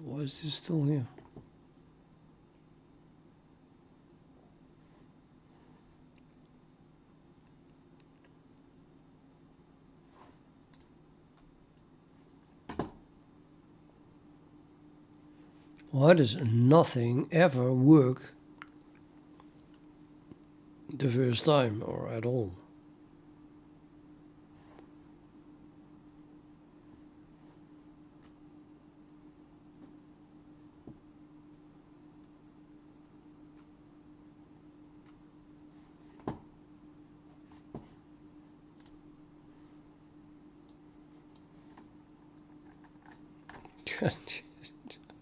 Why is this still here? Why does nothing ever work the first time or at all?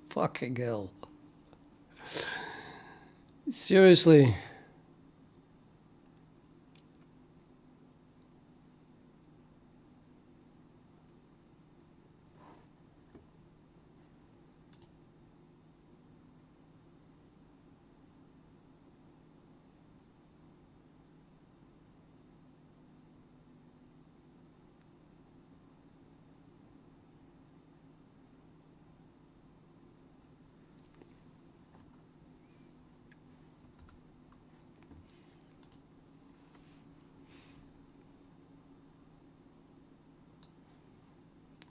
Fucking hell. Seriously.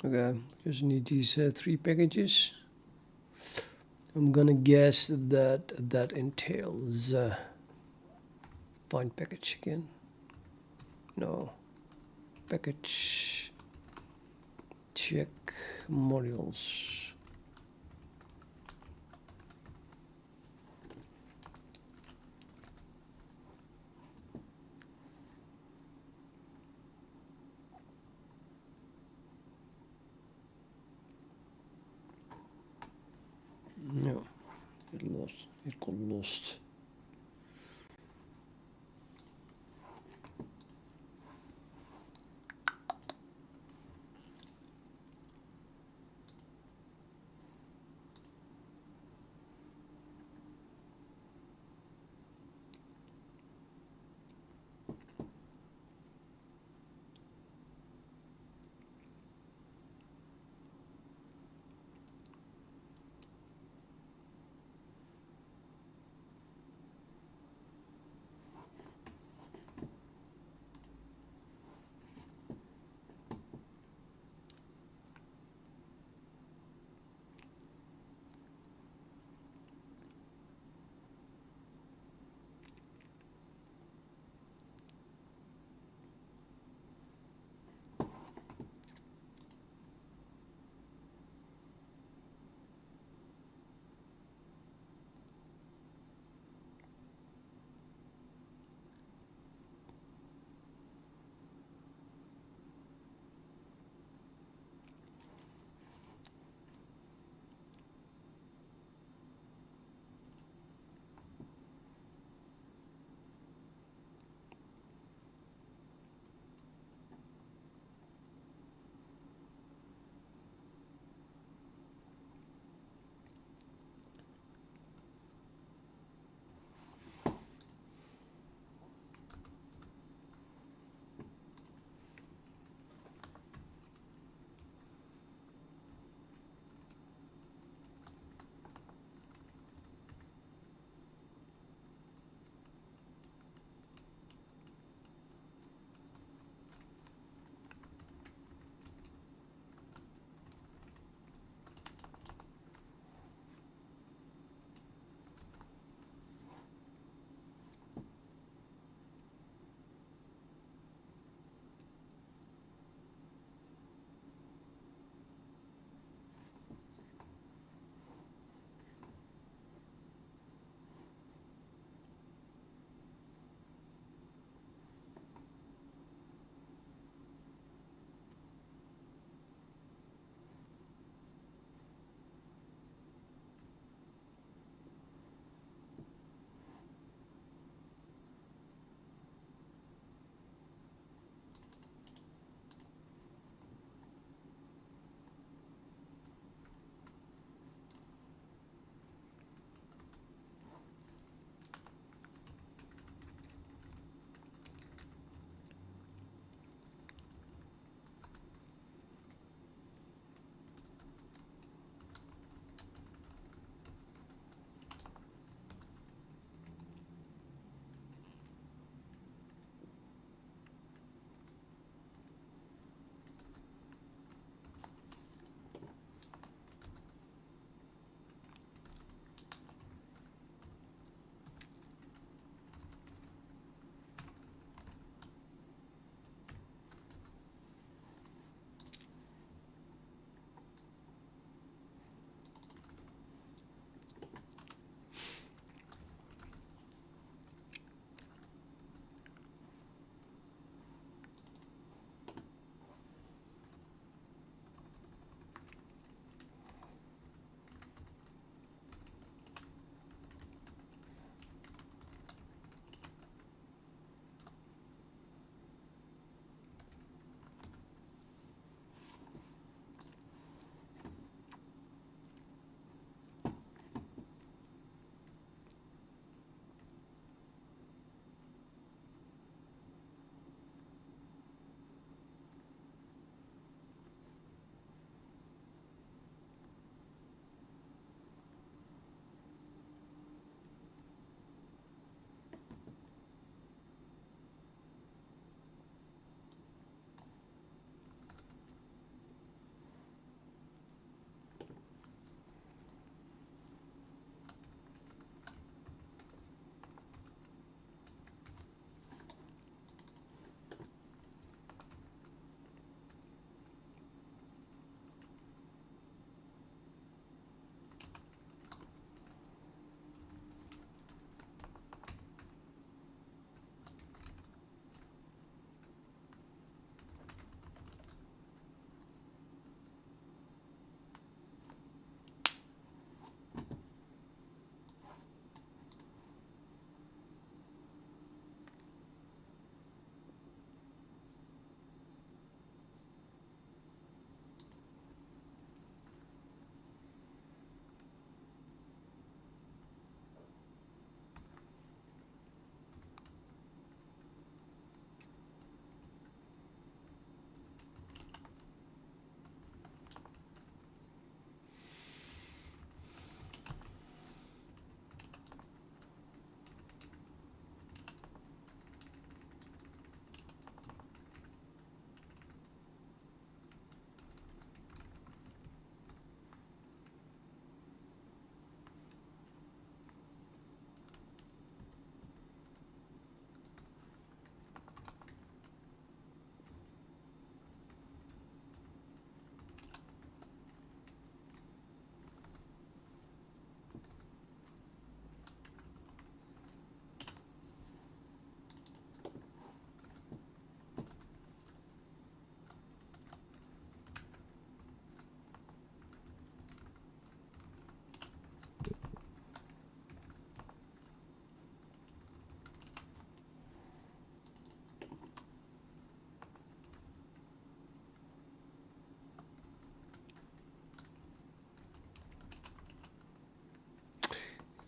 Okay, just need these 3 packages. I'm gonna guess that that entails find package again. No, package check modules. No, it lost. It got lost.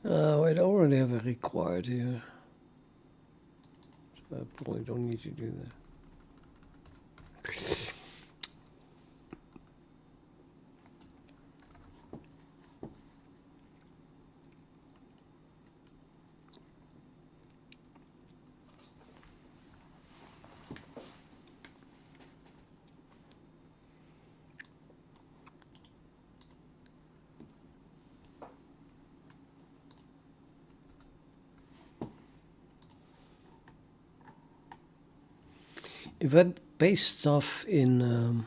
Wait, I already have a required here. So I probably don't need to do that. If I paste stuff in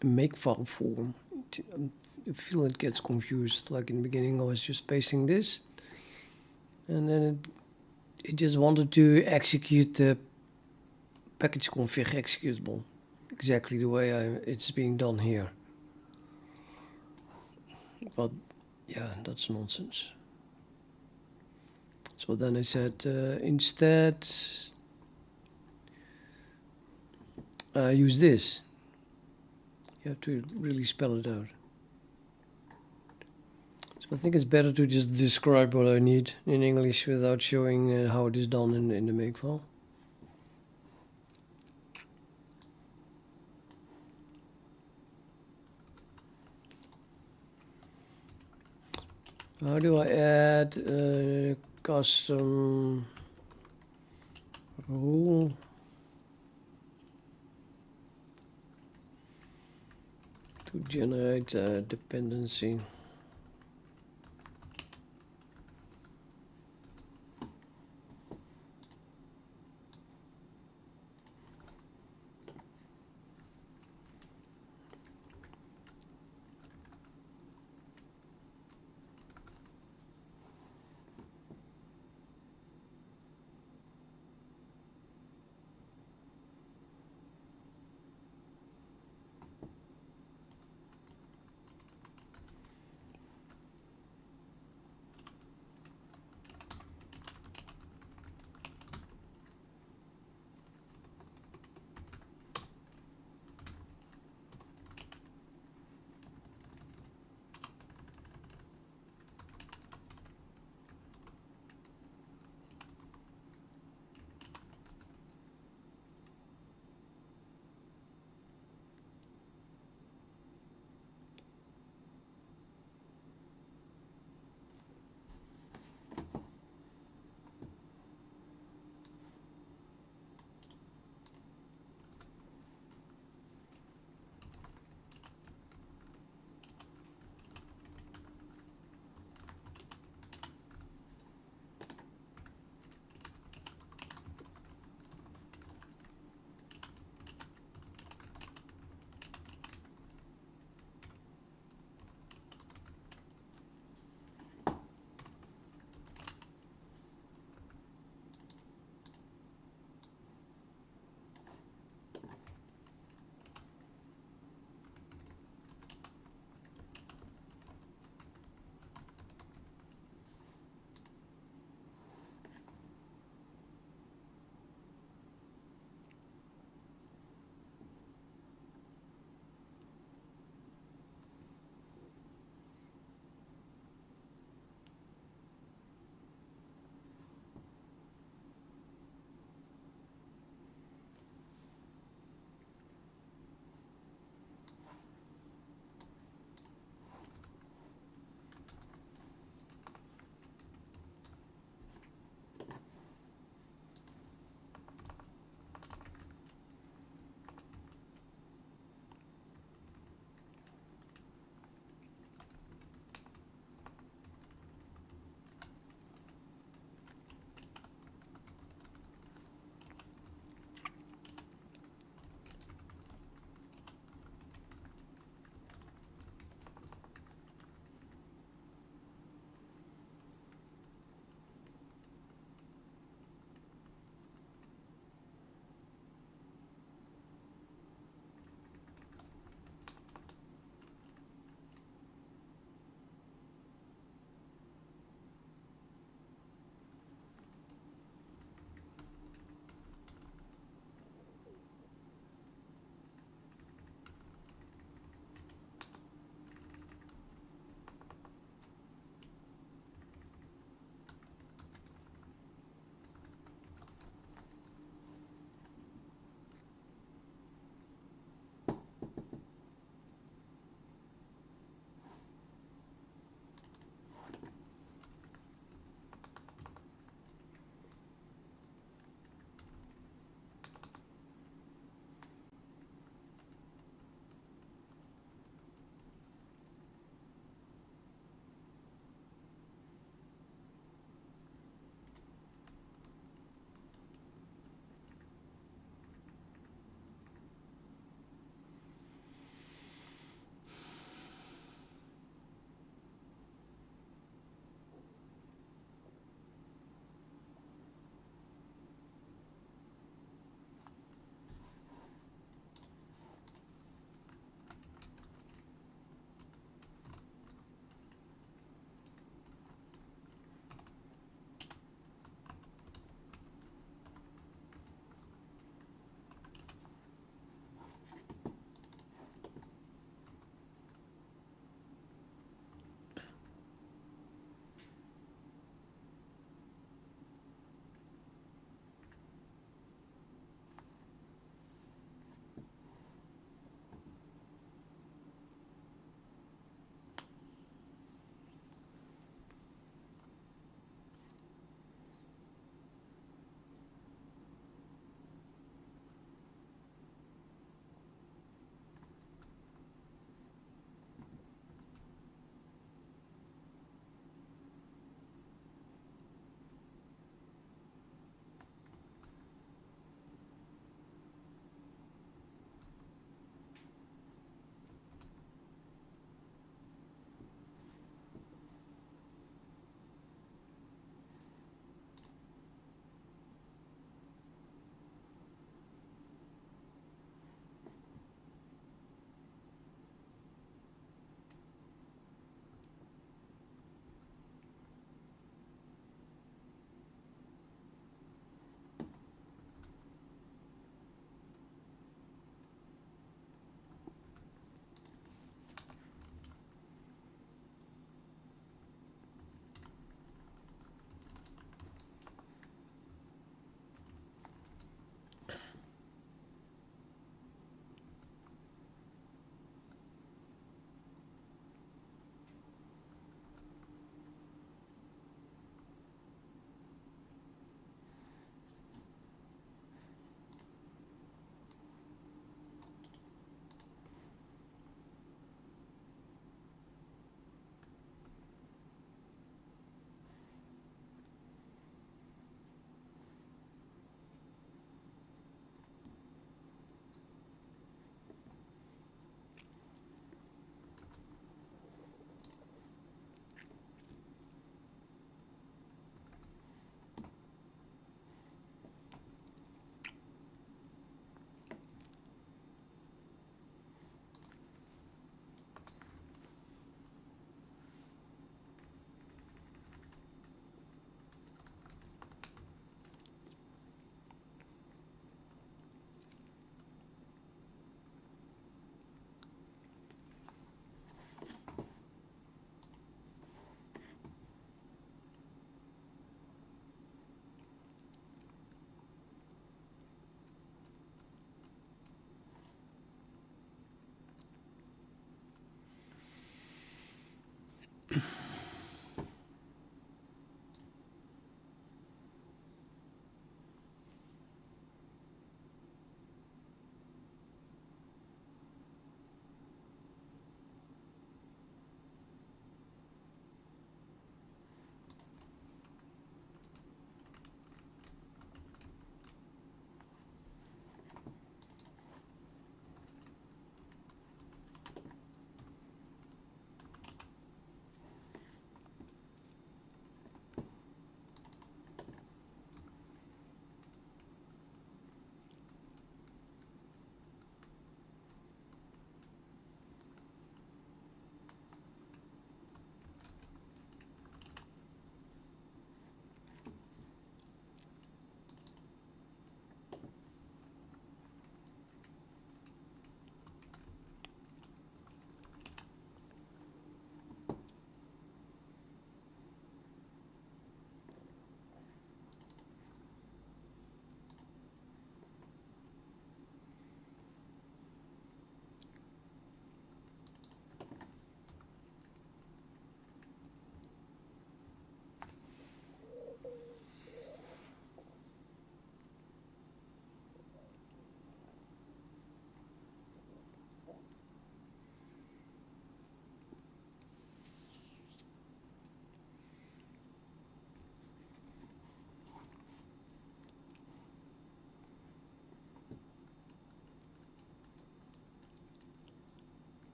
makefile form, I feel it gets confused. Like in the beginning I was just pasting this, and then it just wanted to execute the package config executable exactly the way it's being done here. But yeah, that's nonsense. So then I said instead use this. You have to really spell it out. So I think it's better to just describe what I need in English without showing how it is done in the makefile. How do I add a custom rule? To generate a dependency.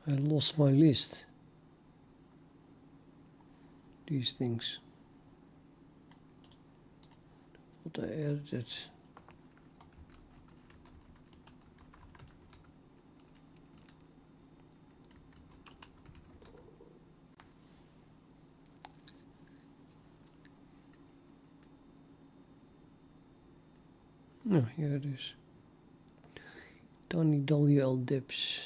I lost my list. These things. What I edited. No, here it is. Tony WL dips.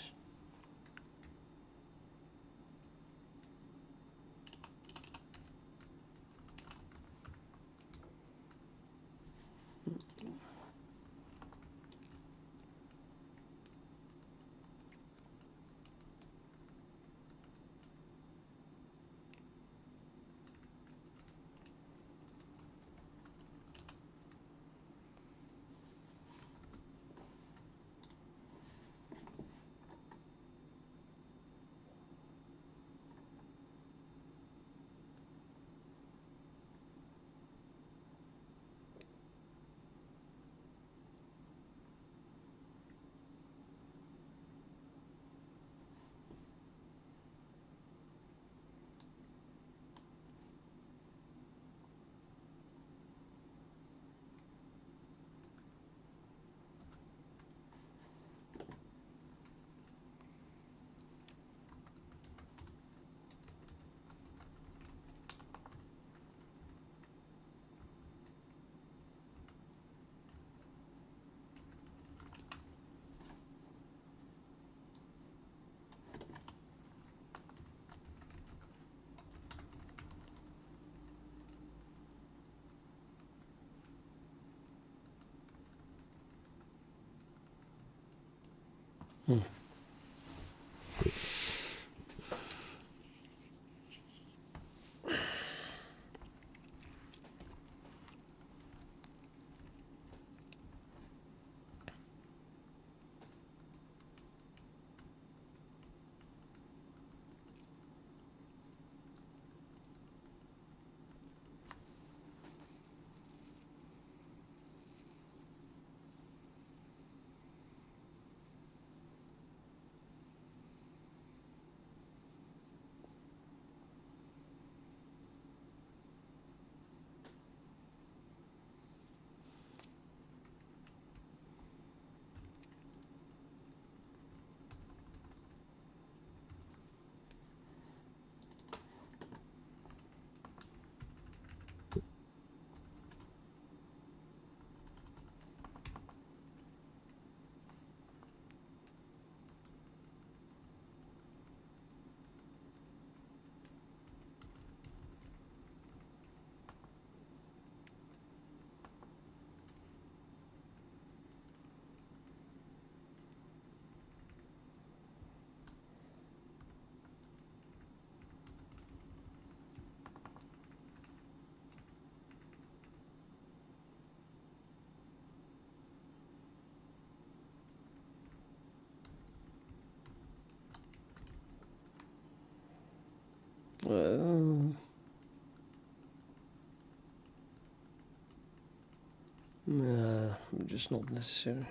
Just not necessary.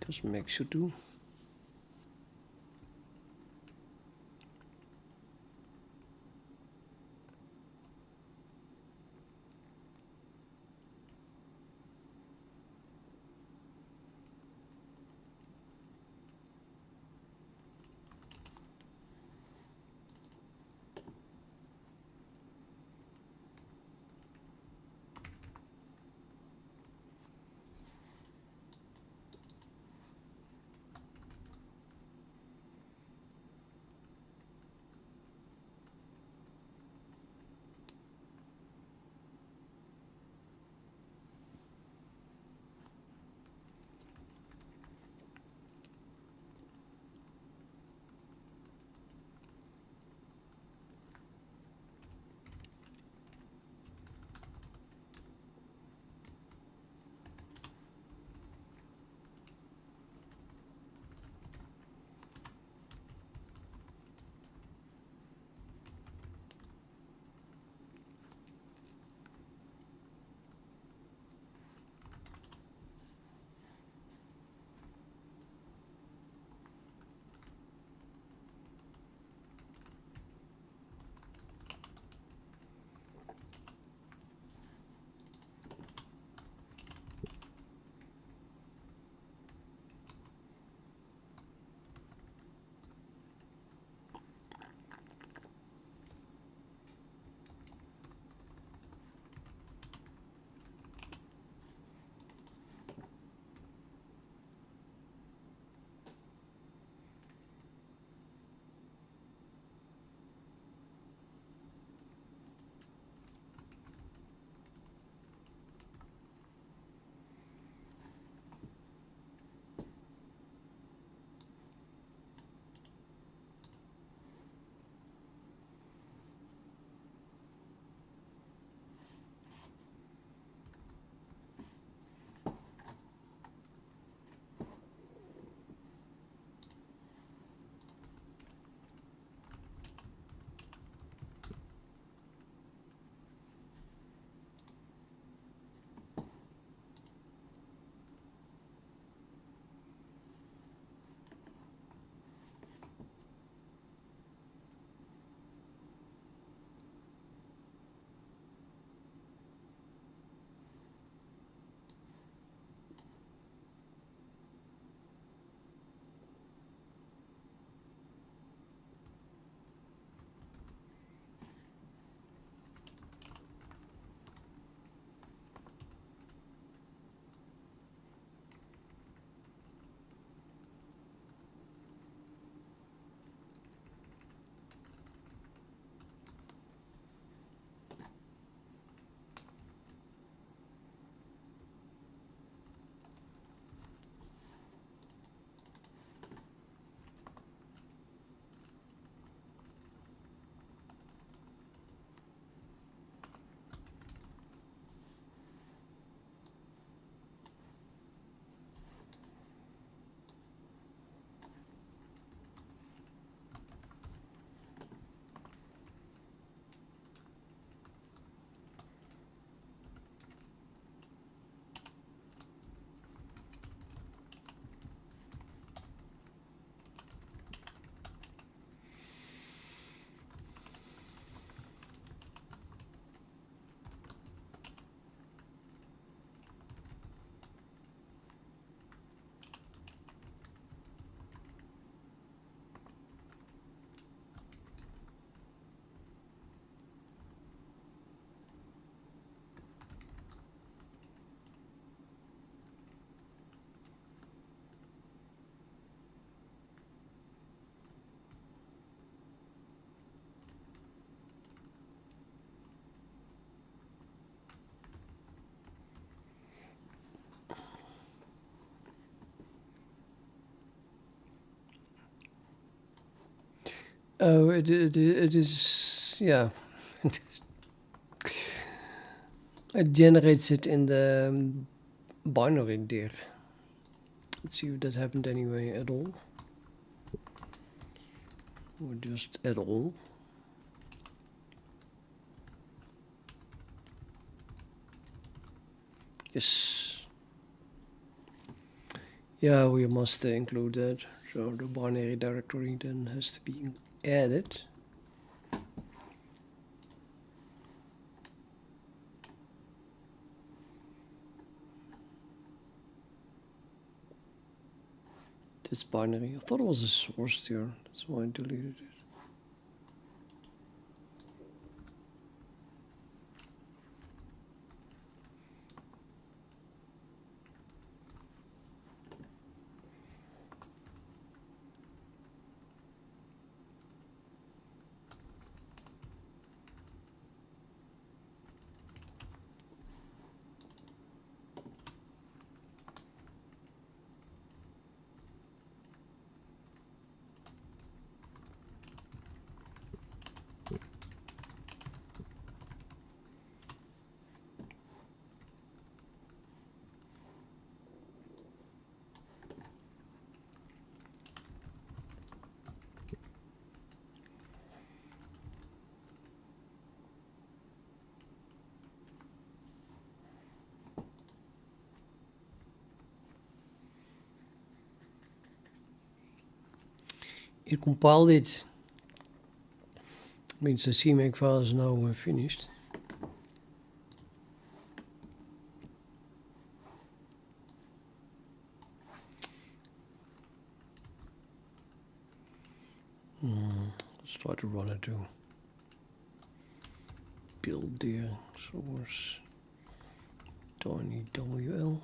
Just make sure to. Oh, it is, yeah. It generates it in the binary there. Let's see if that happened anyway at all. Or just at all. Yes. Yeah, we must include that. So the binary directory then has to be added. This binary. I thought it was a source there. That's why I deleted it. It compiled it. Means the CMake file is now finished. Let's try to run it too. Build there, source, tiny WL.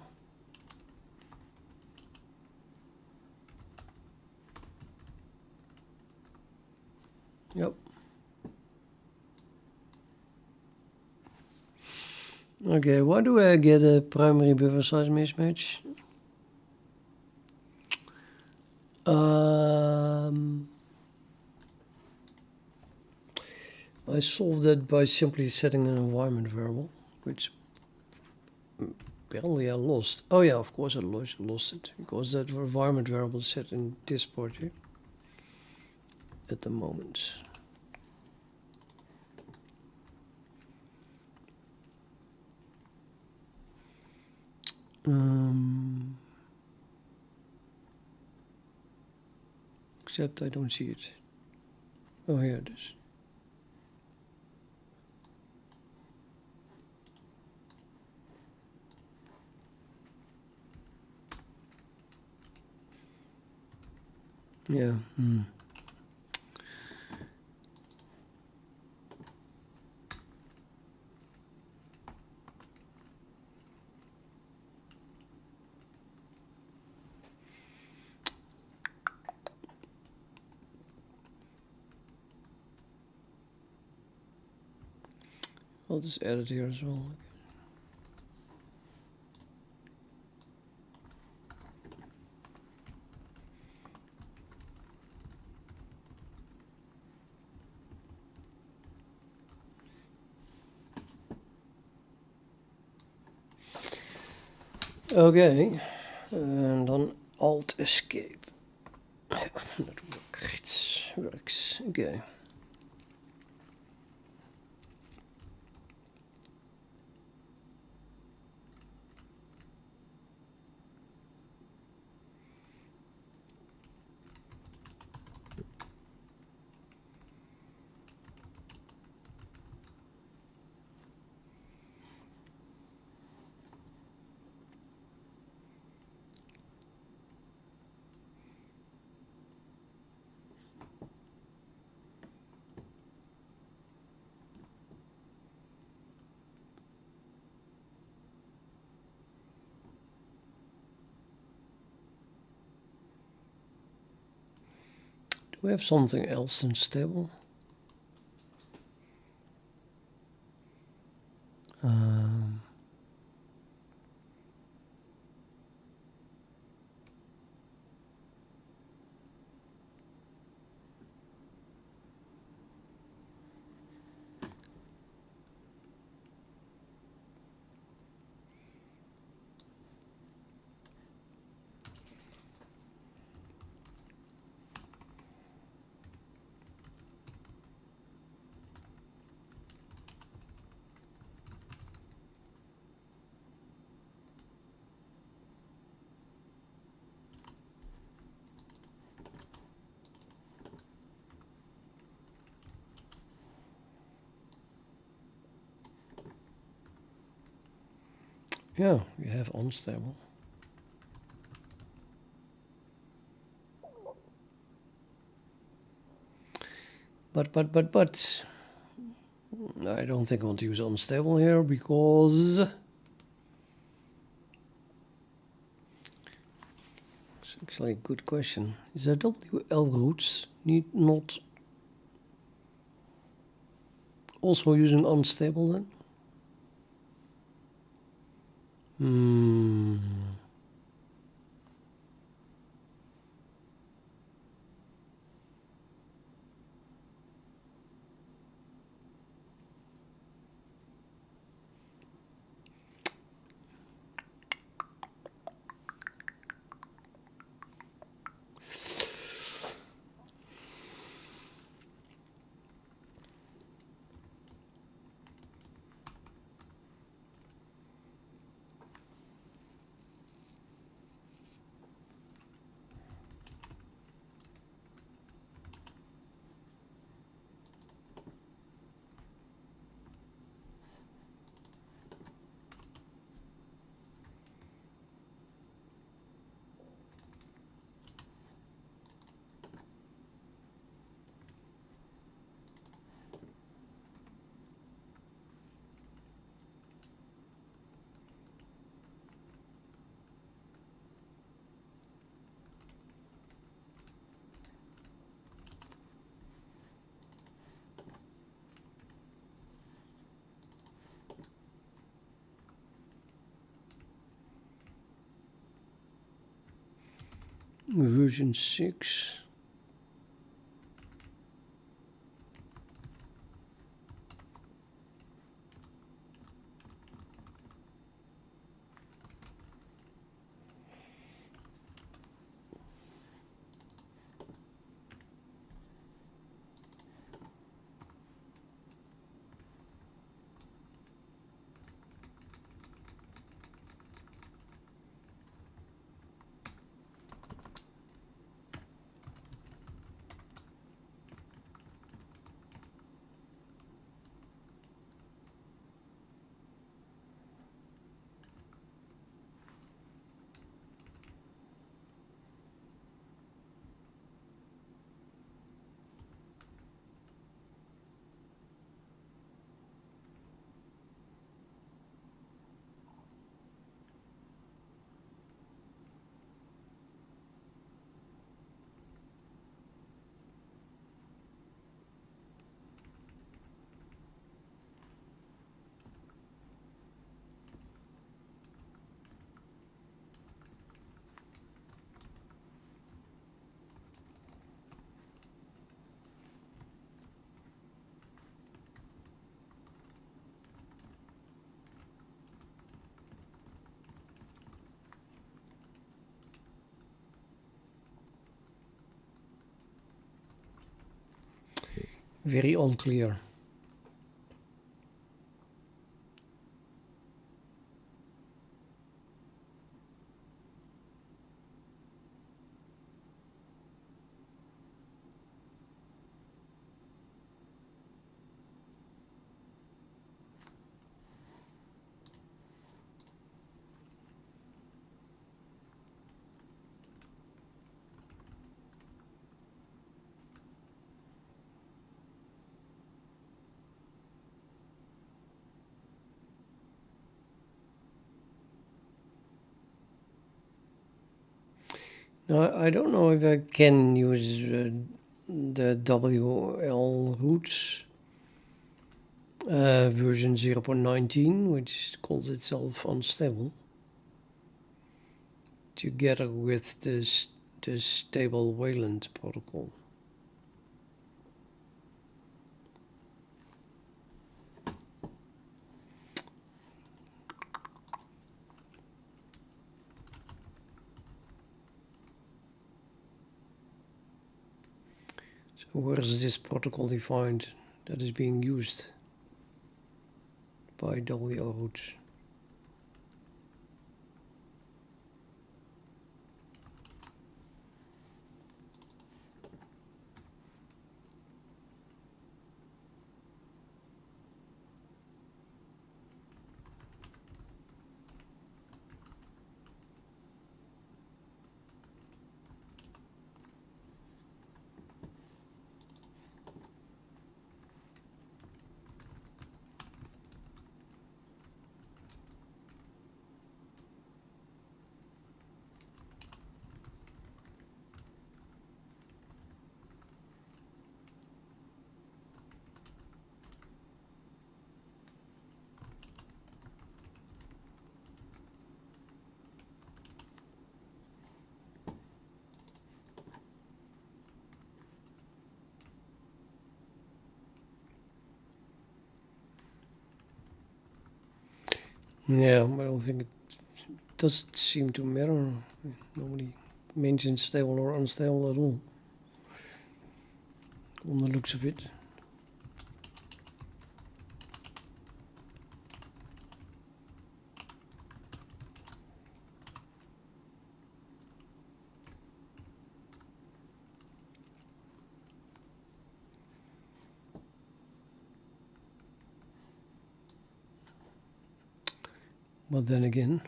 Yep. Okay, why do I get a primary buffer size mismatch? I solved that by simply setting an environment variable, which apparently I lost. Oh yeah, of course I lost it, because that environment variable is set in this project at the moment. Except I don't see it. Oh, here it is. Yeah. I'll just add it here as well. Okay, and then Alt Escape. That works. Okay. Do we have something else unstable? Yeah, we have unstable. But I don't think I want to use unstable here because it's actually a good question. Is there wlroots need not also using unstable then? Hmm. Version 6. Very unclear. Now, I don't know if I can use the wlroots version 0.19, which calls itself unstable, together with this stable Wayland protocol. So where is this protocol defined that is being used by wlroots? Yeah, I don't think it doesn't seem to matter. Nobody mentions stable or unstable at all, on the looks of it. But then again,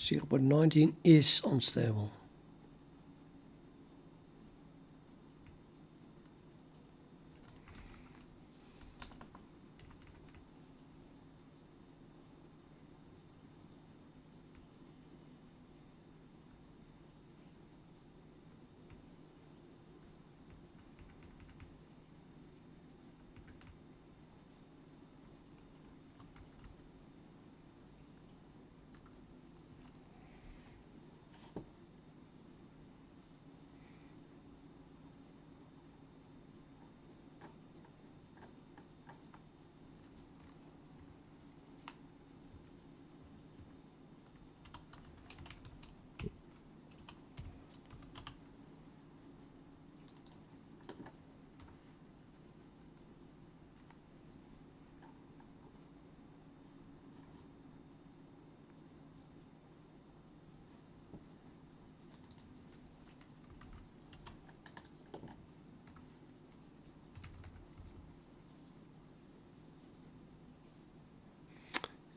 zero point 0.19 is unstable.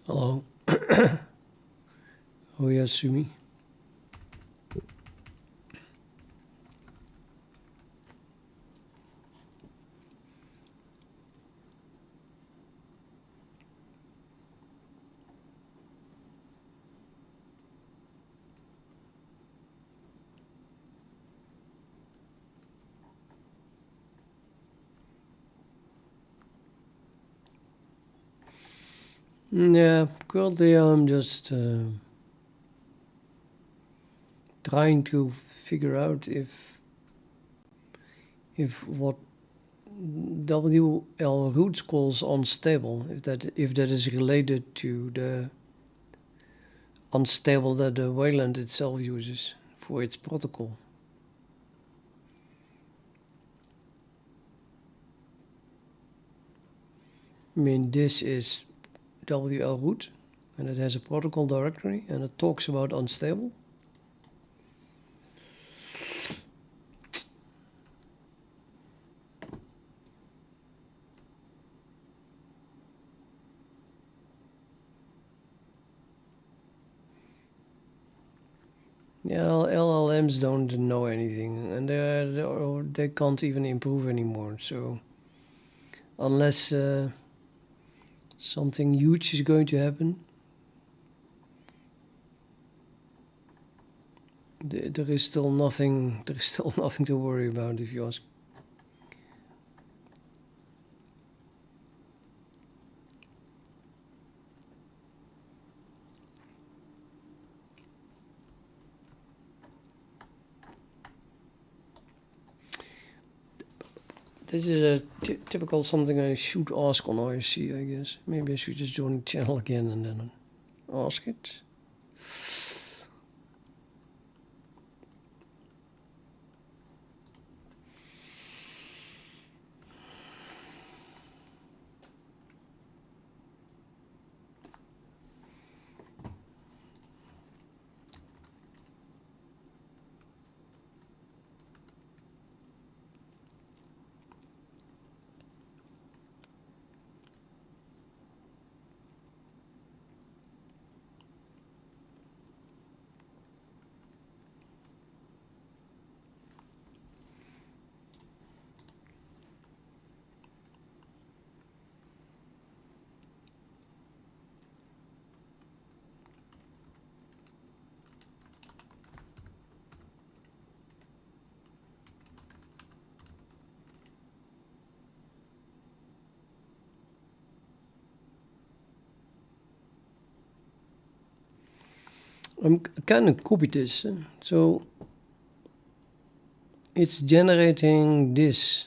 Hello. Oh yes, Sumi. Yeah, currently I'm just trying to figure out if what wlroots calls unstable, if that is related to the unstable that the Wayland itself uses for its protocol. mean, this is wlroot, and it has a protocol directory, and it talks about unstable. Yeah, LLMs don't know anything, and they can't even improve anymore. So unless something huge is going to happen, there is still nothing. There is still nothing to worry about, if you ask. This is a typical something I should ask on IRC, I guess. Maybe I should just join the channel again and then ask it. I'm kind of copied this, so it's generating this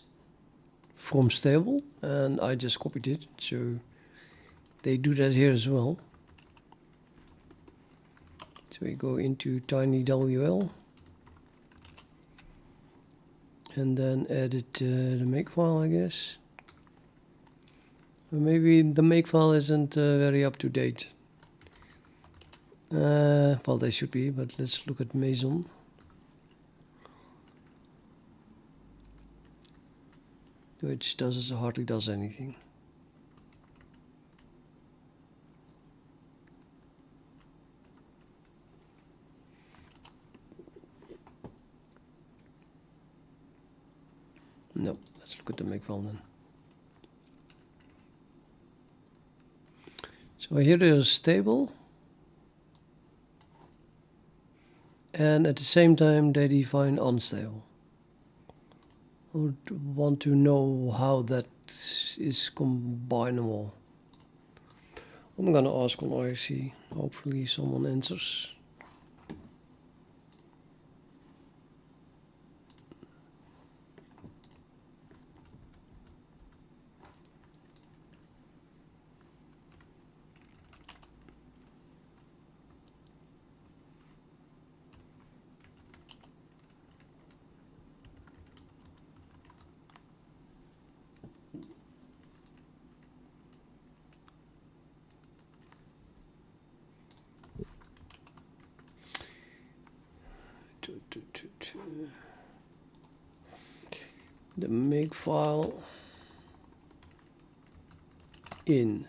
from stable, and I just copied it, so they do that here as well. So we go into tinywl and then edit the makefile, I guess. Or maybe the makefile isn't very up to date. Well, they should be, but let's look at Maison. Which hardly does anything. No, let's look at the makefile then. So here there's stable. And at the same time they define unstable. I would want to know how that is combinable. I'm gonna ask on IRC. Hopefully someone answers. The makefile in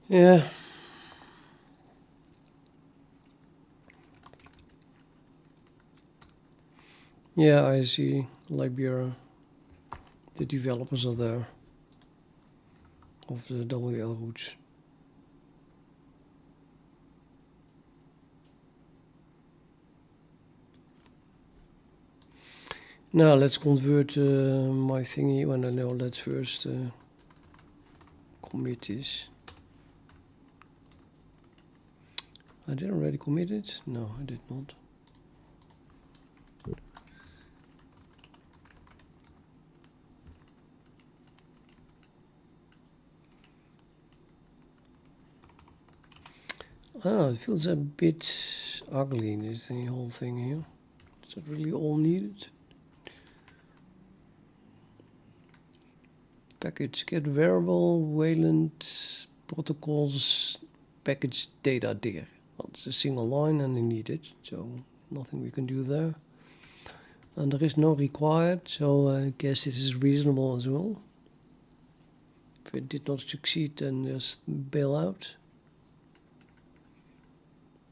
Yeah. Yeah, I see Libera. The developers are there of the wlroots. Now let's convert my thingy. When I know, let's first commit this. I did already commit it? No, I did not. I don't know, it feels a bit ugly, this whole thing here. Is that really all needed? Package get variable, Wayland protocols, package data there. Well, it's a single line and I need it, so nothing we can do there. And there is no required, so I guess this is reasonable as well. If it did not succeed, then just bail out.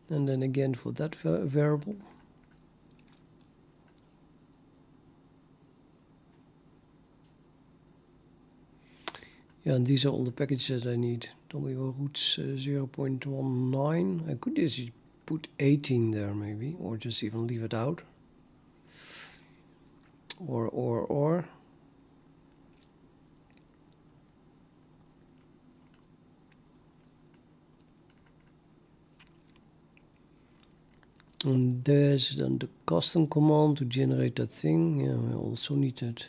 And then again for that variable. Yeah, and these are all the packages that I need. wlroots 0.19. I could just put 18 there maybe, or just even leave it out. Or. And there's then the custom command to generate that thing. Yeah, I also need that.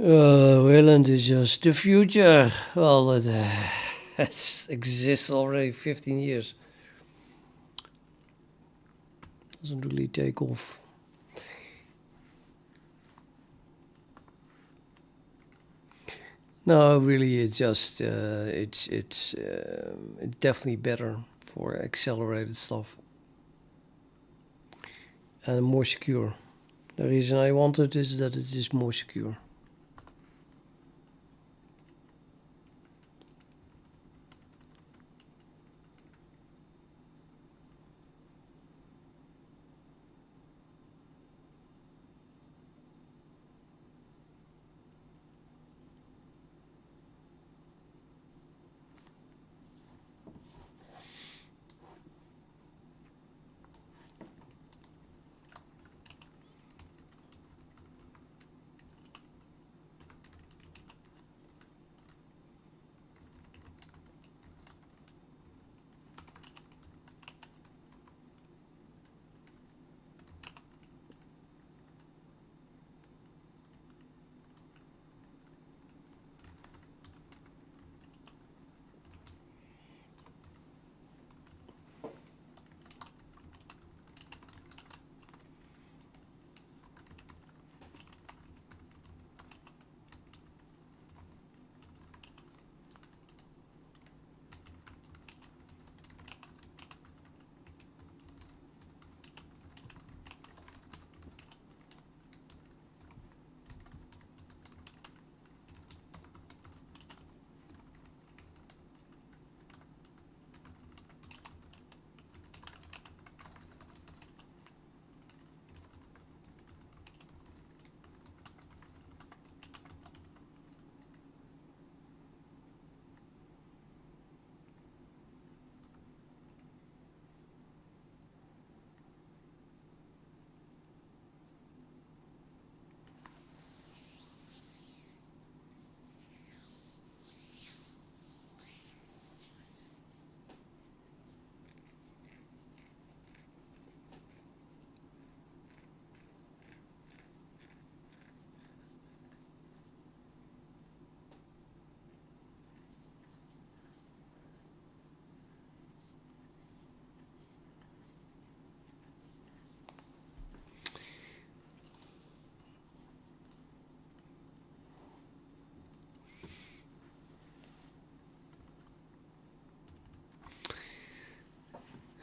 Wayland is just the future. Well, it exists already 15 years. Doesn't really take off. No, really, it's just it's definitely better for accelerated stuff and more secure. The reason I want it is that it is more secure.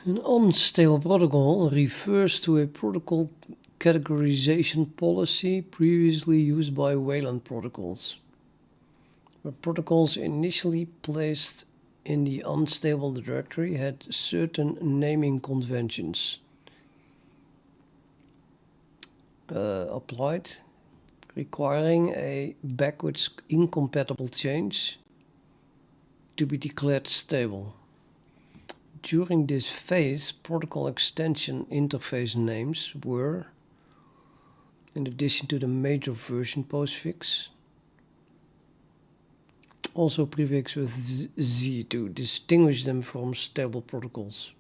An unstable protocol refers to a protocol categorization policy previously used by Wayland protocols, where protocols initially placed in the unstable directory had certain naming conventions applied, requiring a backwards incompatible change to be declared stable. During this phase, protocol extension interface names were, in addition to the major version postfix, also prefixed with Z to distinguish them from stable protocols.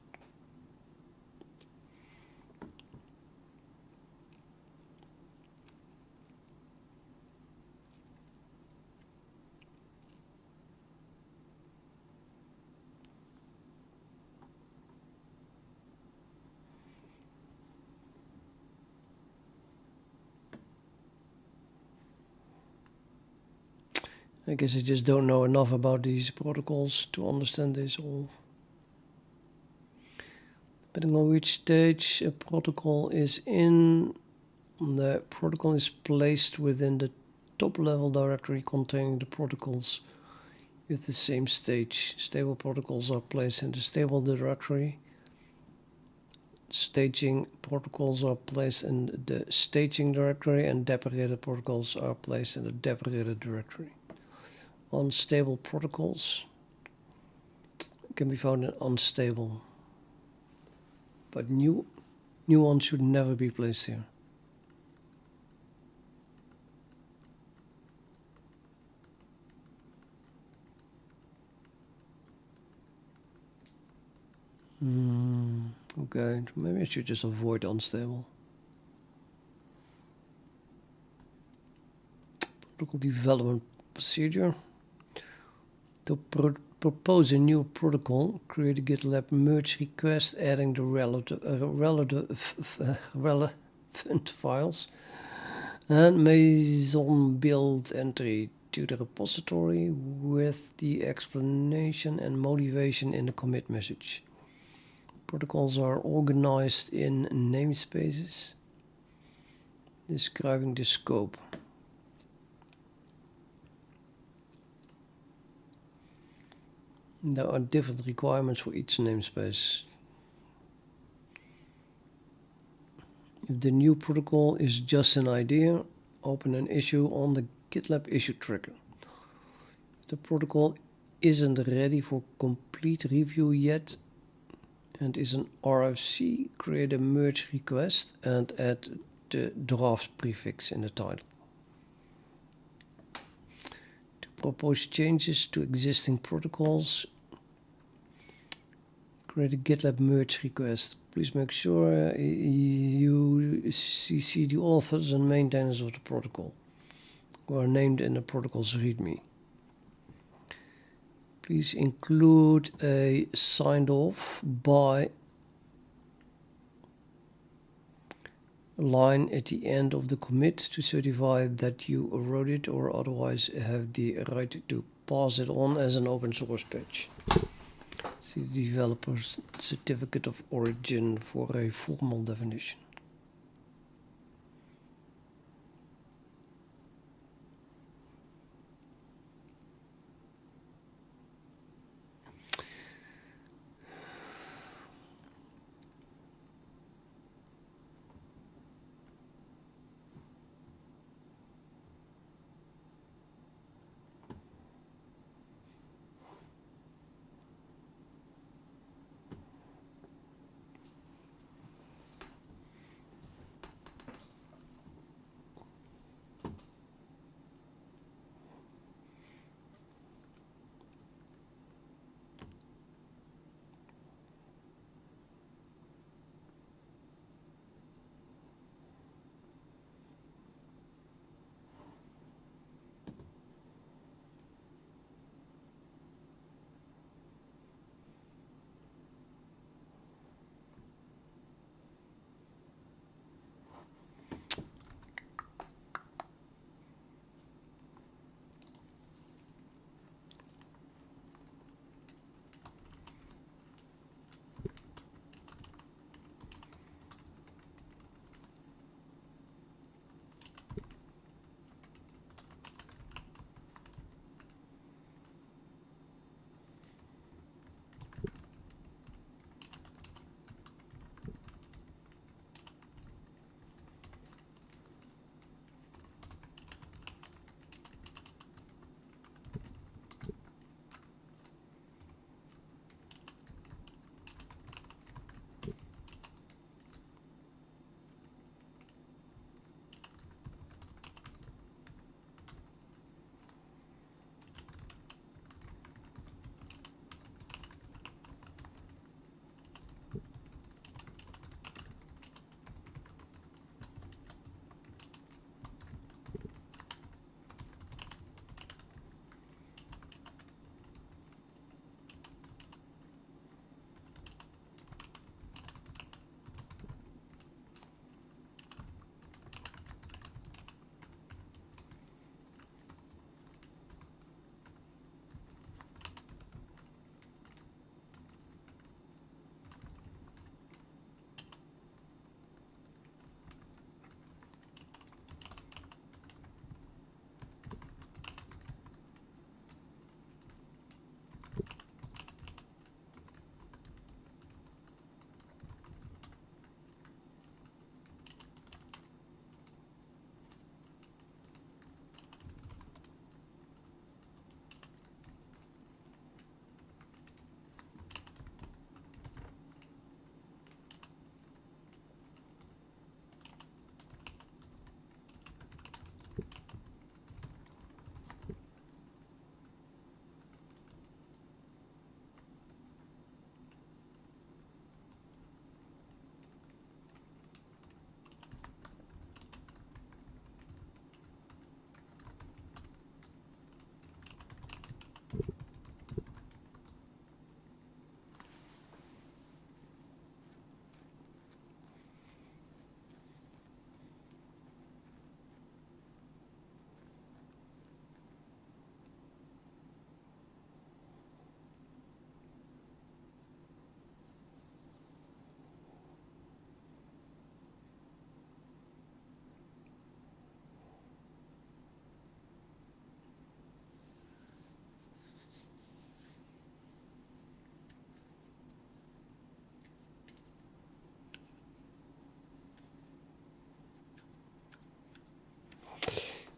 I guess I just don't know enough about these protocols to understand this all. Depending on which stage a protocol is in, the protocol is placed within the top level directory containing the protocols with the same stage. Stable protocols are placed in the stable directory. Staging protocols are placed in the staging directory, and deprecated protocols are placed in the deprecated directory. Unstable protocols can be found in unstable, but new ones should never be placed here. Okay, maybe I should just avoid unstable. Protocol development procedure. To propose a new protocol, create a GitLab merge request adding the relevant files and Maison build entry to the repository with the explanation and motivation in the commit message. Protocols are organized in namespaces describing the scope. There are different requirements for each namespace. If the new protocol is just an idea, open an issue on the GitLab issue tracker. If the protocol isn't ready for complete review yet and is an RFC, create a merge request and add the draft prefix in the title. To propose changes to existing protocols, create a GitLab merge request. Please make sure you CC the authors and maintainers of the protocol who are named in the protocol's README. Please include a signed off by line at the end of the commit to certify that you wrote it or otherwise have the right to pass it on as an open source patch. See the developer's certificate of origin for a formal definition.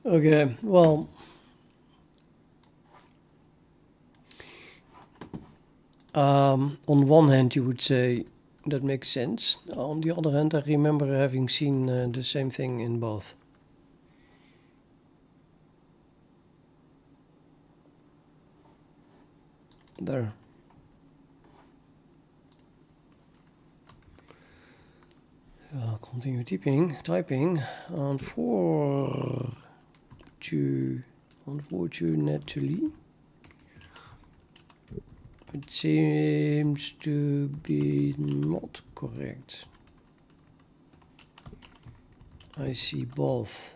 Okay, well, on one hand you would say that makes sense. On the other hand, I remember having seen the same thing in both. There. I'll continue typing. Unfortunately, it seems to be not correct. I see both.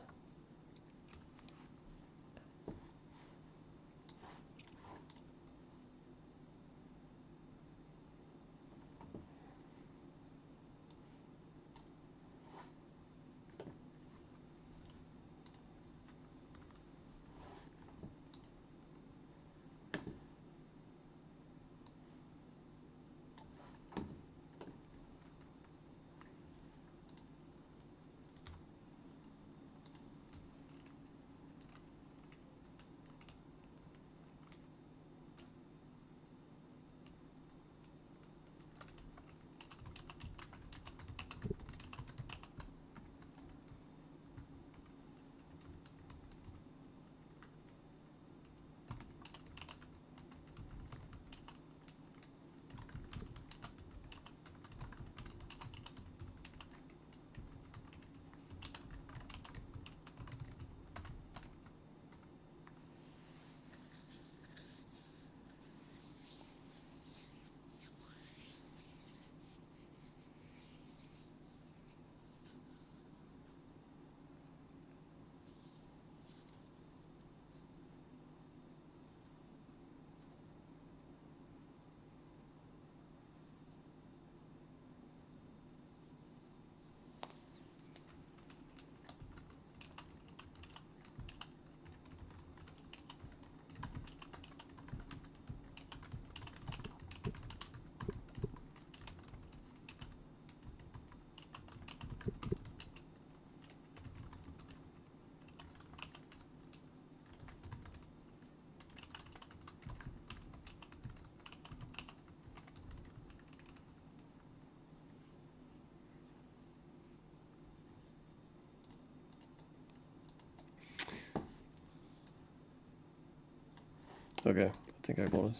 Okay, I think I got it.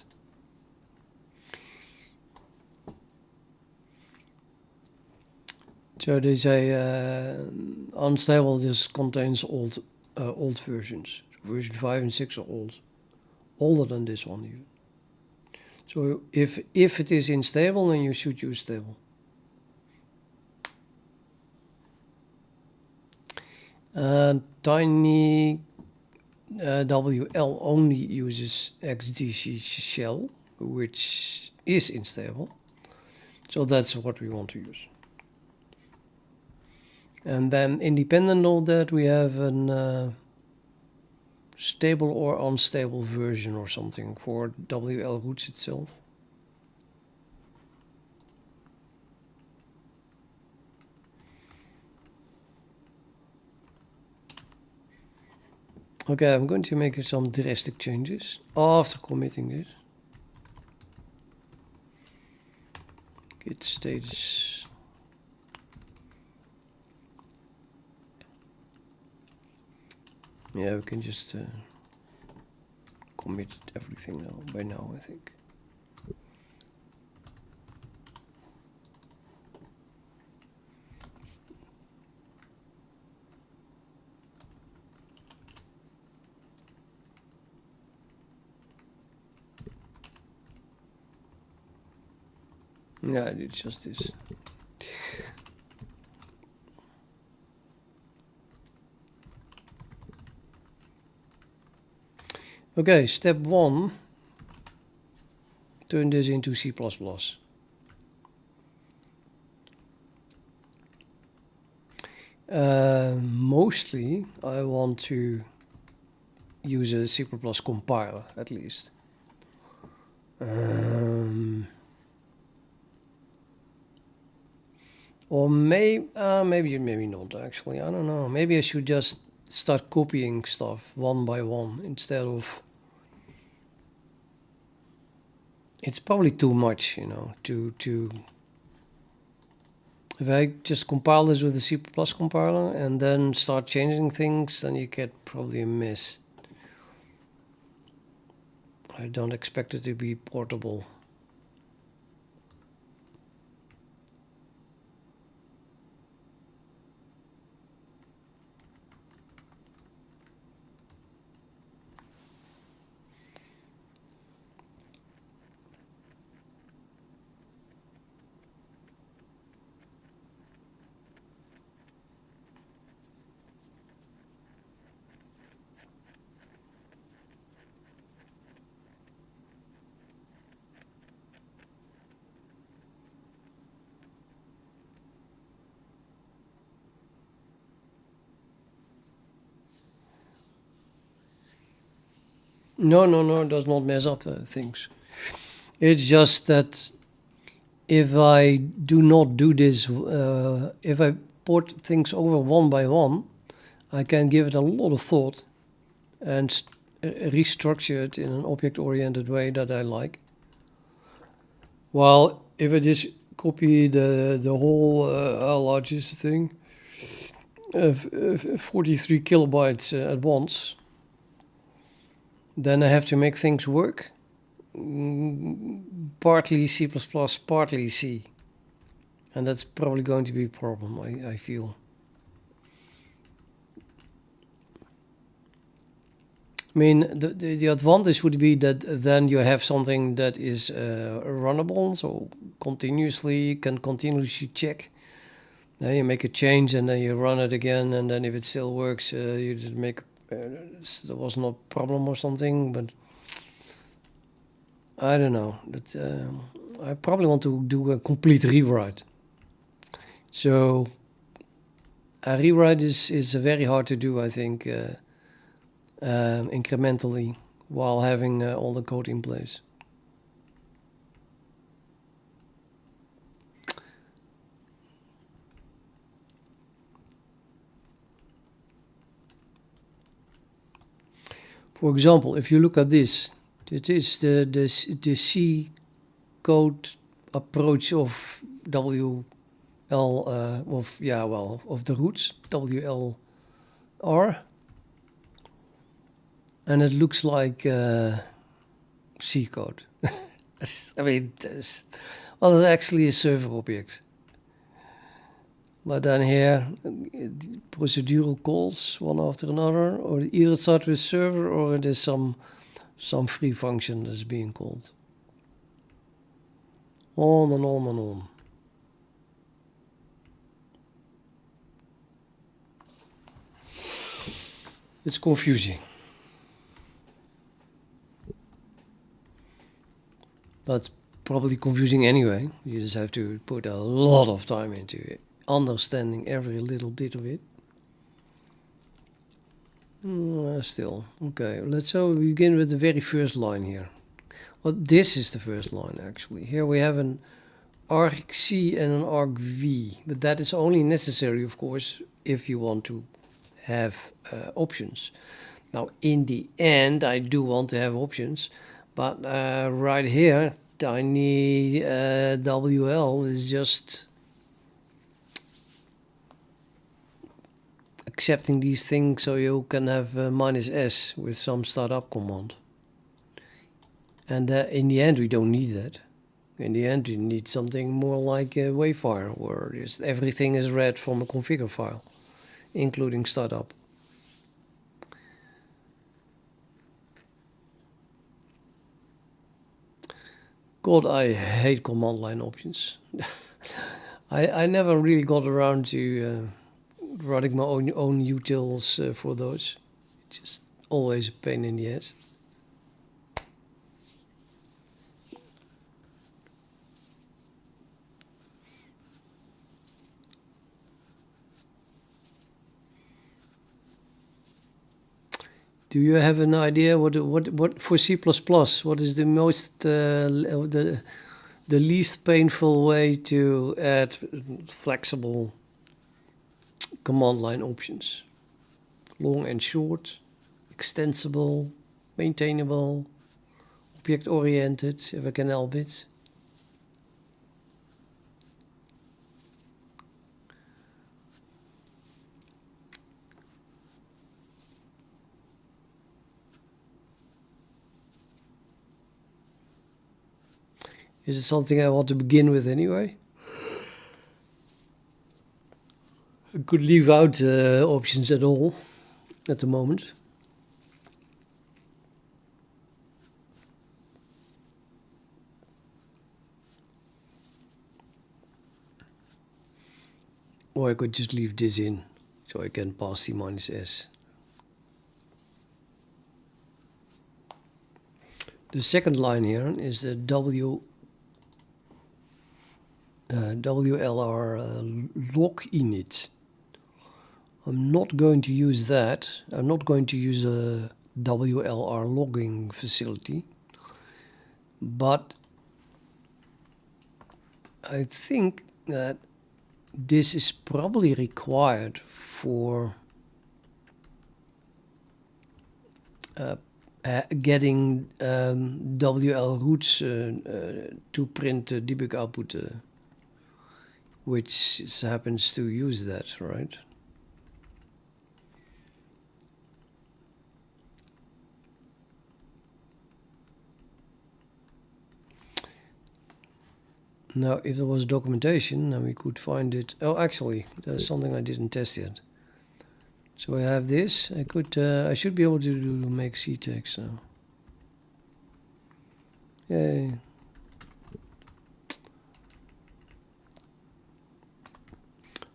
So they say unstable just contains old versions. Version 5 and 6 are old. Older than this one even. So if it is unstable, then you should use stable. Tiny WL only uses XDC shell, which is unstable. So that's what we want to use. And then independent of that, we have an stable or unstable version or something for wlroots itself. Okay, I'm going to make some drastic changes after committing this. Git status. Yeah, we can just commit everything now, by now, I think. Yeah, I did just this. Okay, step 1. Turn this into C++. Mostly, I want to use a C++ compiler, at least. Or maybe not, actually. I don't know. Maybe I should just start copying stuff one by one instead of. It's probably too much, you know, to. If I just compile this with the C++ compiler and then start changing things, then you get probably a mess. I don't expect it to be portable. No, it does not mess up things. It's just that if I do not do this, if I port things over one by one, I can give it a lot of thought and restructure it in an object-oriented way that I like. While if I just copy the whole, how large is the thing? 43 kilobytes at once, then I have to make things work. Partly C++, partly C. And that's probably going to be a problem, I feel. I mean, the advantage would be that then you have something that is runnable, so you can continuously check. Then you make a change and then you run it again, and then if it still works, you just make there was no problem or something, but I don't know. I probably want to do a complete rewrite. So a rewrite is very hard to do, I think, incrementally while having all the code in place. For example, if you look at this, it is the C code approach of of the roots, WLR, and it looks like C code. I mean, it's actually a server object. But then here, procedural calls one after another, or either it starts with server or it is some free function that's being called. On and on and on. It's confusing. That's probably confusing anyway. You just have to put a lot of time into it, understanding every little bit of it. Still, okay, let's begin with the very first line here. Well, this is the first line actually. Here we have an argc and an argv, but that is only necessary, of course, if you want to have options. Now, in the end, I do want to have options, but right here, tiny WL is just accepting these things so you can have -s with some startup command. And in the end, we don't need that. In the end, you need something more like a wayfire, where just everything is read from a configure file, including startup. God, I hate command line options. I never really got around to running my own utils for those. It's just always a pain in the ass. Do you have an idea what for C++? What is the most the least painful way to add flexible command line options? long and short, extensible, maintainable, object-oriented, if I can help it. Is it something I want to begin with anyway? I could leave out options at all at the moment. Or I could just leave this in, so I can pass C minus S. The second line here is the WLR log init. I'm not going to use that. I'm not going to use a WLR logging facility. But I think that this is probably required for getting wlroots to print debug output, which happens to use that, right? Now, if there was documentation, then we could find it. Oh, actually, there's something I didn't test yet. So I have this. I should be able to make C-text now. Yay.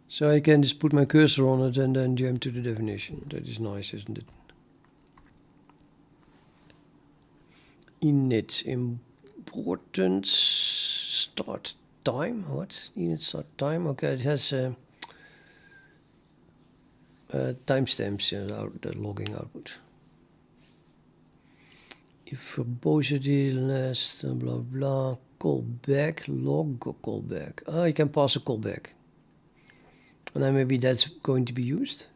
So I can just put my cursor on it and then jump to the definition. That is nice, isn't it? Init importance start time. What? Init start time. Okay, it has timestamps in the logging output. If verbosity less blah blah callback log callback. Ah, you can pass a callback. And then maybe that's going to be used.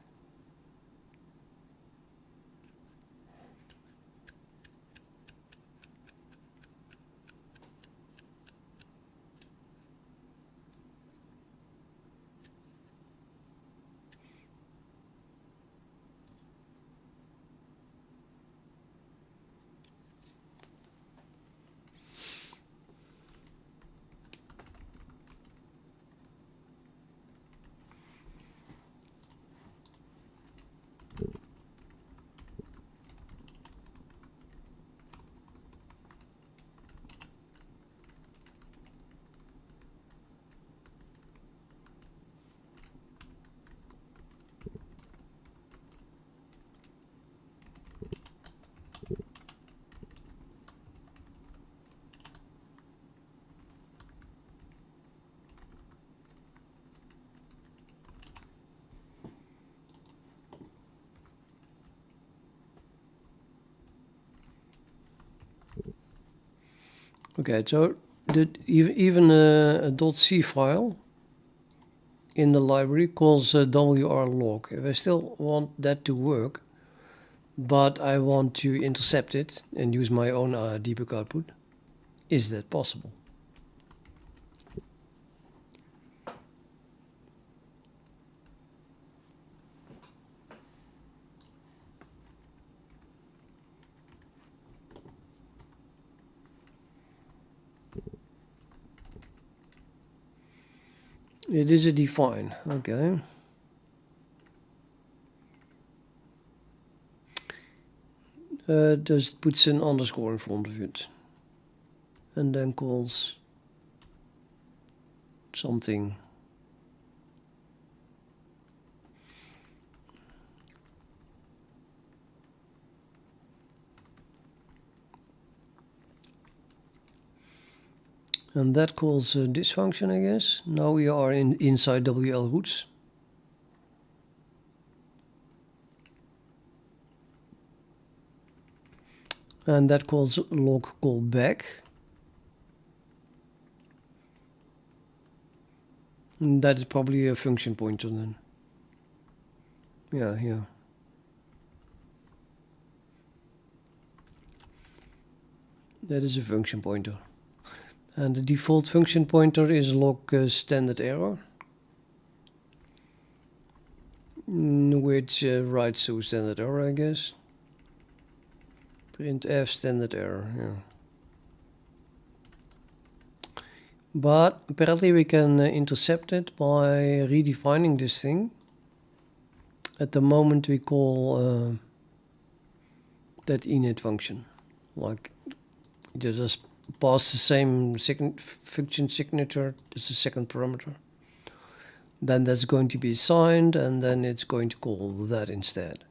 Okay, so even a .c file in the library calls wrlog. If I still want that to work, but I want to intercept it and use my own debug output, is that possible? It is a define, okay. Just puts an underscore in front of it. And then calls something. And that calls this function, I guess. Now we are inside wlroots. And that calls log callback. And that is probably a function pointer then. Yeah, here. That is a function pointer. And the default function pointer is log standard error, which writes to standard error, I guess. Printf standard error, yeah. But apparently we can intercept it by redefining this thing. At the moment we call that init function. Like, just pass the same function signature as the second parameter. Then that's going to be assigned, and then it's going to call that instead.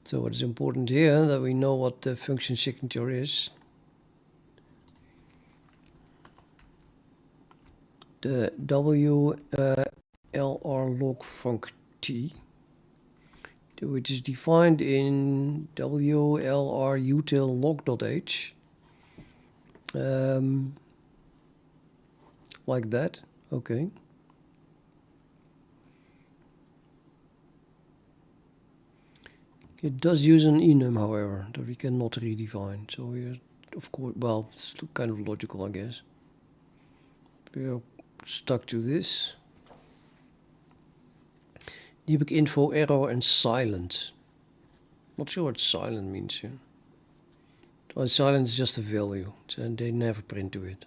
So what is important here, that we know what the function signature is. The wlr log func t, which is defined in wlr util log.h, like that. Okay. It does use an enum, however, that we cannot redefine. So we're, of course, well, it's kind of logical, I guess. We're stuck to this. Debug info, error, and silent. Not sure what silent means here. Well, silent is just a value, so they never print to it.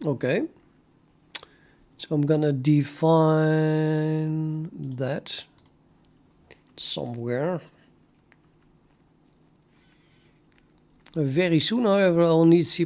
Okay. So I'm gonna define that somewhere. Very soon, however, I'll need C++.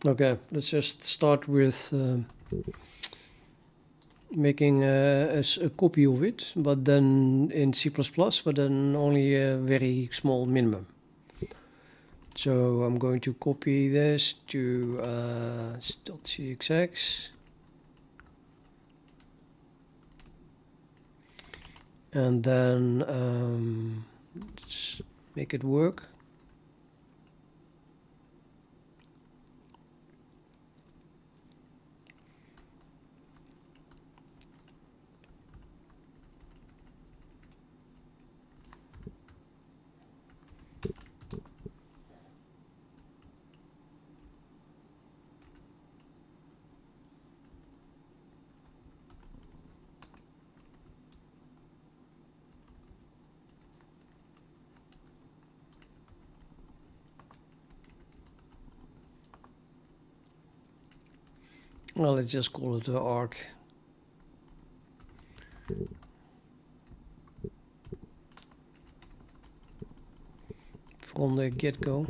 Okay, let's just start with making a copy of it, but then in C++, but then only a very small minimum. So I'm going to copy this to .cxx, and then let's make it work. Well, let's just call it the arc. From the get-go.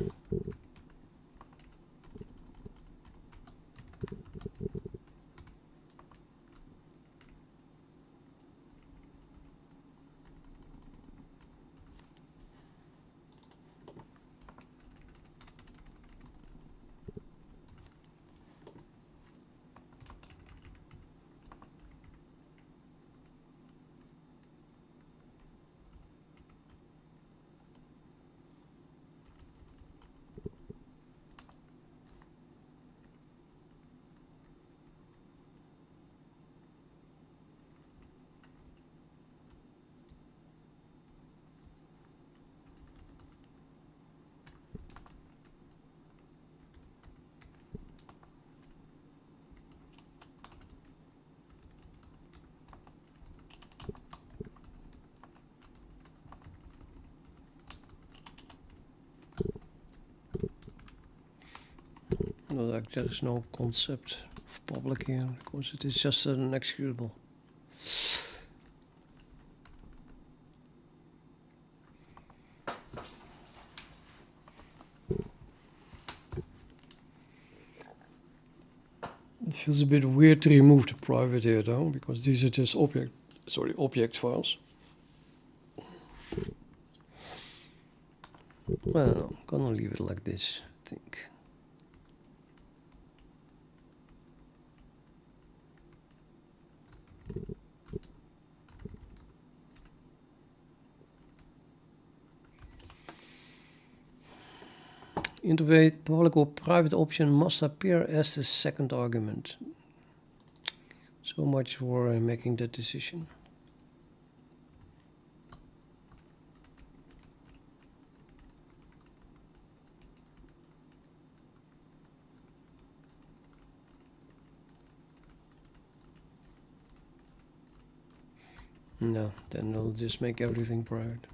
No, like there is no concept of public here, because it is just an executable. Feels a bit weird to remove the private here though, because these are just object files. Well, no, I'm gonna leave it like this, I think. Interface public or private option must appear as the second argument. So much for making that decision. No, then we'll just make everything private.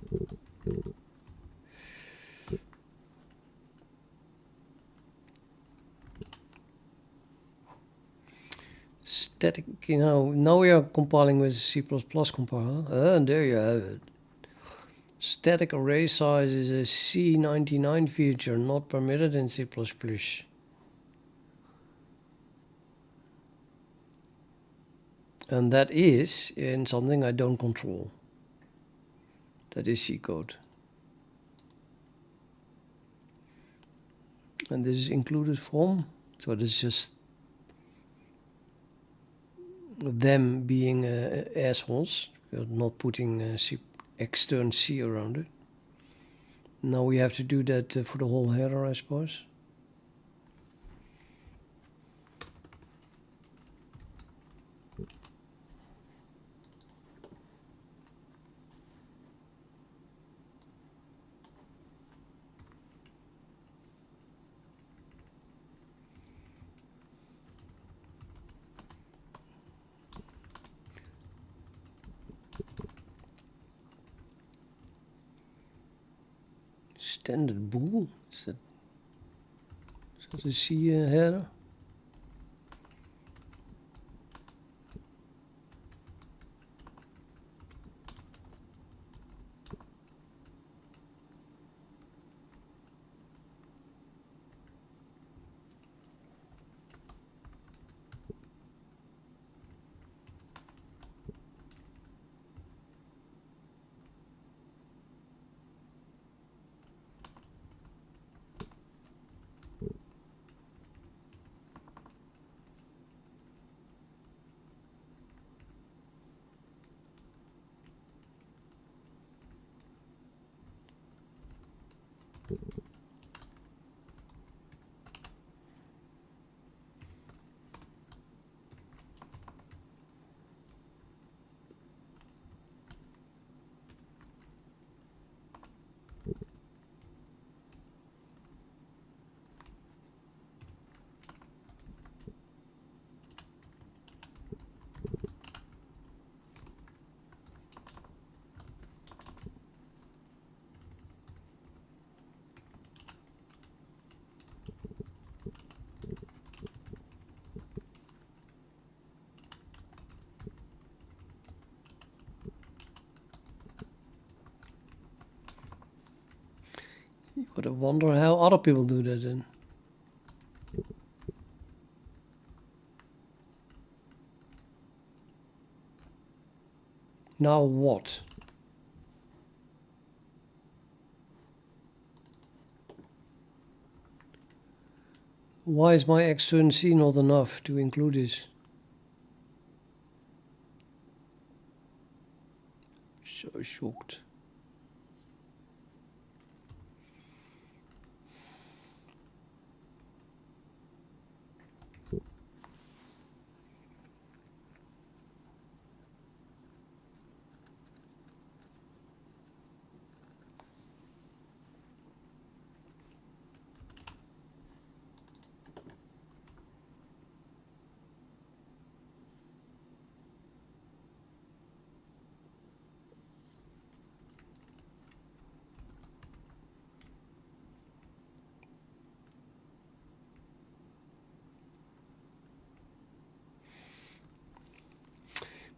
Static, you know, now we are compiling with C++ compiler, and there you have it. Static array size is a C99 feature, not permitted in C++. And that is in something I don't control. That is C code. And this is included from, so this is just them being assholes, not putting extern C around it. Now we have to do that for the whole header, I suppose. Standard bool? Is that a C header? You gotta wonder how other people do that then. Now what? Why is my extern C not enough to include this? So shocked.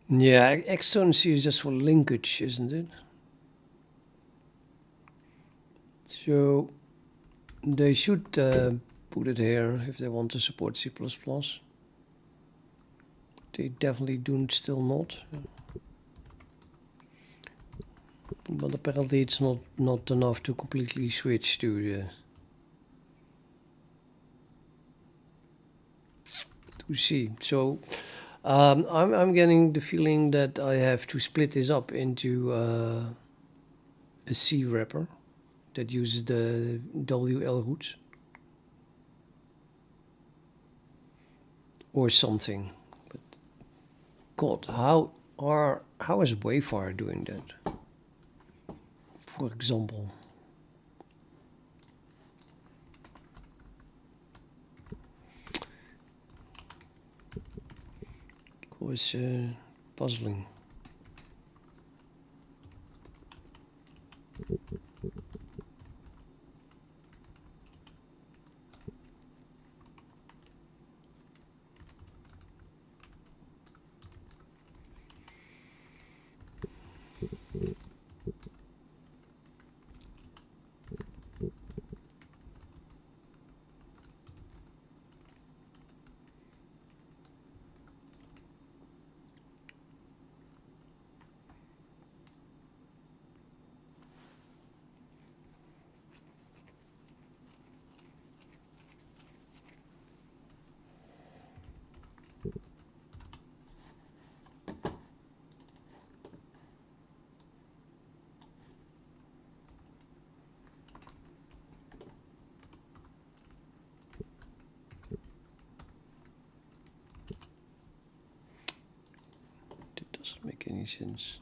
Yeah, extern C is just for linkage, isn't it? So they should put it here if they want to support C++. They definitely do still not. But apparently it's not enough to completely switch to the to C. So I'm getting the feeling that I have to split this up into a C wrapper that uses the wlroots or something. But God, how is Wayfire doing that? For example. It was puzzling. That doesn't make any sense.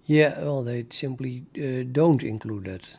Yeah, well, they simply don't include that.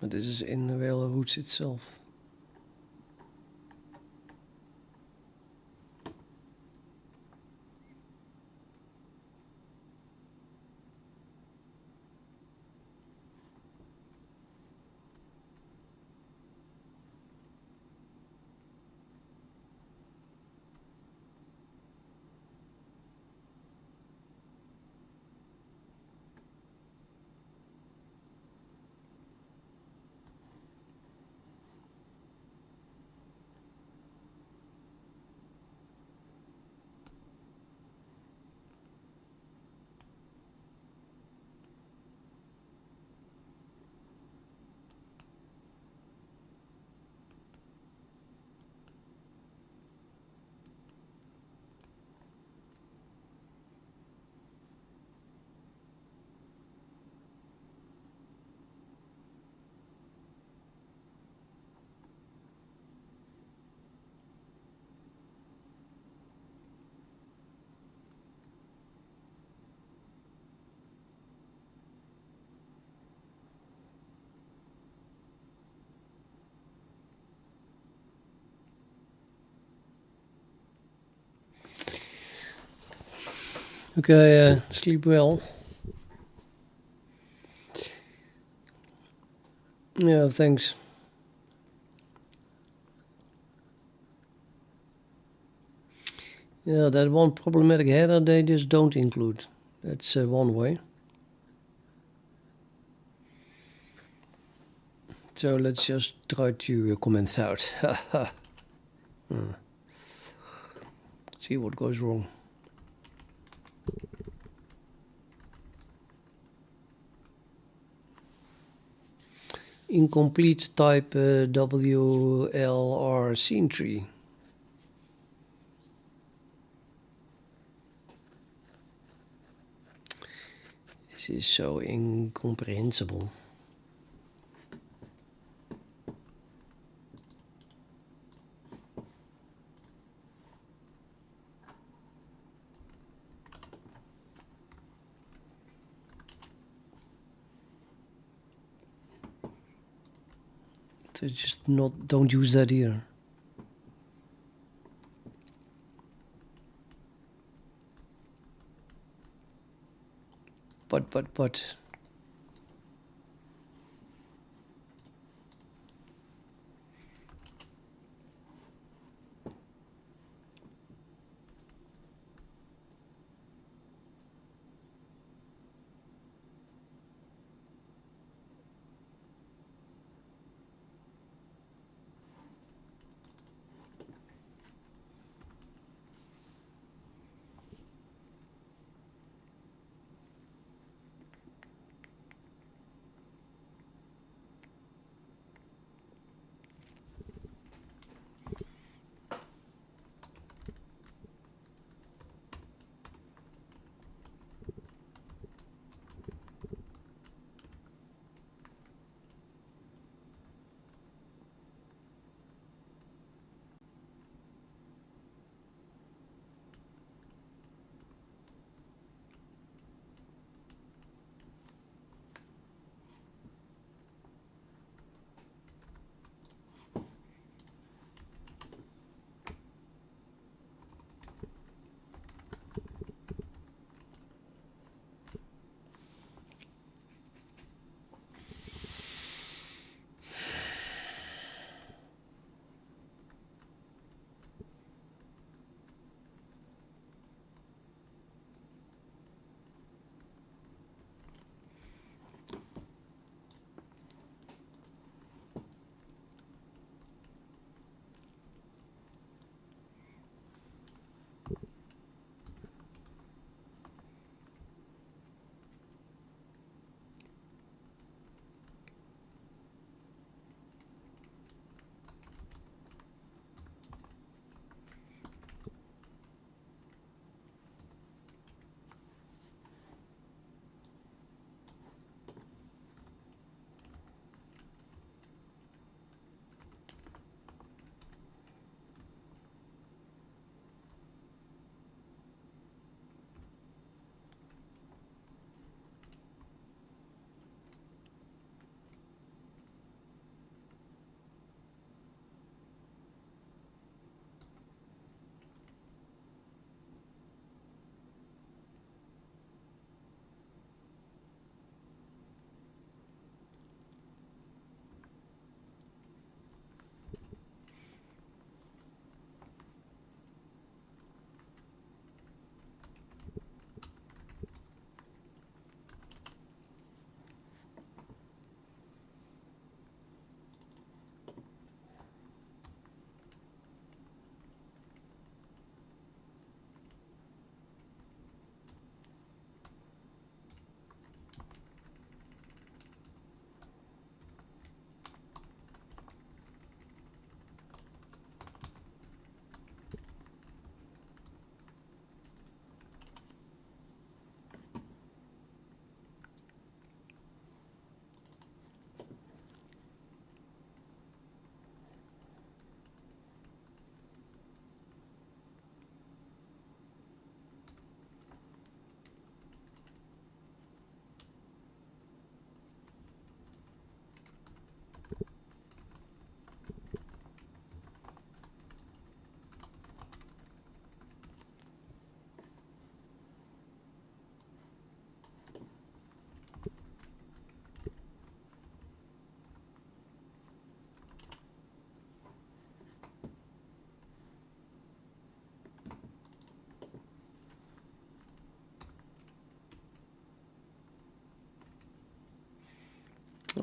But this is in the wlroots itself. Okay, sleep well. Yeah, thanks. Yeah, that one problematic header they just don't include. That's one way. So let's just try to comment it out. See what goes wrong. Incomplete type WLR scene tree. This is so incomprehensible. So just don't use that here. But.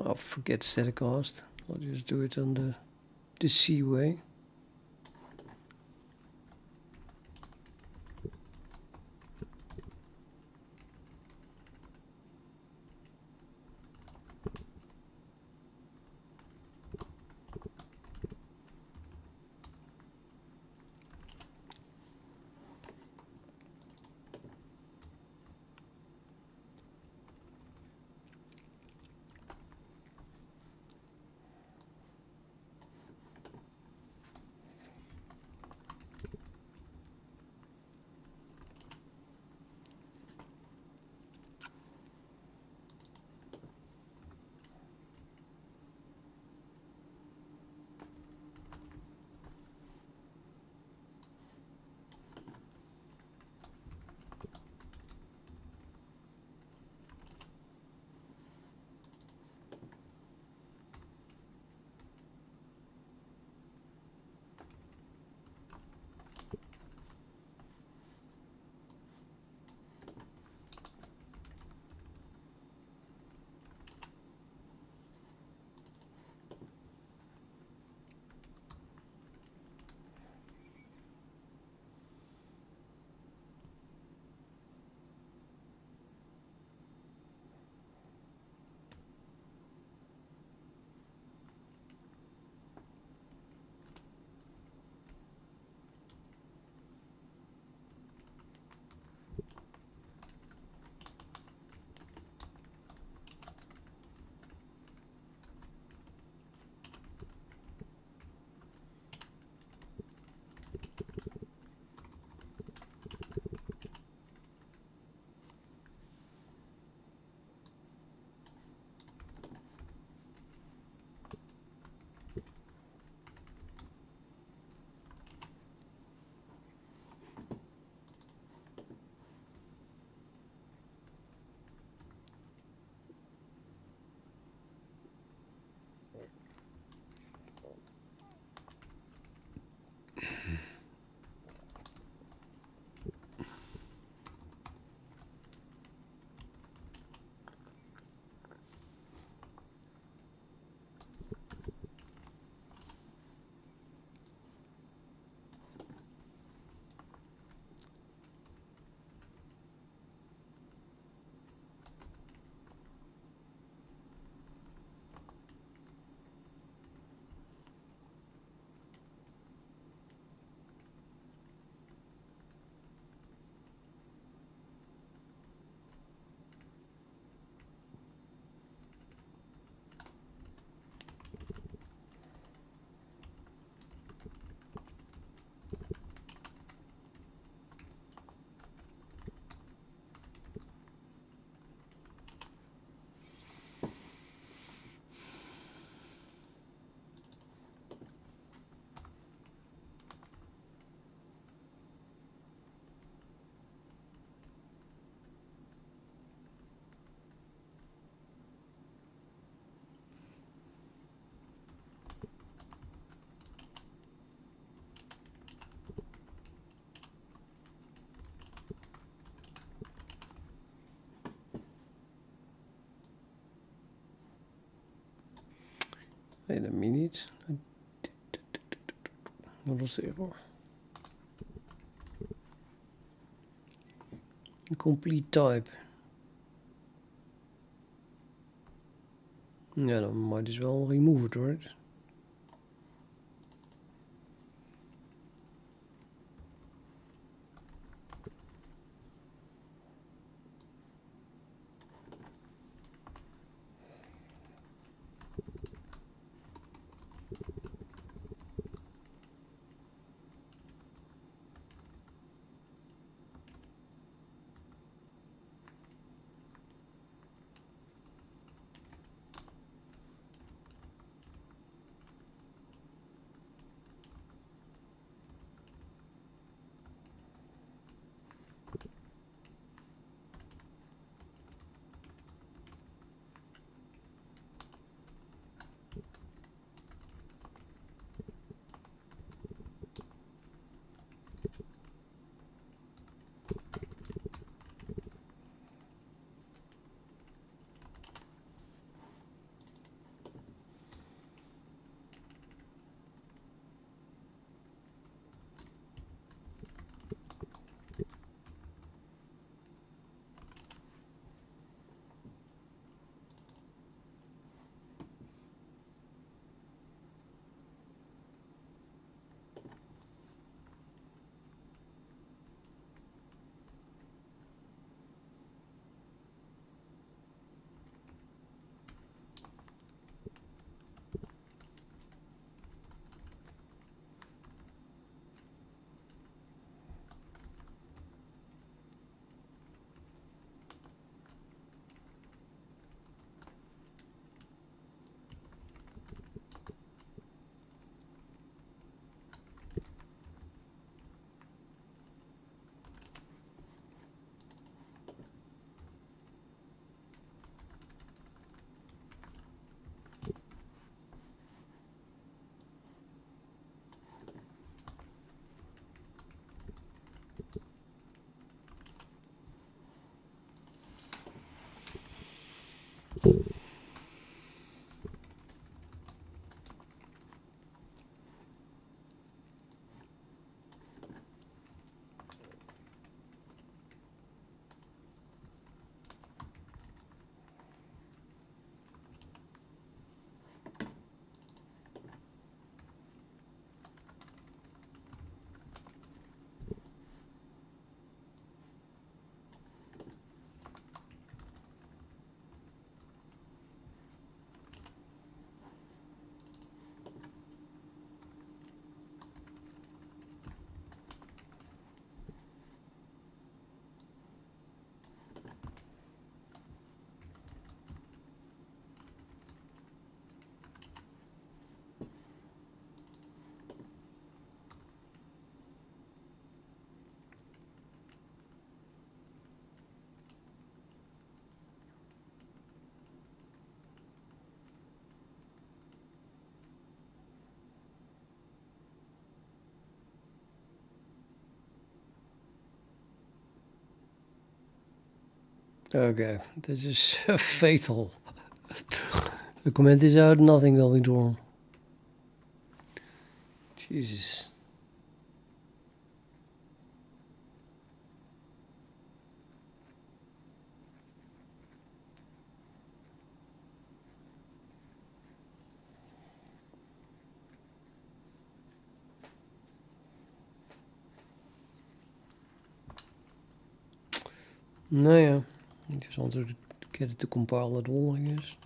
I'll forget static cast. I'll just do it on the C way. Wait a minute. Model error. Incomplete type. Ja, dan might as well remove it, right? Okay, this is fatal. The comment is out, nothing will be drawn. Jesus. No, yeah. I just wanted to get it to compile it all, I guess.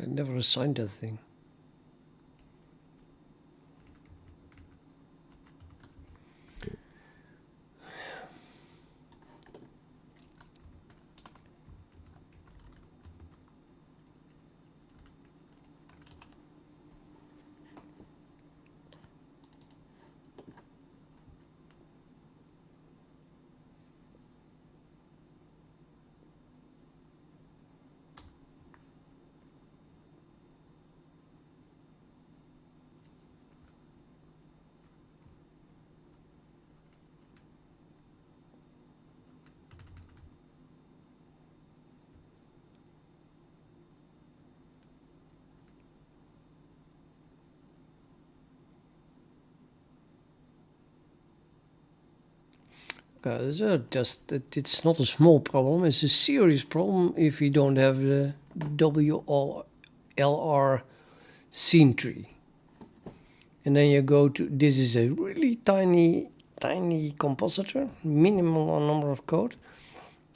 I never assigned that thing. It's not a small problem, it's a serious problem if you don't have the WLR scene tree. And then you go to, this is a really tiny compositor, minimal number of code.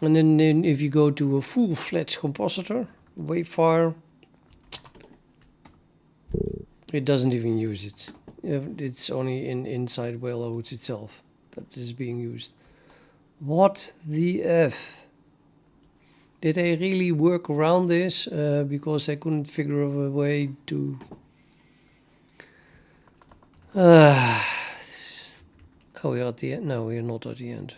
And then if you go to a full-fledged compositor, wavefile, it doesn't even use it. It's only inside wlroots itself that is being used. What the F? Did they really work around this because they couldn't figure out a way to... Oh, we're at the end? No, we're not at the end.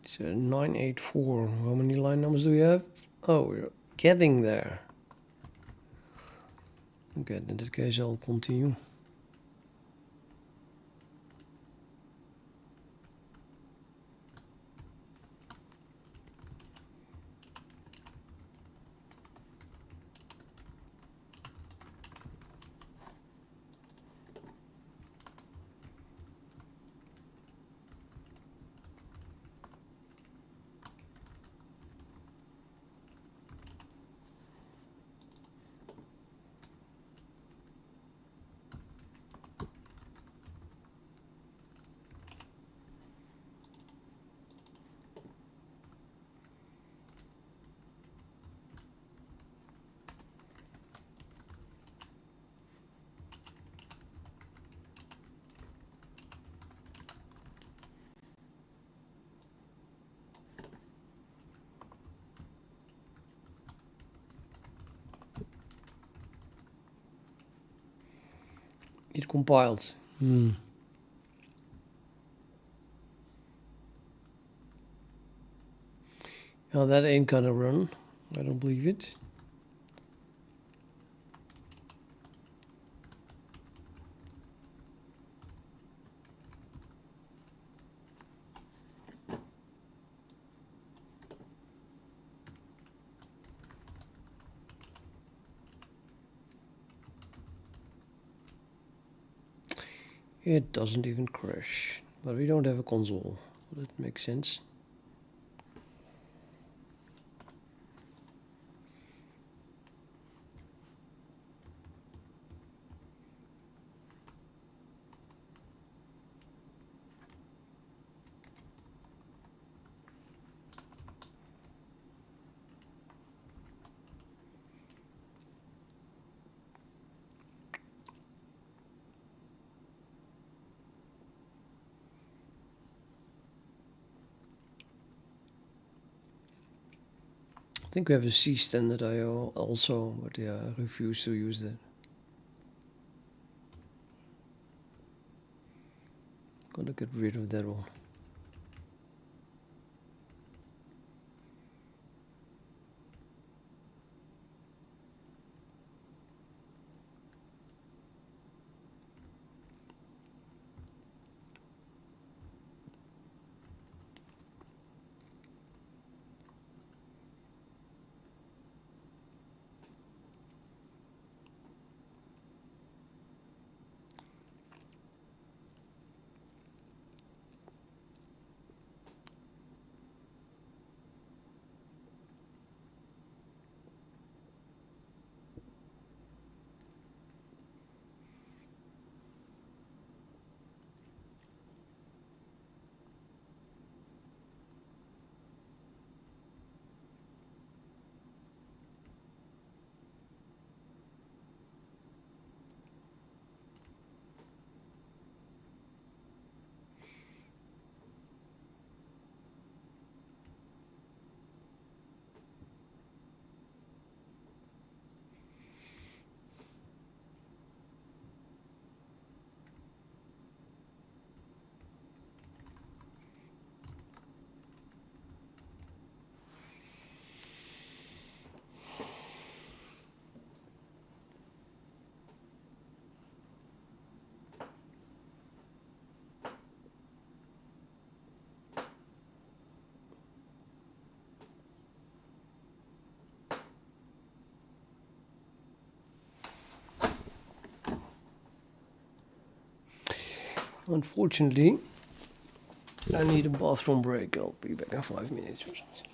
It's 984. How many line numbers do we have? Oh, we're getting there. Okay, in that case I'll continue. It compiled. Now that ain't gonna run. I don't believe it. It doesn't even crash. But we don't have a console. That makes sense. I think we have a C standard IO also, but yeah, I refuse to use that. Gonna get rid of that one. Unfortunately, I need a bathroom break. I'll be back in 5 minutes or something.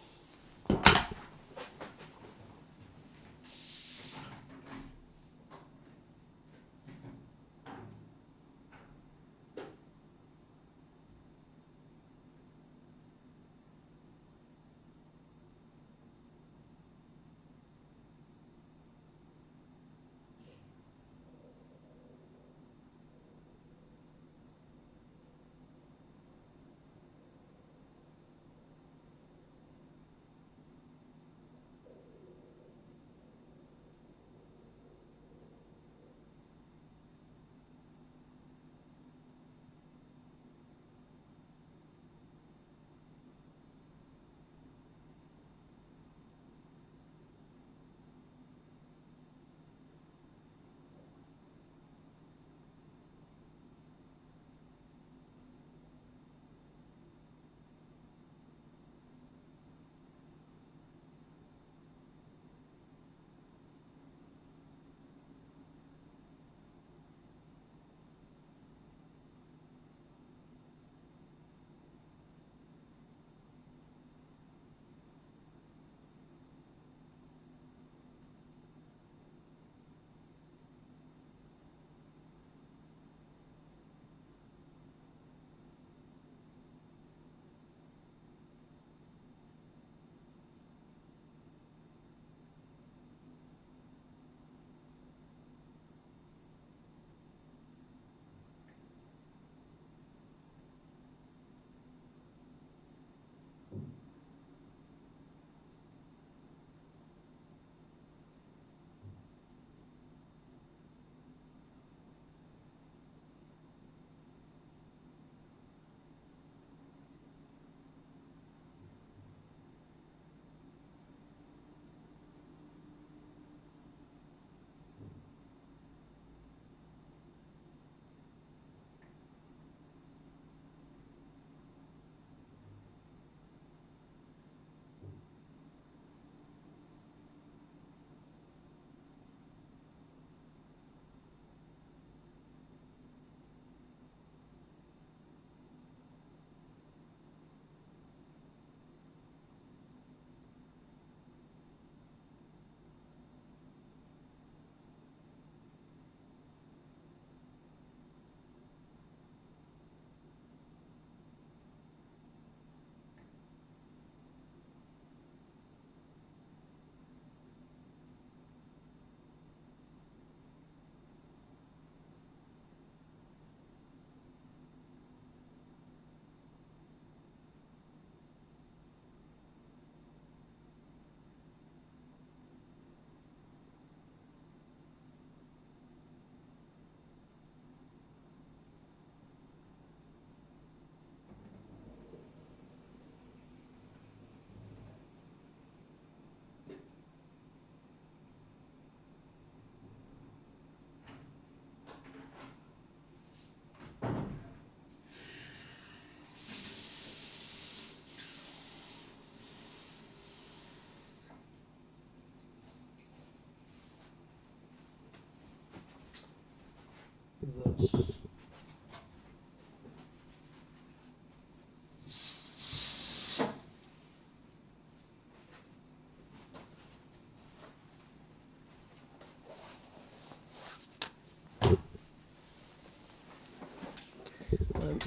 Thus.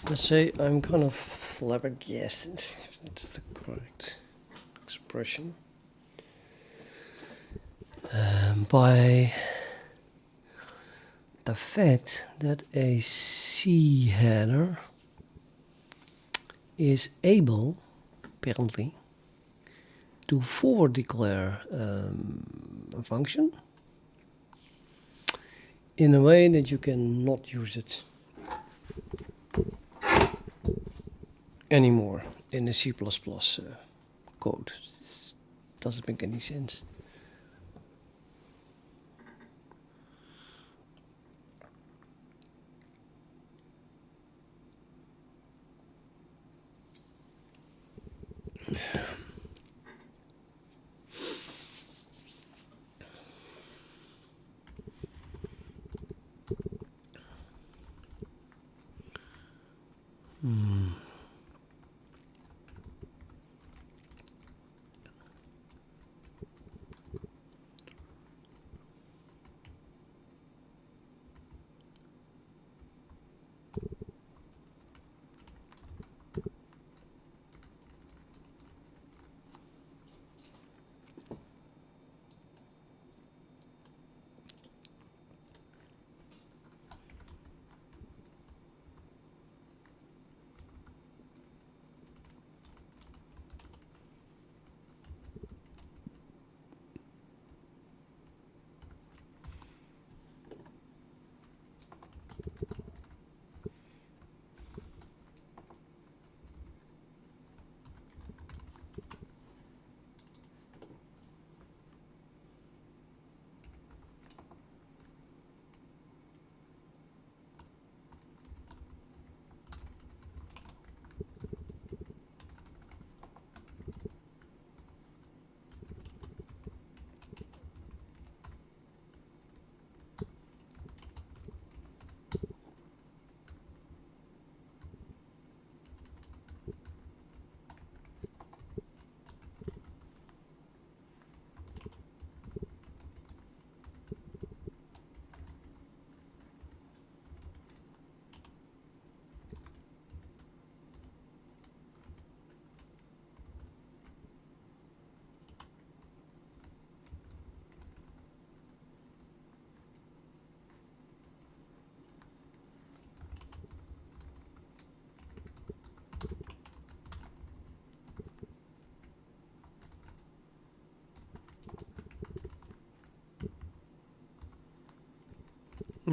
Let's say I'm kind of flabbergasted, if that's the correct expression, by the fact that a C header is able, apparently, to forward declare a function in a way that you cannot use it anymore in the C++ code. It doesn't make any sense.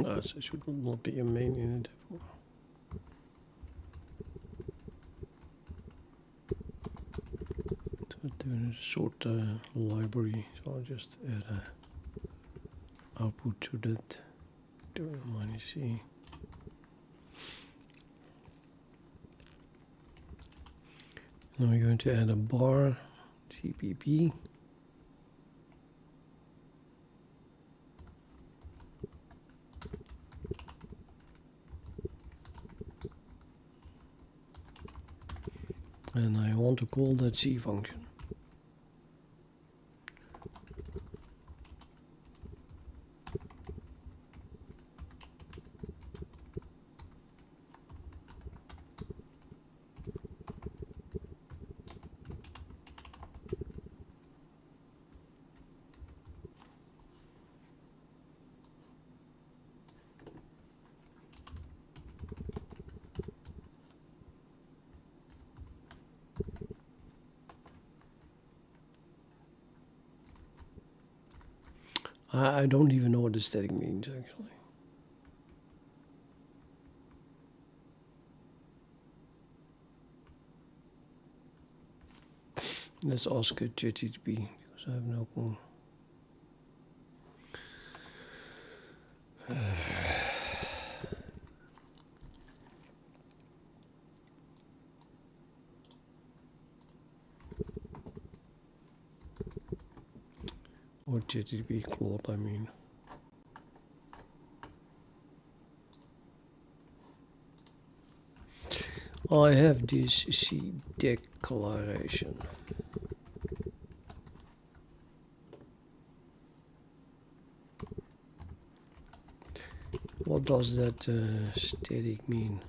No, so it should not be a main in it. Doing a short library, so I'll just add a output to that. Doing -c. Now we're going to add a bar CPP. And I want to call that C function. I don't even know what the static means actually. Let's ask ChatGPT because I have no clue. Or ChatGPT Claude, I mean. I have this C declaration. What does that static mean?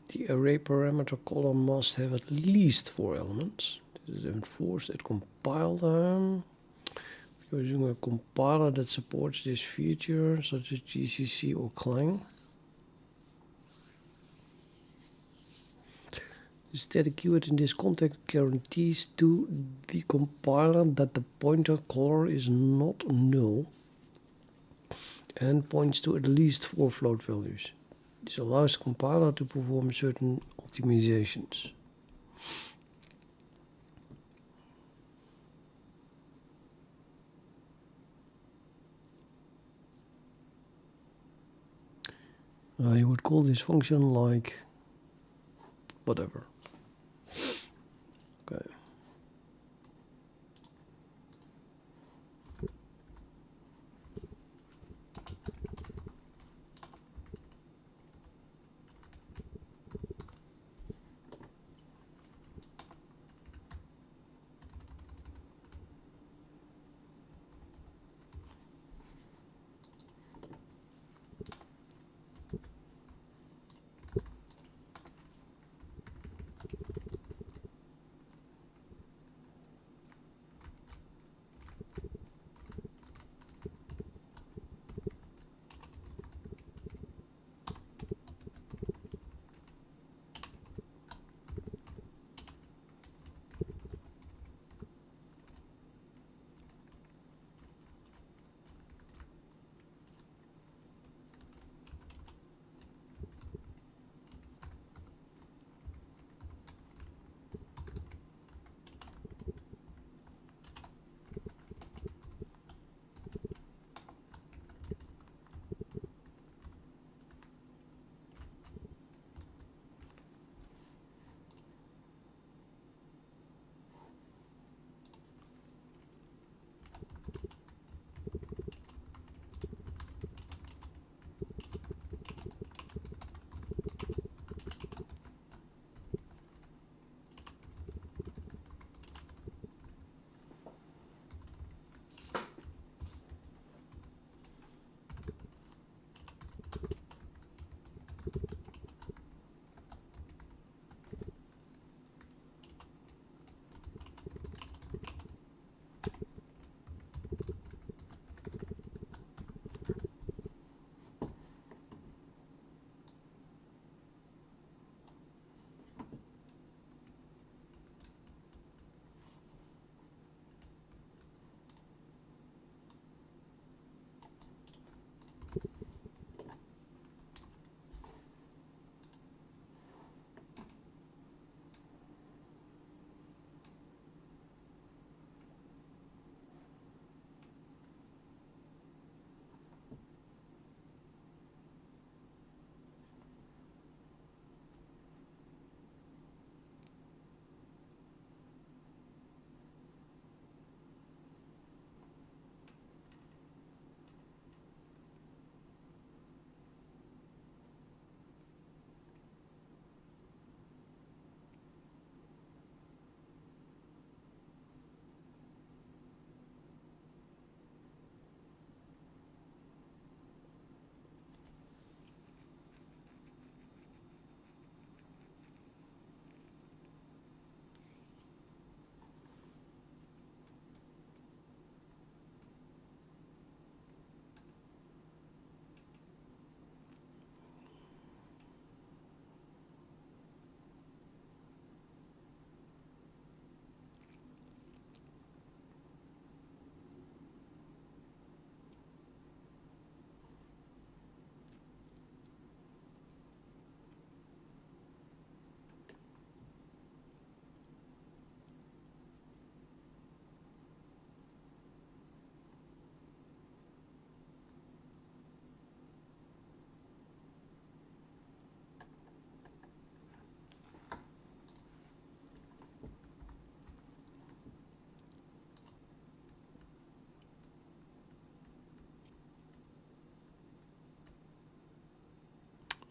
The array parameter column must have at least 4 elements. This is enforced at compile time. Using a compiler that supports this feature, such as GCC or Clang. The static keyword in this context guarantees to the compiler that the pointer color is not null and points to at least 4 float values. This allows the compiler to perform certain optimizations. You would call this function like whatever. Okay.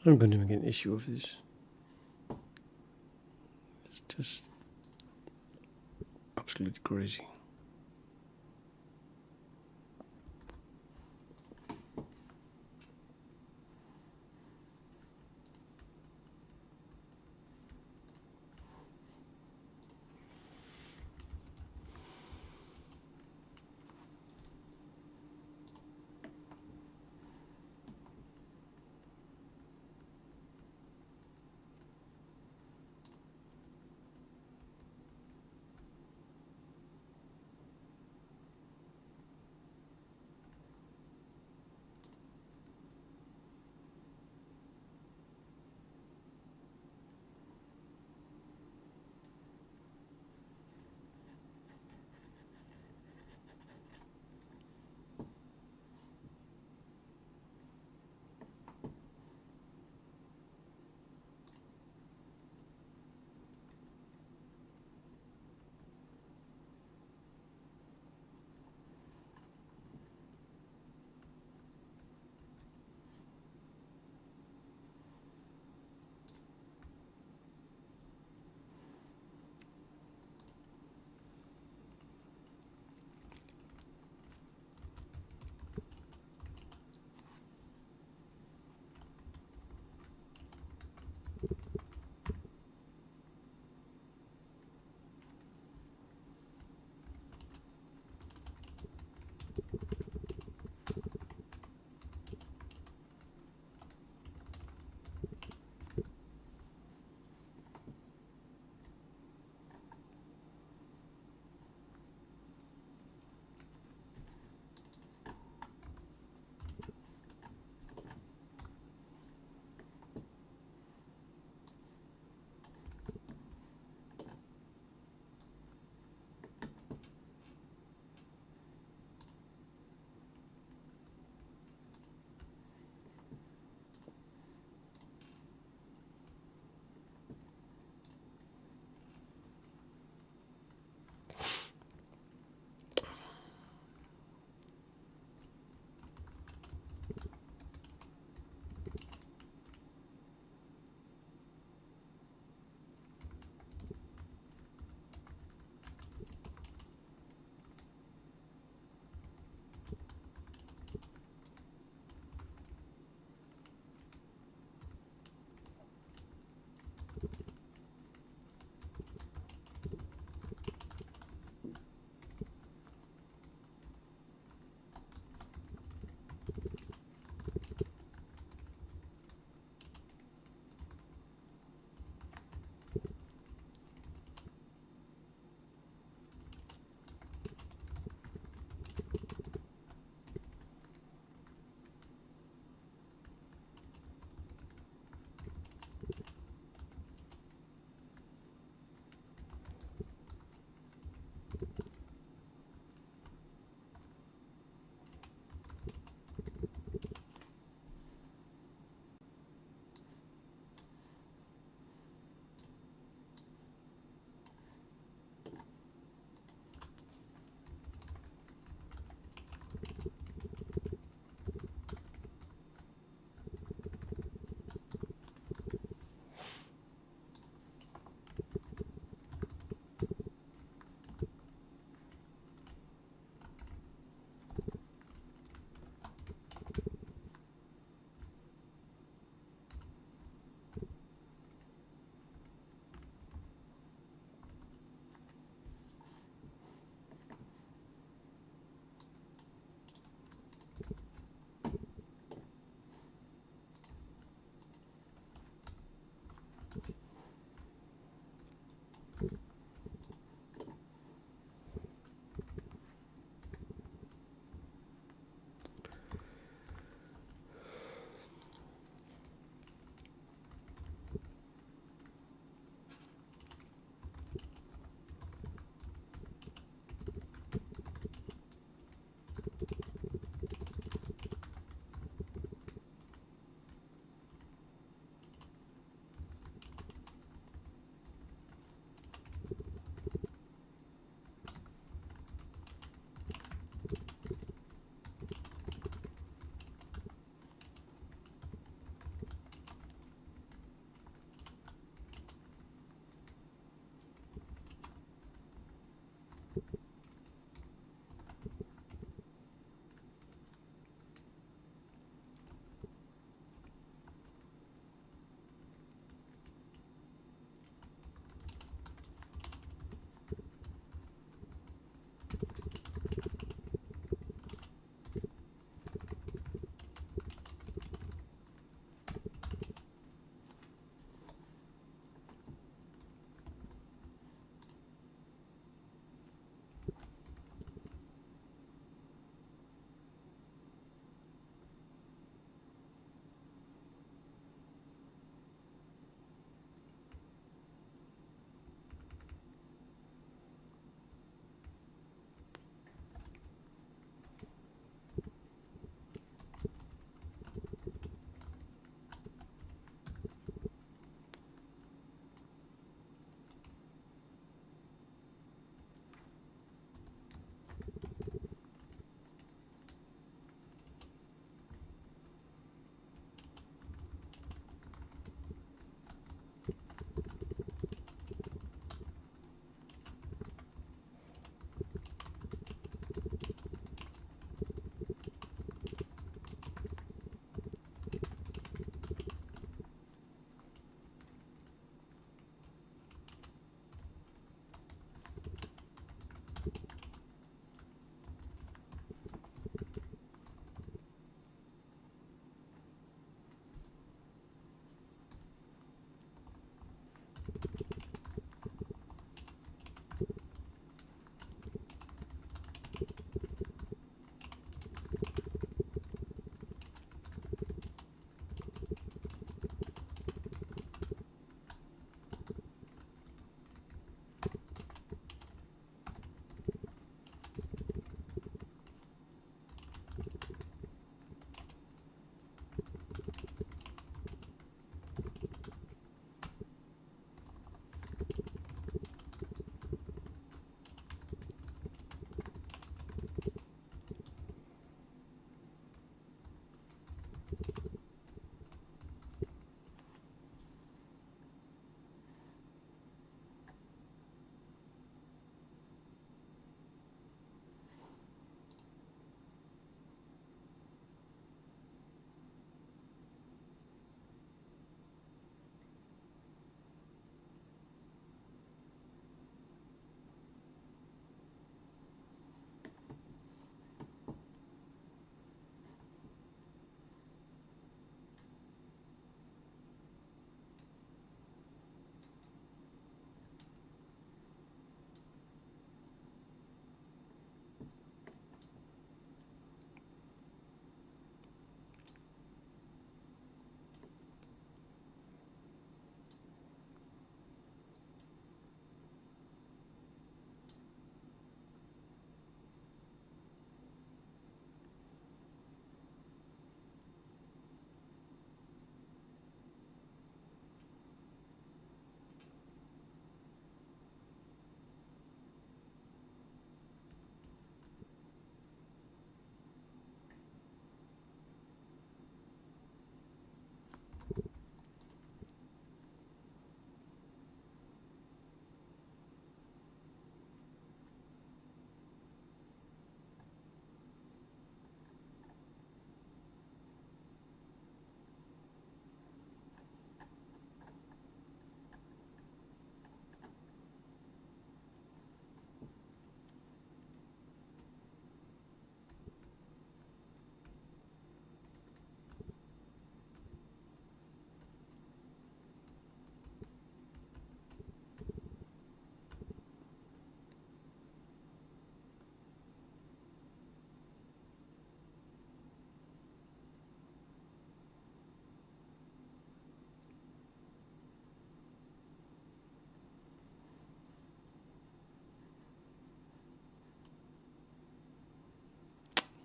I'm going to make an issue of this. It's just absolutely crazy.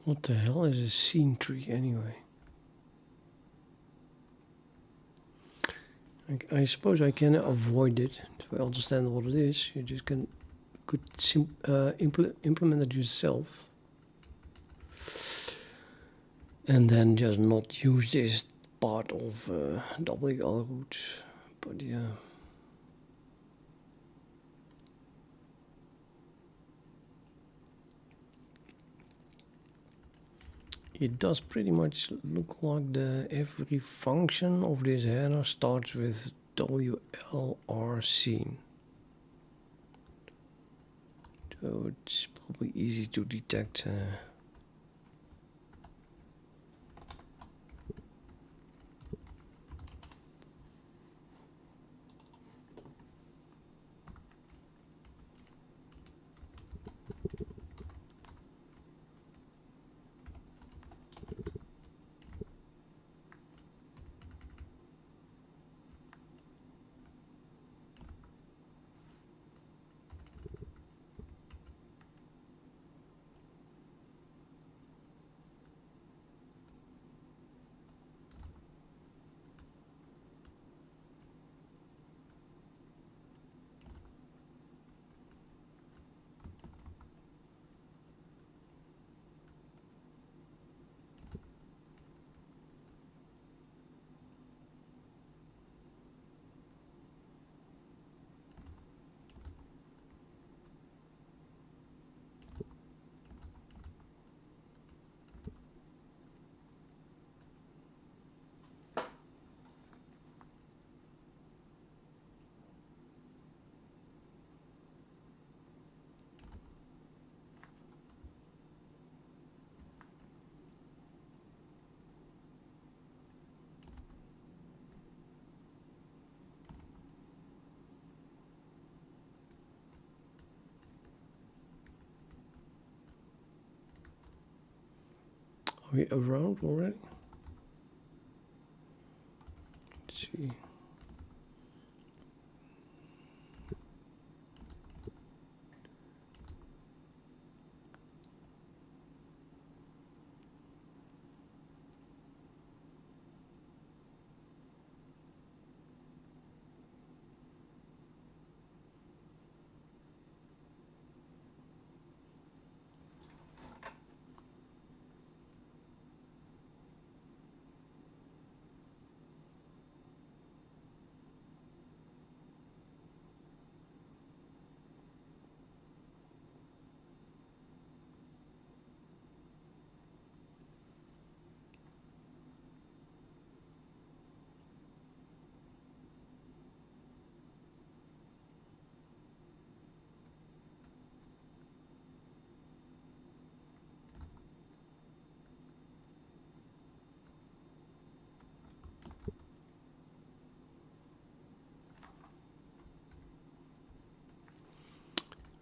What the hell is a scene tree anyway? I suppose I can avoid it. So I understand what it is. You just could implement it yourself. And then just not use this part of wlroots. But yeah. It does pretty much look like every function of this header starts with wlr scene. So it's probably easy to detect. Are we around already? Let's see.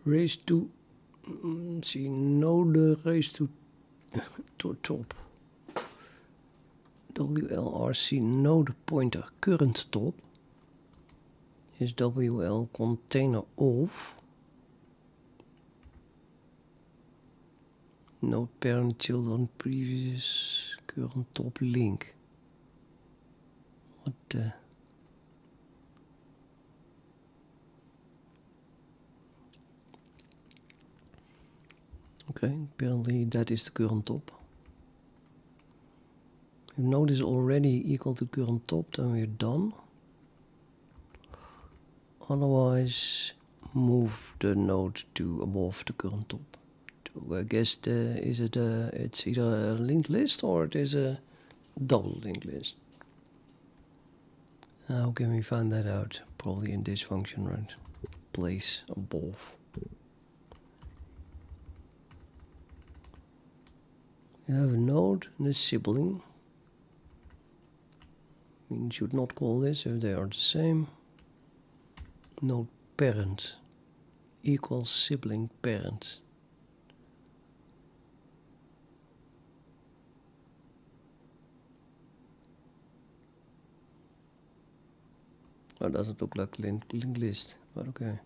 Raise to see node raise to top. WLRC node pointer current top is WL container off. Node parent children previous current top link. What the? Okay, apparently that is the current top. If node is already equal to current top, then we're done. Otherwise, move the node to above the current top. So I guess it's either a linked list or it is a double linked list. How can we find that out? Probably in this function, right? Place above. You have a node and a sibling. You should not call this if they are the same. Node parent equals sibling parent. Oh, doesn't look like linked list, but okay.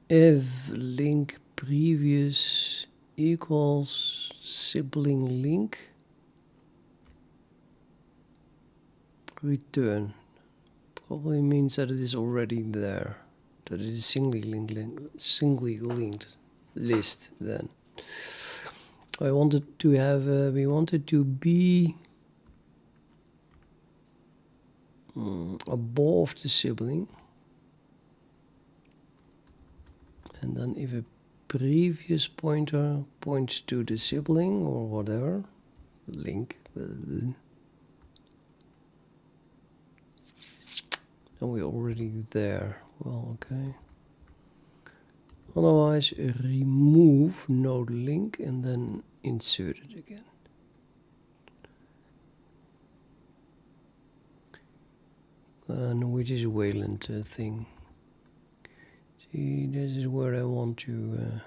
If link previous equals sibling link return. Probably means that it is already there, that it is singly linked list. Then I wanted to have we wanted to be above the sibling, and then if a previous pointer points to the sibling or whatever link, then we're already there. Well, okay. Otherwise, remove node link and then insert it again. And which is Wayland thing. See, this is where I want to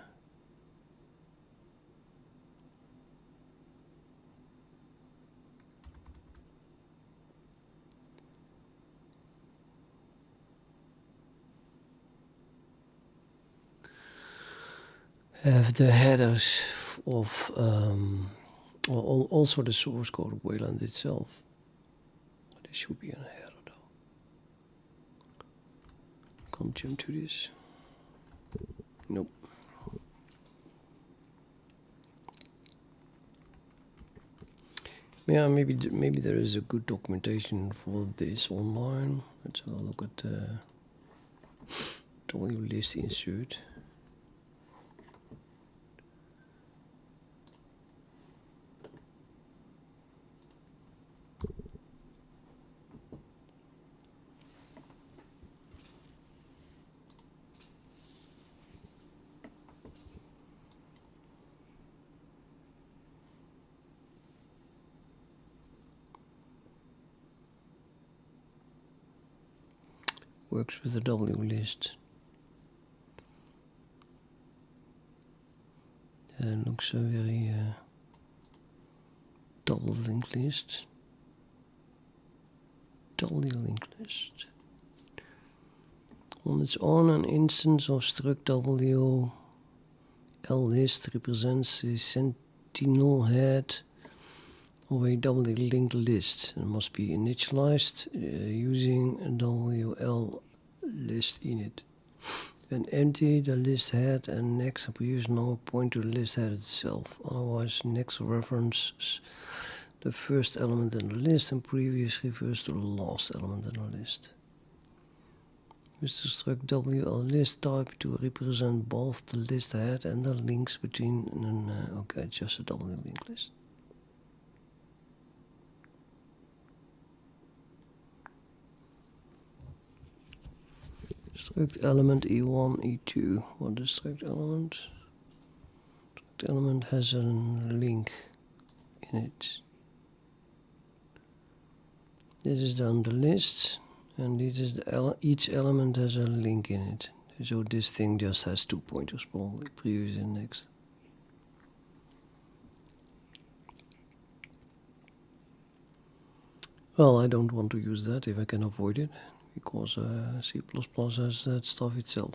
have the headers of also the source code of Wayland itself. There should be a header though. Can't jump to this. Nope. Yeah, maybe there is a good documentation for this online. Let's have a look at wlist insert. Works with the wlist. Looks a very double linked list. Doubly linked list. On its own, an instance of struct w list represents the sentinel head of a doubly linked list and must be initialized using a WL list init. When empty, the list head and next previous number point to the list head itself. Otherwise, next references the first element in the list and previous refers to the last element in the list. Use the struct WL list type to represent both the list head and the links between okay, just a doubly linked list. Struct element E1, E2. What is struct element? Struct element has a link in it. This is down the list, and this is each element has a link in it. So this thing just has 2 pointers, probably previous and next. Well, I don't want to use that if I can avoid it, because C++ has that stuff itself.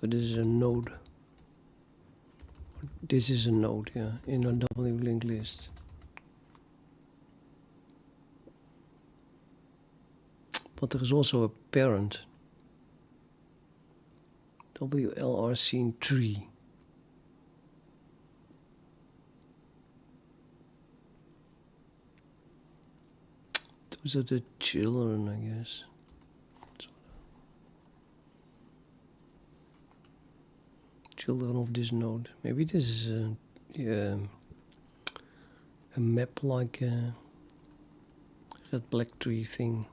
So this is a node. This is a node, yeah, in a doubly linked list. but there is also a parent. WLRC tree. Those are the children, I guess. Children of this node. Maybe this is a map like that black tree thing.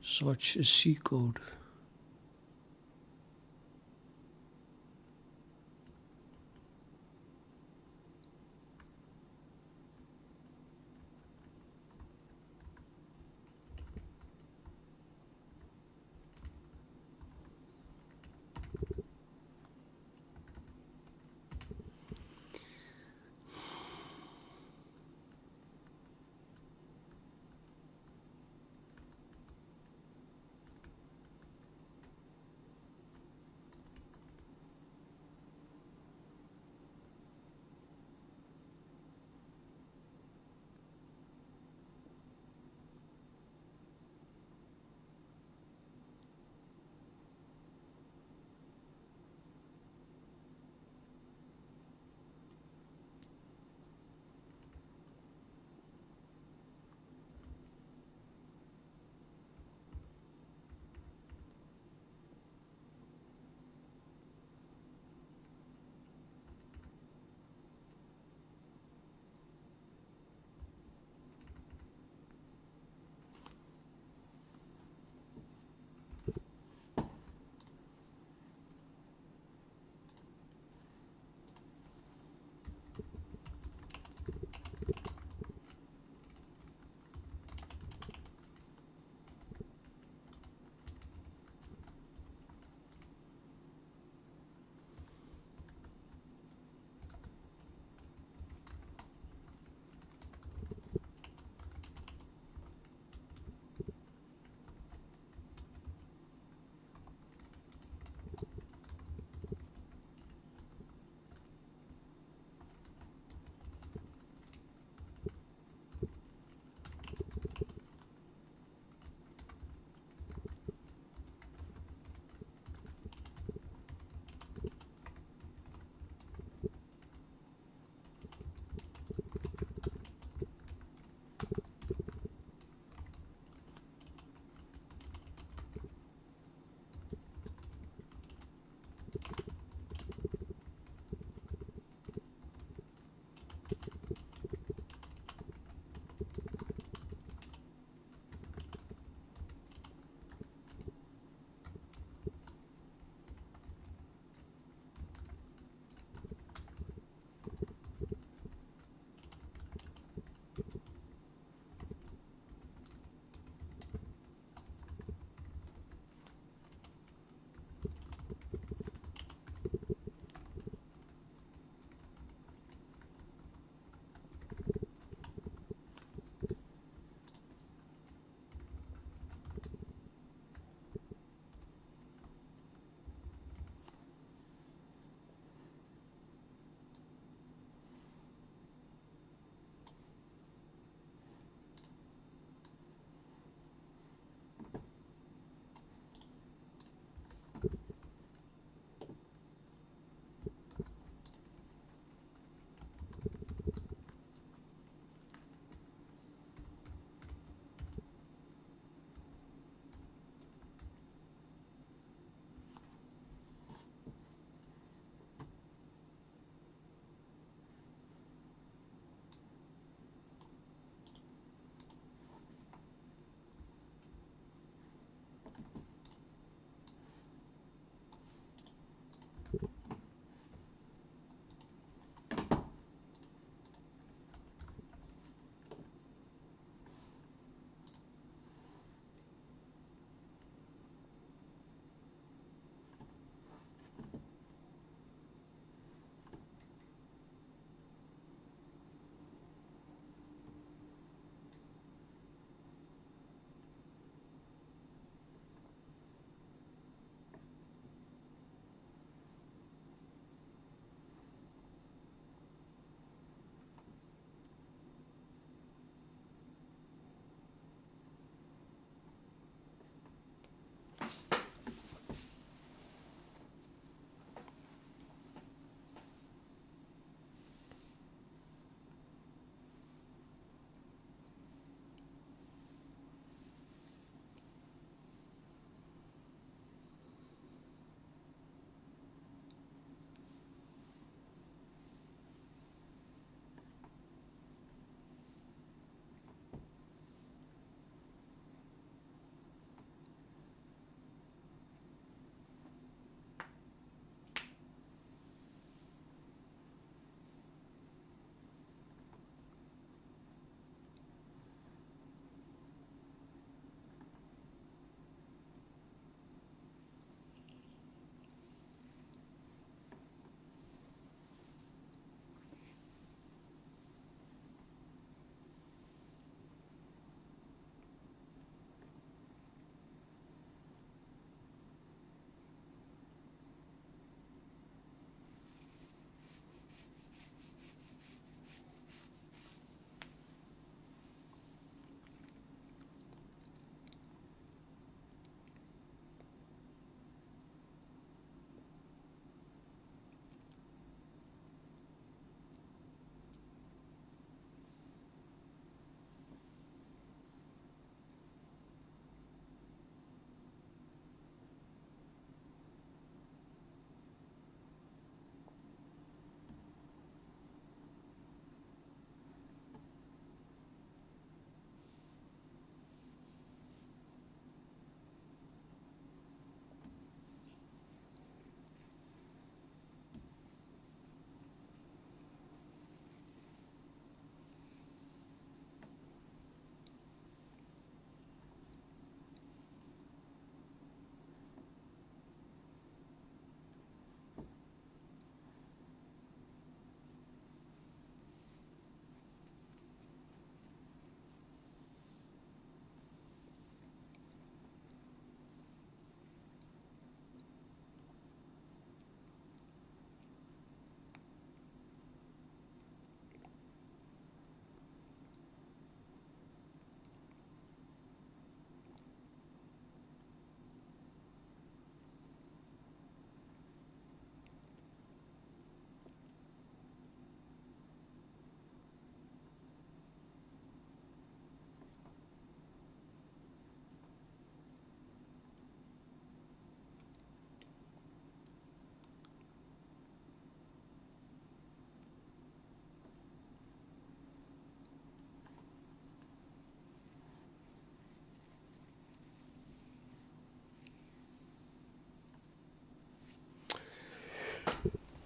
Such a C code.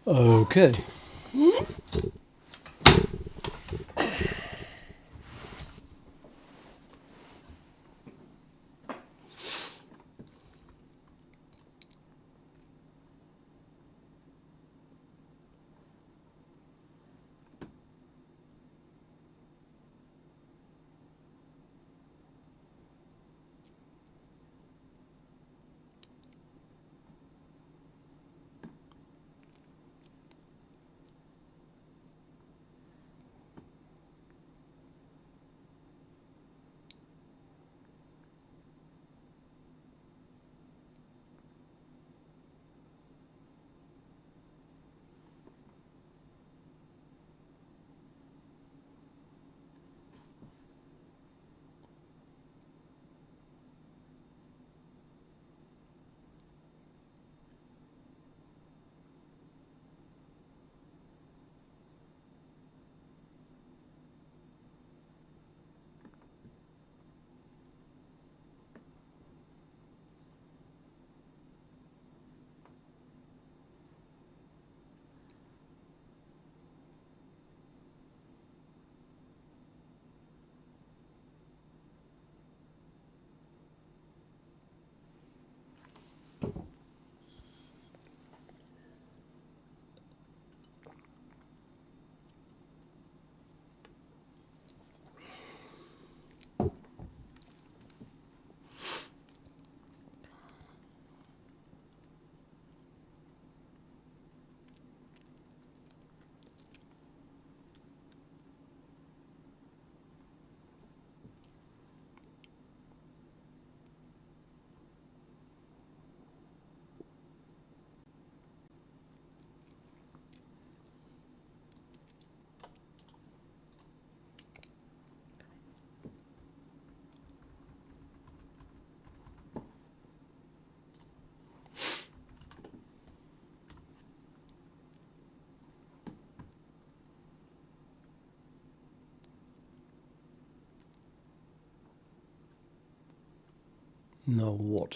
Okay. Now what?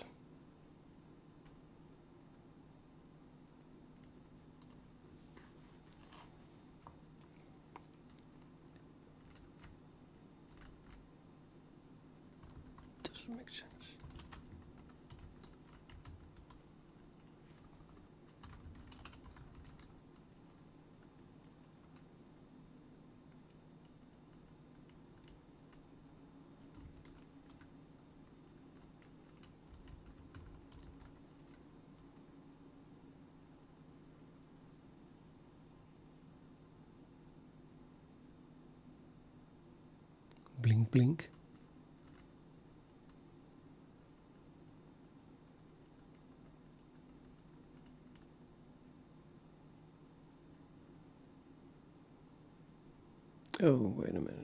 Doesn't make sense. Blink, blink. Oh, wait a minute.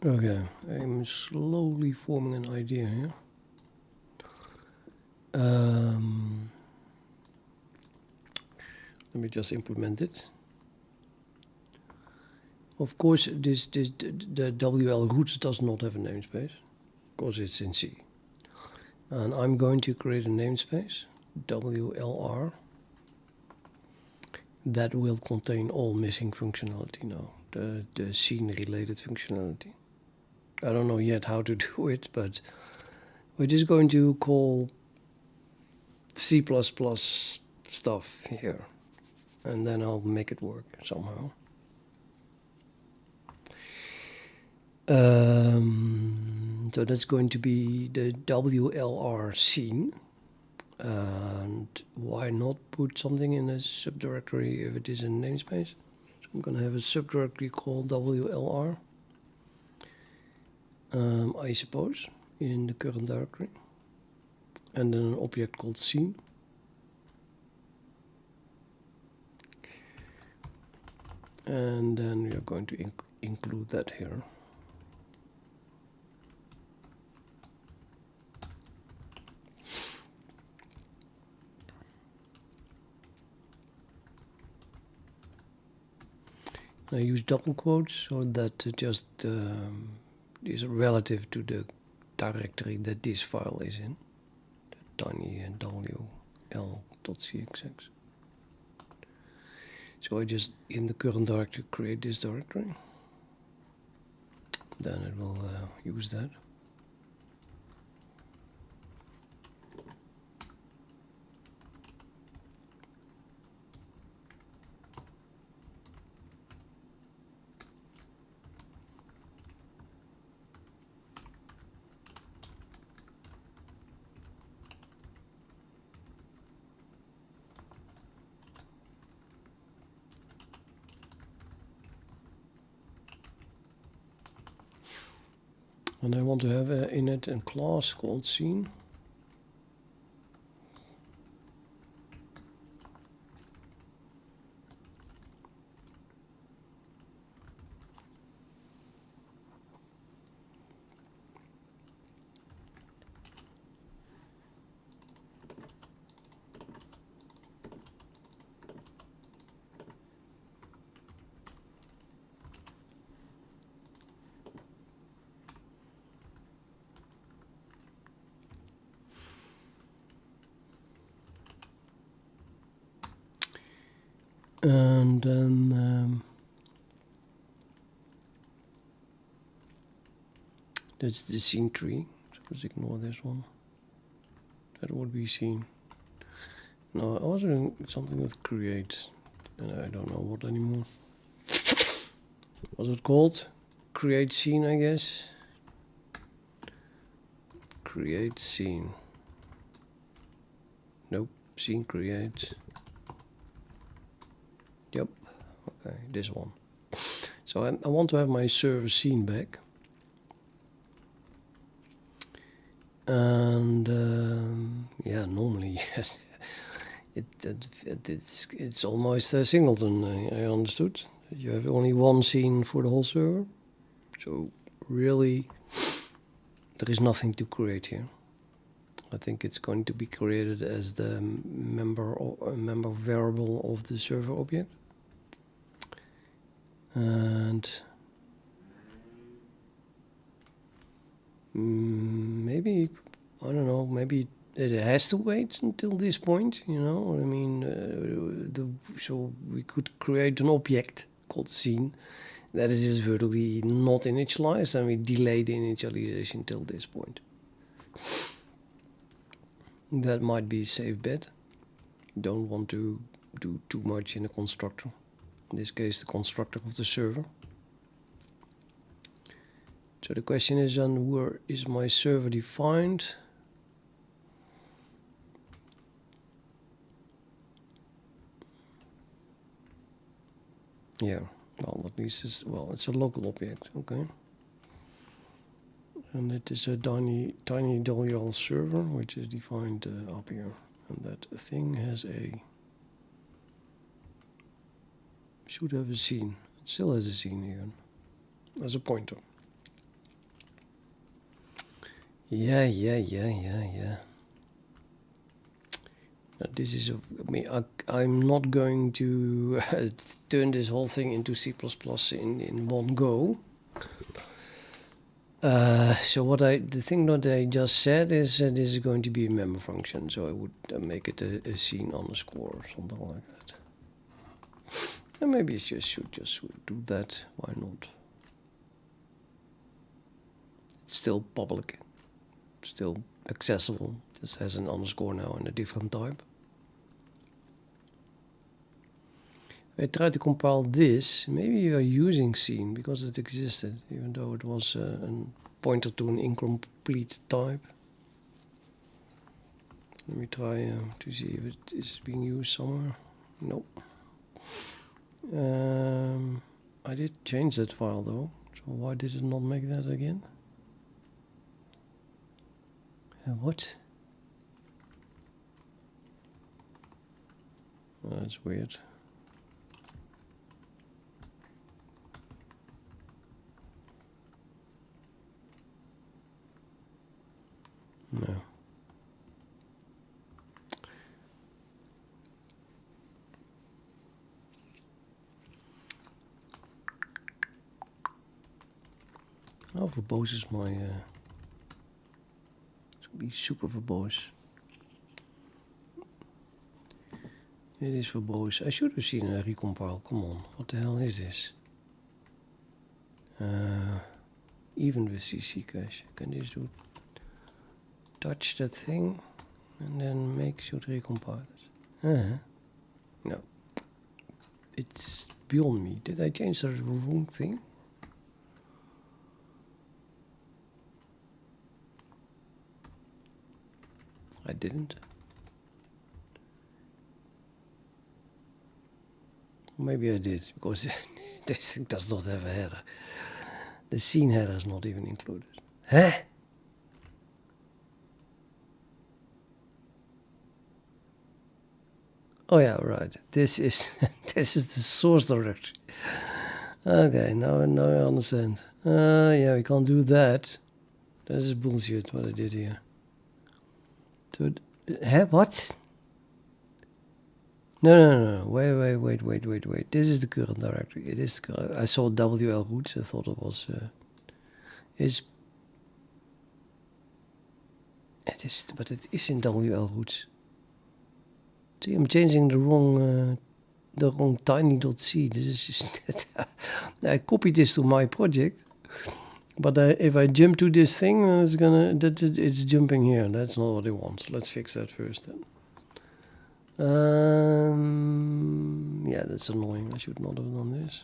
Okay, I'm slowly forming an idea here. Let me just implement it. Of course, the wlroots does not have a namespace, because it's in C. And I'm going to create a namespace, wlr, that will contain all missing functionality now, the scene-related functionality. I don't know yet how to do it, but we're just going to call C++ stuff here, and then I'll make it work somehow. So that's going to be the wlr scene. And why not put something in a subdirectory if it is a namespace? So I'm going to have a subdirectory called wlr, I suppose, in the current directory. And then an object called scene. And then we are going to include that here. I use double quotes so that it just is relative to the directory that this file is in, the tiny wl.cxx. So I just, in the current directory, create this directory. Then it will use that. And I want to have in it a class called scene. And then that's the scene tree. So let's ignore this one. That would be scene. No, I was doing something with create, and I don't know what anymore. What's it called? Create scene, I guess. Create scene. Nope, scene create. Yep, okay, this one. So I want to have my server scene back. And yeah, normally it's almost a singleton, I understood. You have only one scene for the whole server. So really, there is nothing to create here. I think it's going to be created as the member variable of the server object. And maybe, I don't know, maybe it has to wait until this point, you know. I mean, so we could create an object called scene that is just virtually not initialized, and we delay the initialization till this point. That might be a safe bet. Don't want to do too much in the constructor. In this case, the constructor of the server. So the question is then, where is my server defined? Yeah, well, at least it's, well, it's a local object, okay. And it is a tiny WL server, which is defined up here. And that thing has should have a scene. It still has a scene here as a pointer. Yeah. This is, I'm not going to turn this whole thing into C++ in one go. So the thing that I just said is this is going to be a member function, so I would make it a scene underscore or something like that. And maybe it should just do that. Why not? It's still public, still accessible. This has an underscore now and a different type. I tried to compile this. Maybe you are using scene because it existed, even though it was a pointer to an incomplete type. Let me try to see if it is being used somewhere. Nope. I did change that file though, so why did it not make that again? What? Oh, that's weird. No. How verbose is my... It should be super verbose. It is verbose. I should have seen a recompile. Come on, what the hell is this? Even with CC cache. Can this do... touch that thing and then make should recompile it. No, it's beyond me. Did I change the wrong thing? I didn't. Maybe I did, because this thing does not have a header. The scene header is not even included. Huh? Oh yeah, right. This is this is the source directory. Okay, now I understand. Yeah, we can't do that. That is bullshit. What I did here. So, what? No. Wait. This is the current directory. It is. I saw wlroots. I thought it was. It is, but it is in wlroots. See, I'm changing the wrong tiny.c. This is just I copied this to my project, but if I jump to this thing, it's jumping here. That's not what I want. Let's fix that first then. Yeah, that's annoying. I should not have done this.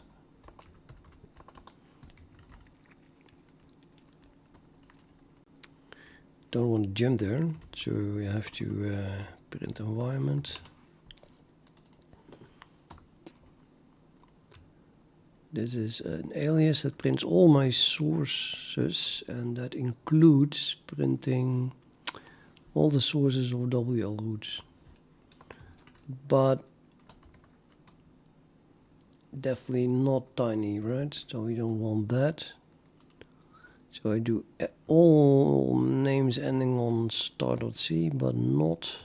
Don't want to jump there, so we have to print environment. This is an alias that prints all my sources, and that includes printing all the sources of wlroots. But definitely not tiny, right? So we don't want that. So I do all names ending on star.c, but not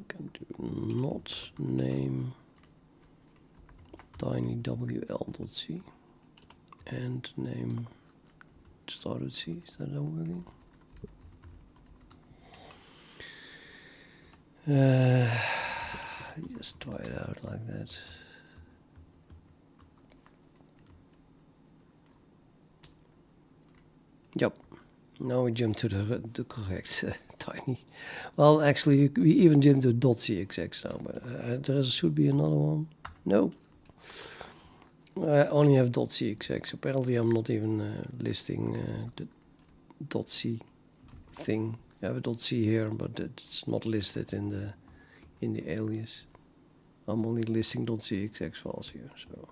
can do not name tinywl.c and name star.c. Is that working? Just try it out like that. Yep. Now we jump to the correct tiny. Well, actually, we even jump to .cxx now, but there should be another one. No. I only have .cxx. Apparently, I'm not even listing the .c thing. I have a .c here, but it's not listed in the alias. I'm only listing .cxx files here, so.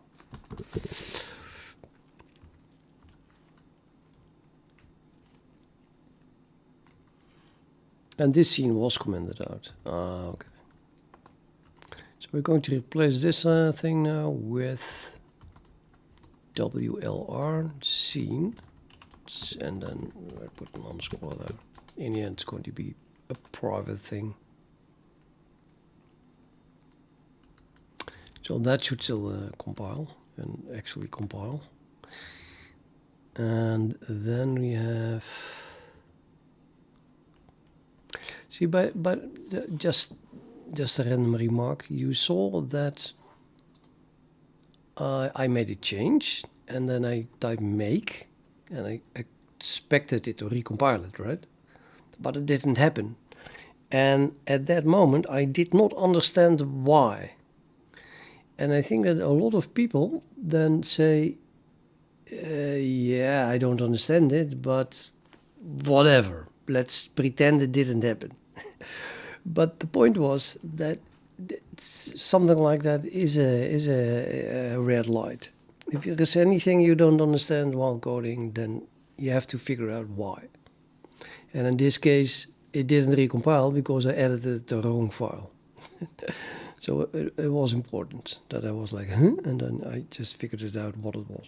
And this scene was commented out. Okay. So we're going to replace this thing now with wlr scene, and then I put an underscore there. In the end, it's going to be a private thing. So that should still compile and actually compile. And then we have, see, but just a random remark. You saw that I made a change, and then I typed make, and I expected it to recompile it, right? But it didn't happen. And at that moment, I did not understand why. And I think that a lot of people then say, yeah, I don't understand it, but whatever. Let's pretend it didn't happen. But the point was that something like that is a red light. If there is anything you don't understand while coding, then you have to figure out why. And in this case, it didn't recompile because I edited the wrong file. So it was important that I was like, huh? And then I just figured it out what it was.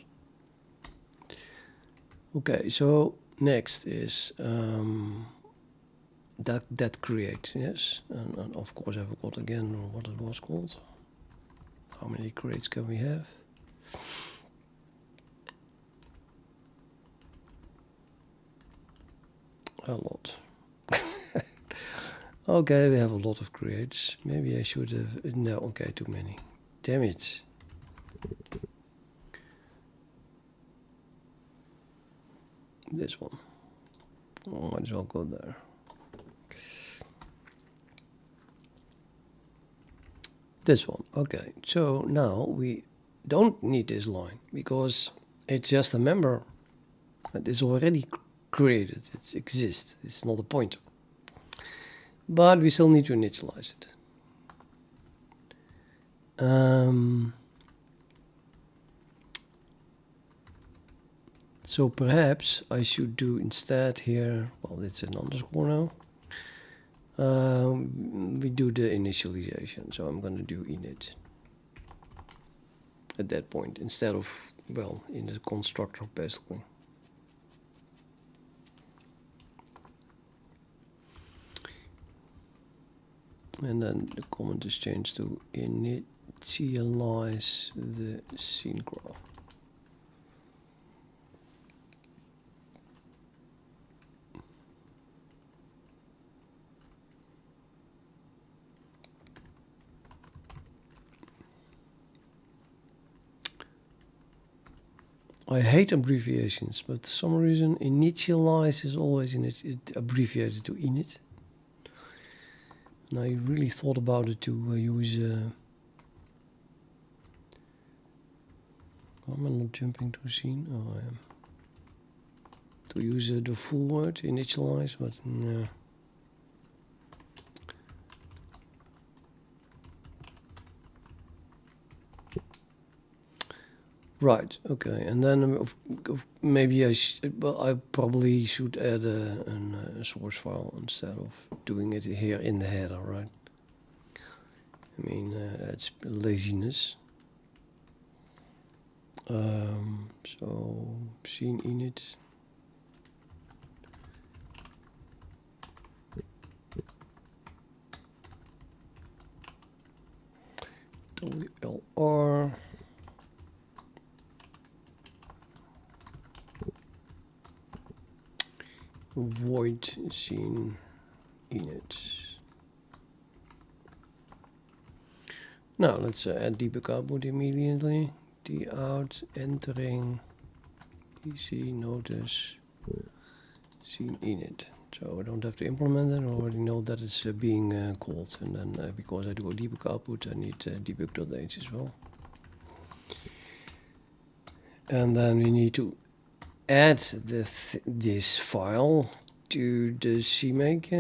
Okay, so next is that create, yes. And of course I forgot again what it was called. How many creates can we have? A lot. Okay, we have a lot of creates. Maybe I should have, no, okay, too many. Damn it. This one. Oh, might as well go there. This one, okay. So now we don't need this line because it's just a member that is already created. It exists. It's not a pointer. But we still need to initialize it. So perhaps I should do instead here, well, it's an underscore now. We do the initialization, so I'm going to do init at that point instead of, well, in the constructor basically. And then the comment is changed to initialize the scene graph. I hate abbreviations, but for some reason initialize is always abbreviated to init. And I really thought about it to use. Am I not jumping to scene? Oh, I am. To use the full word initialize, but no. Right. Okay. And then maybe I probably should add a source file instead of doing it here in the header, right? I mean, it's laziness. So scene init. WLR. Void scene init. Now let's add debug output immediately. Dout entering PC notice scene init. So I don't have to implement it. I already know that it's being called. And then because I do a debug output, I need debug.h as well. And then we need to add this file to the CMake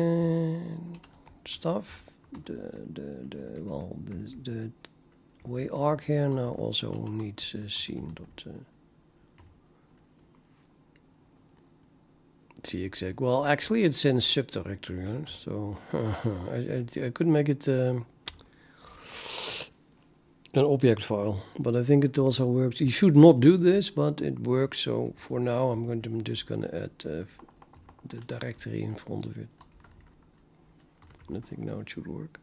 stuff. The way arc here now also needs scene. Exec. Well, actually, it's in a subdirectory, right? So I could make it an object file, but I think it also works. You should not do this, but it works. So for now, I'm just gonna add the directory in front of it. And I think now it should work.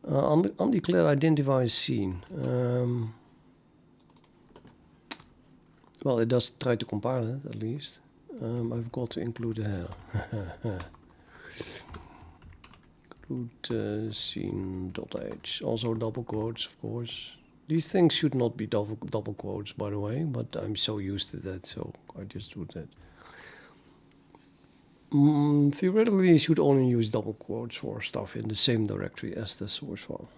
Undeclared identifier scene. Well, it does try to compile it at least. I've got to include a header. Include scene.h. Also double quotes, of course. These things should not be double quotes, by the way, but I'm so used to that, so I just do that. Theoretically, you should only use double quotes for stuff in the same directory as the source file.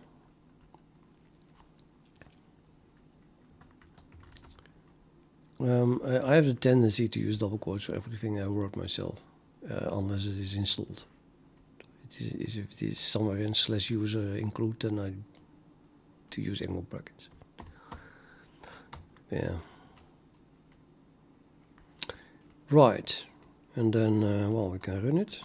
I have a tendency to use double quotes for everything I wrote myself, unless it is installed. If it is somewhere in /user include, then I to use angle brackets. Yeah. Right, and then well, we can run it.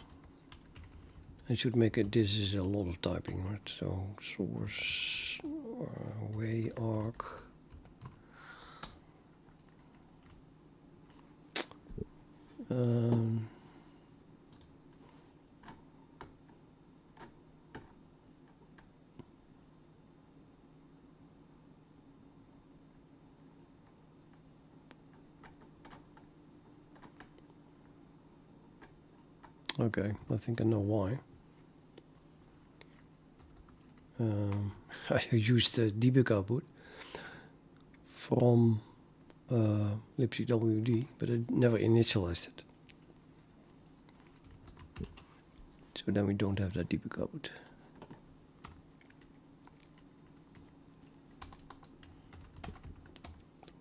I should make it. This is a lot of typing, right? So source way arc. Okay, I think I know why. I used the debug output from libcwd, but I never initialized it. So then we don't have that debug output.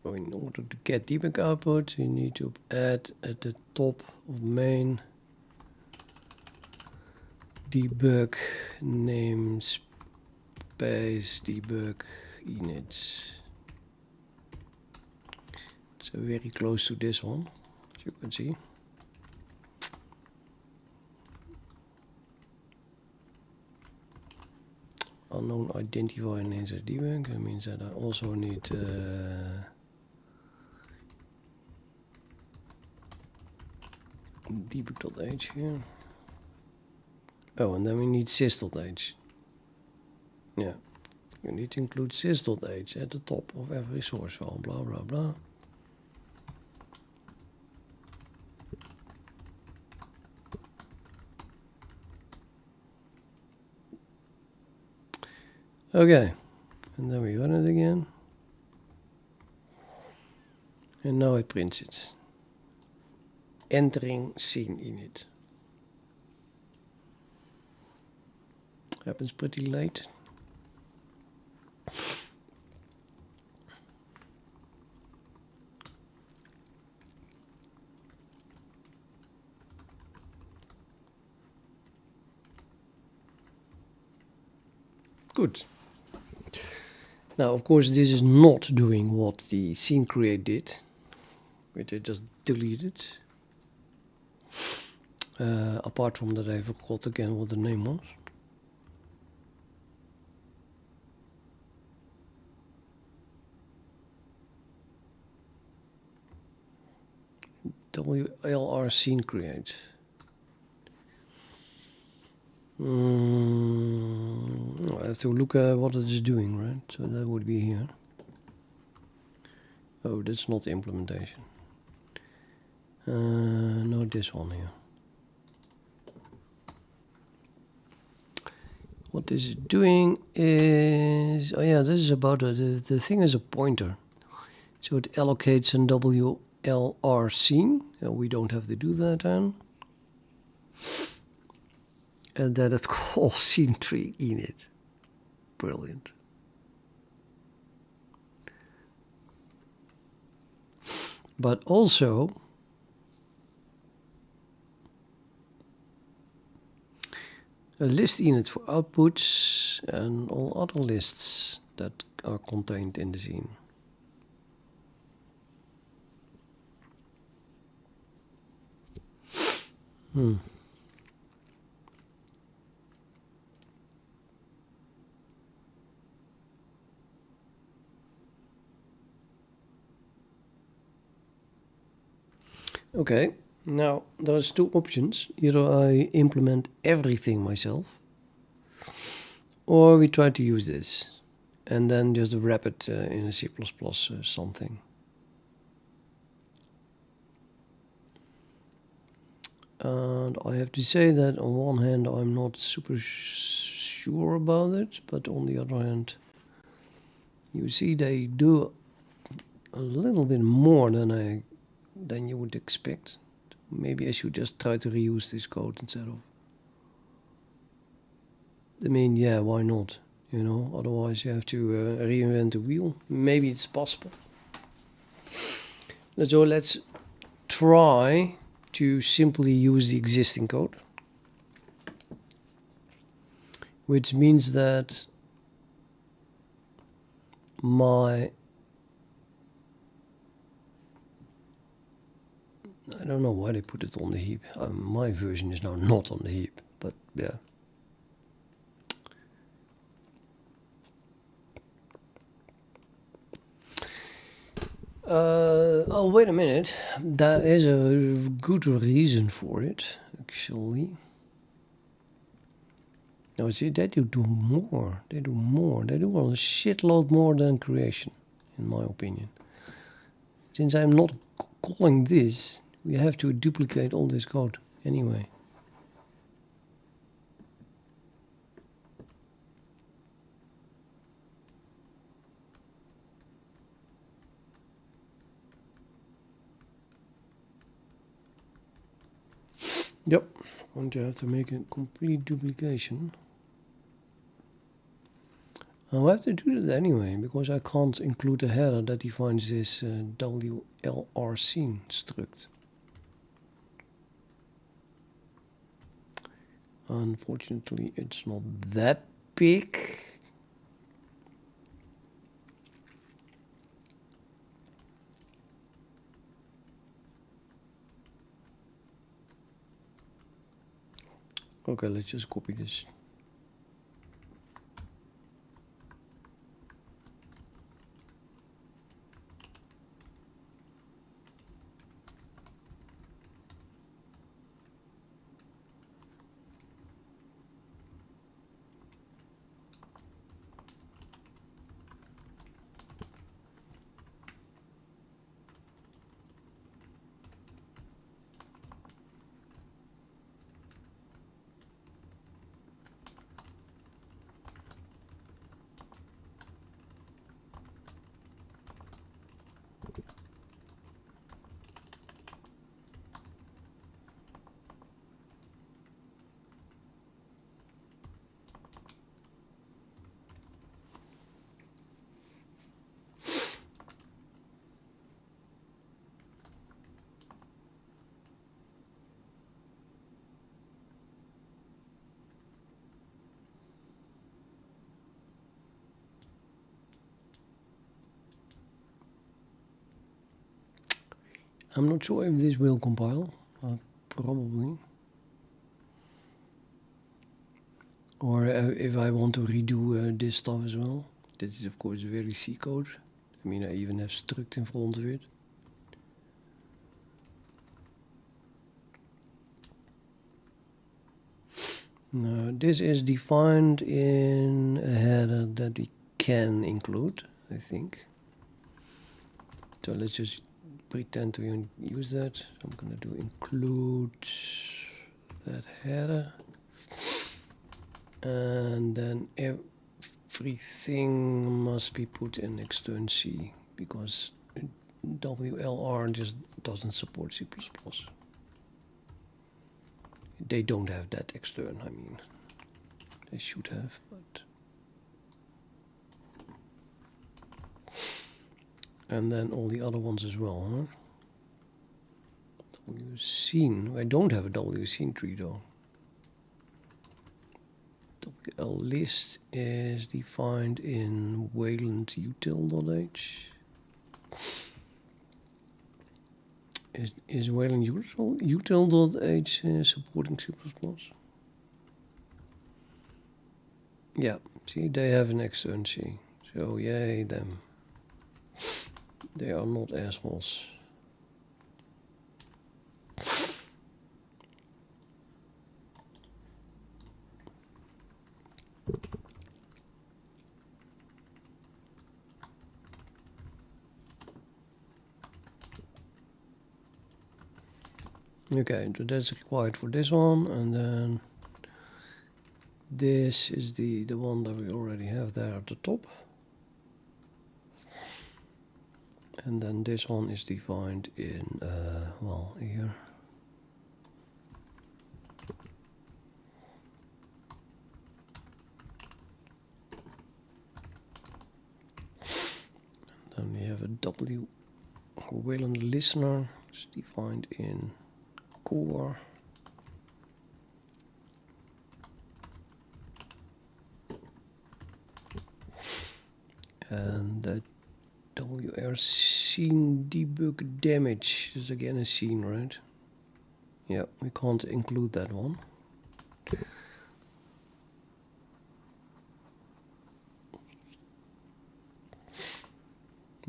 So in order to get debug output, you need to add at the top of main debug namespace debug init. So very close to this one, as you can see. Unknown identifier names as debug. That means that I also need debug.h here. Oh, and then we need sys.h. Yeah, you need to include sys.h at the top of every source file, blah, blah, blah. Okay, and then we run it again. And now it prints it. Entering scene init. Happens pretty late. Good. Now, of course, this is not doing what the scene create did, which I just deleted. Apart from that, I forgot again what the name was. WLR scene create. I have to look at what it is doing, right? So that would be here. Oh, that's not the implementation. No, this one here. What this is doing is, oh yeah, this is about the thing is a pointer. So it allocates an WLR scene. We don't have to do that then. And then it calls scene tree init. Brilliant. But also a list init for outputs and all other lists that are contained in the scene. Okay, now there's two options. Either I implement everything myself, or we try to use this and then just wrap it in a C++ something. And I have to say that on one hand I'm not super sure about it, but on the other hand, you see they do a little bit more than you would expect. Maybe I should just try to reuse this code instead of. I mean, yeah, why not? You know, otherwise you have to reinvent the wheel. Maybe it's possible. So let's try to simply use the existing code, which means that I don't know why they put it on the heap. My version is now not on the heap, but yeah. Oh, wait a minute. There is a good reason for it, actually. No, see, they do more. They do more. They do a shitload more than creation, in my opinion. Since I'm not calling this, we have to duplicate all this code anyway. Yep, going to have to make a complete duplication. I'll have to do that anyway, because I can't include a header that defines this wlr scene struct. Unfortunately, it's not that big. Okay, let's just copy this. I'm not sure if this will compile. Probably. Or if I want to redo this stuff as well. This is of course very C code. I mean, I even have struct in front of it. Now, this is defined in a header that we can include, I think. So let's just pretend to use that. I'm gonna do include that header, and then everything must be put in extern C, because WLR just doesn't support C++. They don't have that extern, I mean. They should have, but... And then all the other ones as well, huh? WScene. I don't have a WScene tree though. WList is defined in Wayland util.h. Is Wayland util.h supporting C++? Yeah, see, they have an extern C. So yay them. They are not assholes. Okay, so that's required for this one, and then this is the one that we already have there at the top. And then this one is defined in, well, here. Then we have a W Wayland listener. It's defined in core. And the WR scene debug damage is again a scene, right? Yeah, we can't include that one.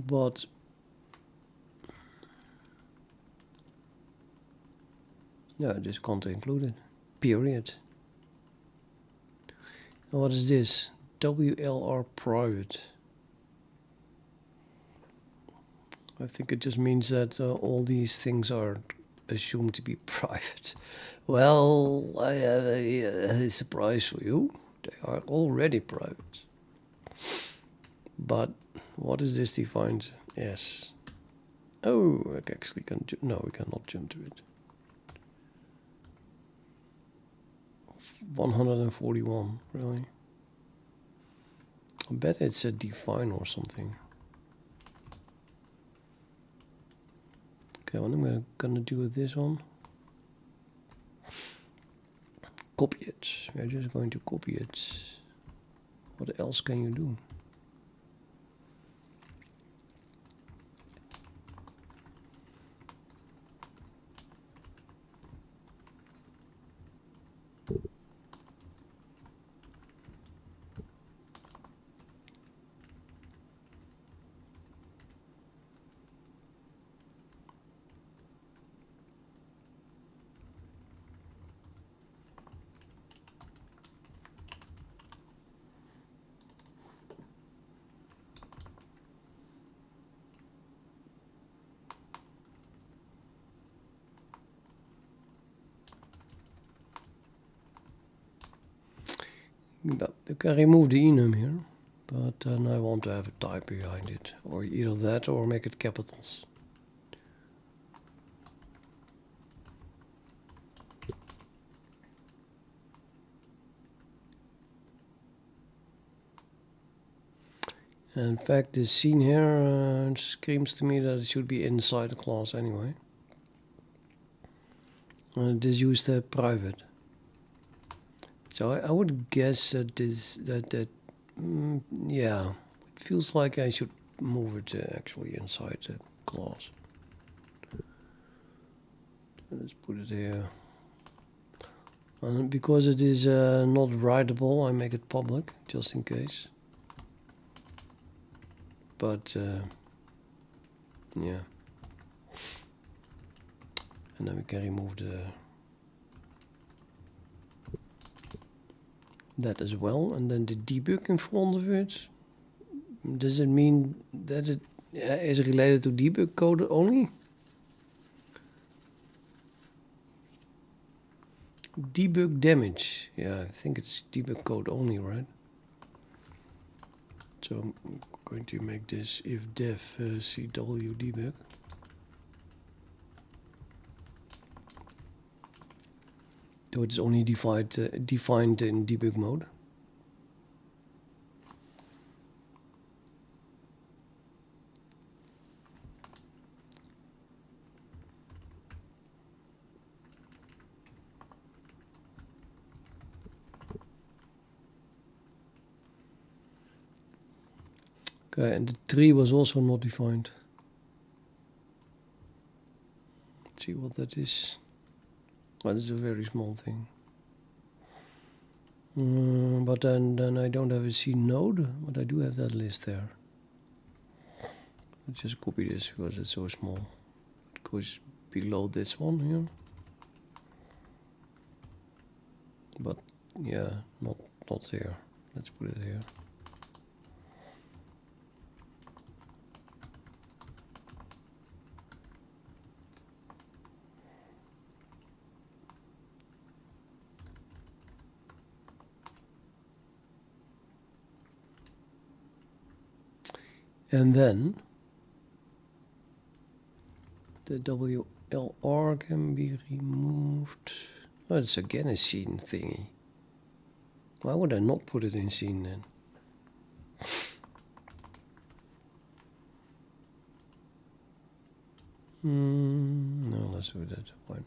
But yeah, just can't include it. Period. And what is this? WLR private. I think it just means that all these things are assumed to be private. Well, I have a surprise for you. They are already private. But what is this defined as? Oh, I actually can. No, we cannot jump to it. 141, really? I bet it's a define or something. Okay, what I'm gonna do with this one? Copy it. We're just going to copy it. What else can you do? But you can remove the enum here, but then I want to have a type behind it, or either that or make it capitals. And in fact, this scene here screams to me that it should be inside the class anyway. And it is used private. So I would guess that yeah, it feels like I should move it actually inside the class. Let's put it here. And because it is not writable, I make it public just in case. But yeah, and then we can remove that as well, and then the debug in front of it. Does it mean that it is related to debug code only? Debug damage. Yeah, I think it's debug code only, right? So I'm going to make this if def cw debug. So it's only defined in debug mode. Okay, and the tree was also not defined. Let's see what that is. That is a very small thing. But then I don't have a C node, but I do have that list there. Let's just copy this because it's so small. It goes below this one here. But yeah, not here. Let's put it here. And then the WLR can be removed. Oh, it's again a scene thingy. Why would I not put it in scene then? No, let's do that. Why not?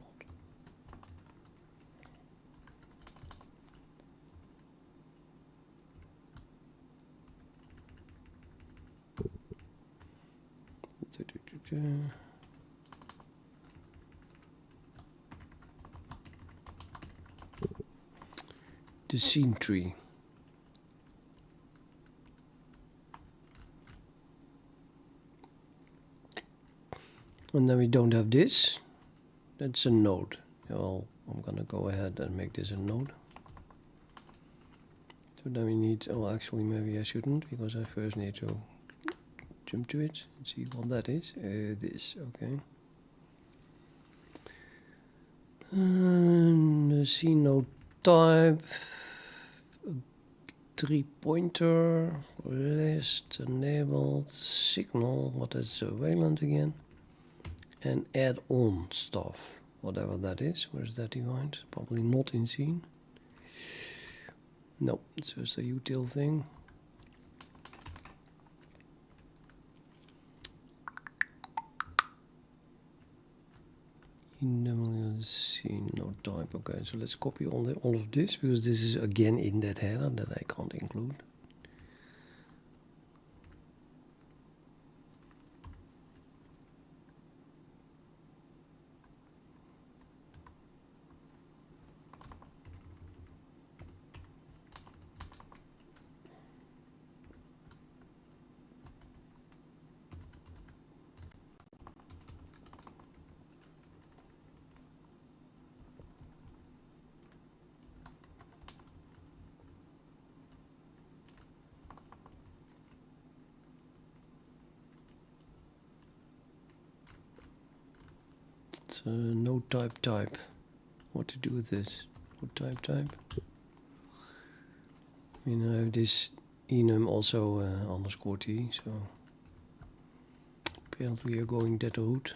The scene tree. And then we don't have this. That's a node. Well, I'm gonna go ahead and make this a node. So then we need, oh actually maybe I shouldn't, because I first need to jump to it and see what that is. This, okay. And the C node type, a 3-pointer, list, enabled, signal, what is Wayland again? And add on stuff, whatever that is. Where's that defined? Probably not in scene. No, it's just a util thing. Scene node type. Okay, so let's copy all of this, because this is again in that header that I can't include. It's a node type. What to do with this? Node type. I mean, I have this enum also underscore t, so apparently you're going that route.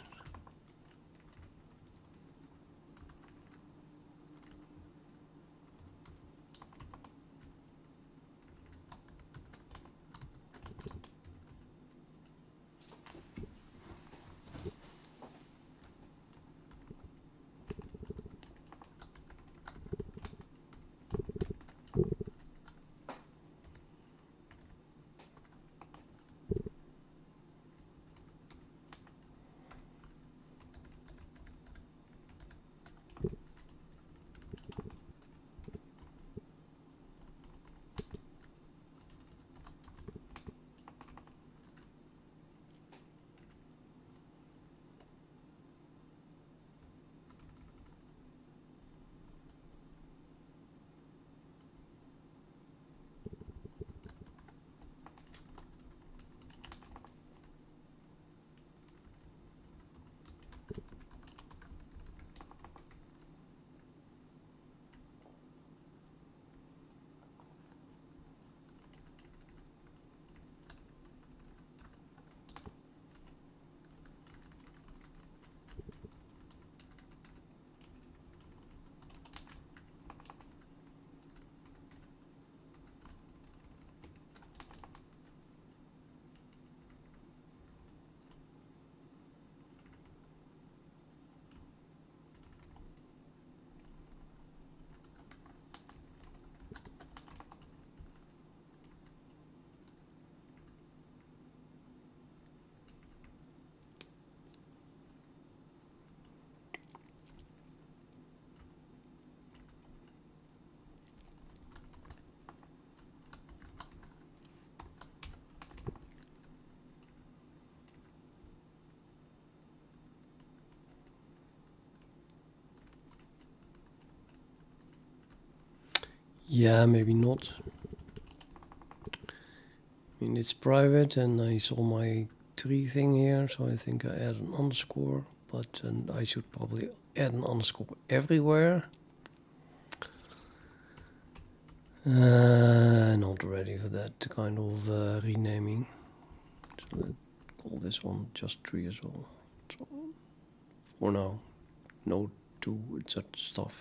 Yeah, maybe not. I mean, it's private, and I saw my tree thing here, so I think I add an underscore, but I should probably add an underscore everywhere. Not ready for that kind of renaming. So Let's call this one just tree as well. So, for now, no two, it's that stuff.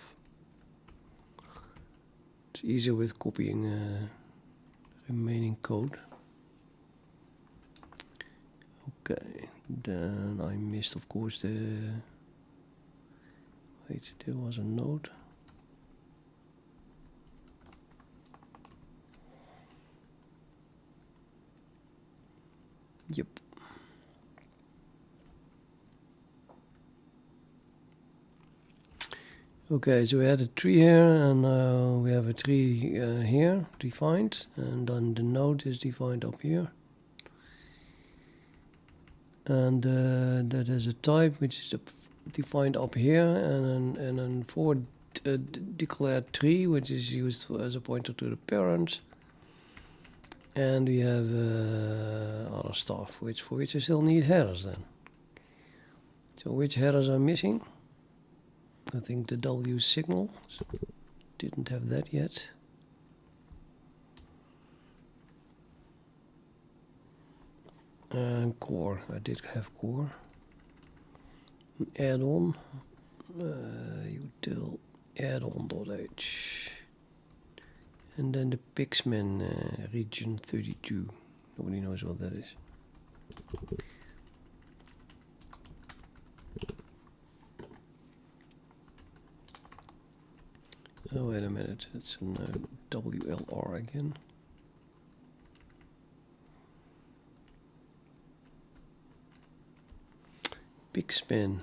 It's easier with copying remaining code. Okay, then I missed, of course, the... Wait, there was a node. Yep. Okay, so we had a tree here, and we have a tree here defined, and then the node is defined up here. And that has a type which is defined up here, and then for declared tree, which is used as a pointer to the parent. And we have other stuff, for which I still need headers then. So which headers are missing? I think the W signal, didn't have that yet. And core, I did have core. Add-on, util add-on.h. And then the Pixman region 32. Nobody knows what that is. Oh, wait a minute. It's an WLR again. Pixman.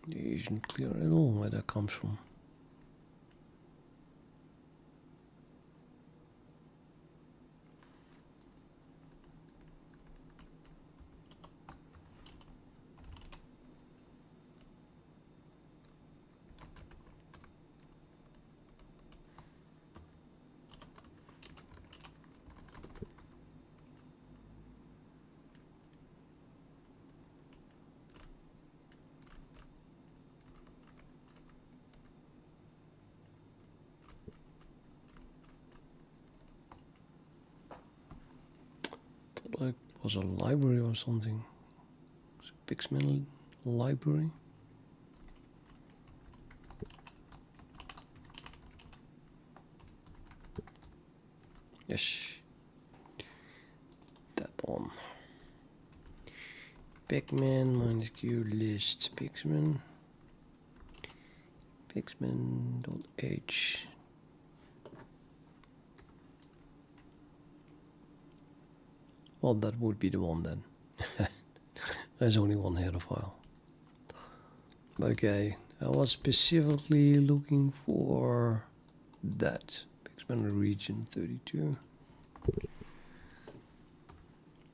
It isn't clear at all where that comes from. Like was a library or something. It's a Pixman library. Yes, that one. Pixman minus q list Pixman. Pixman.h. Well, that would be the one then. There's only one header file. Okay, I was specifically looking for that. Pixman region 32.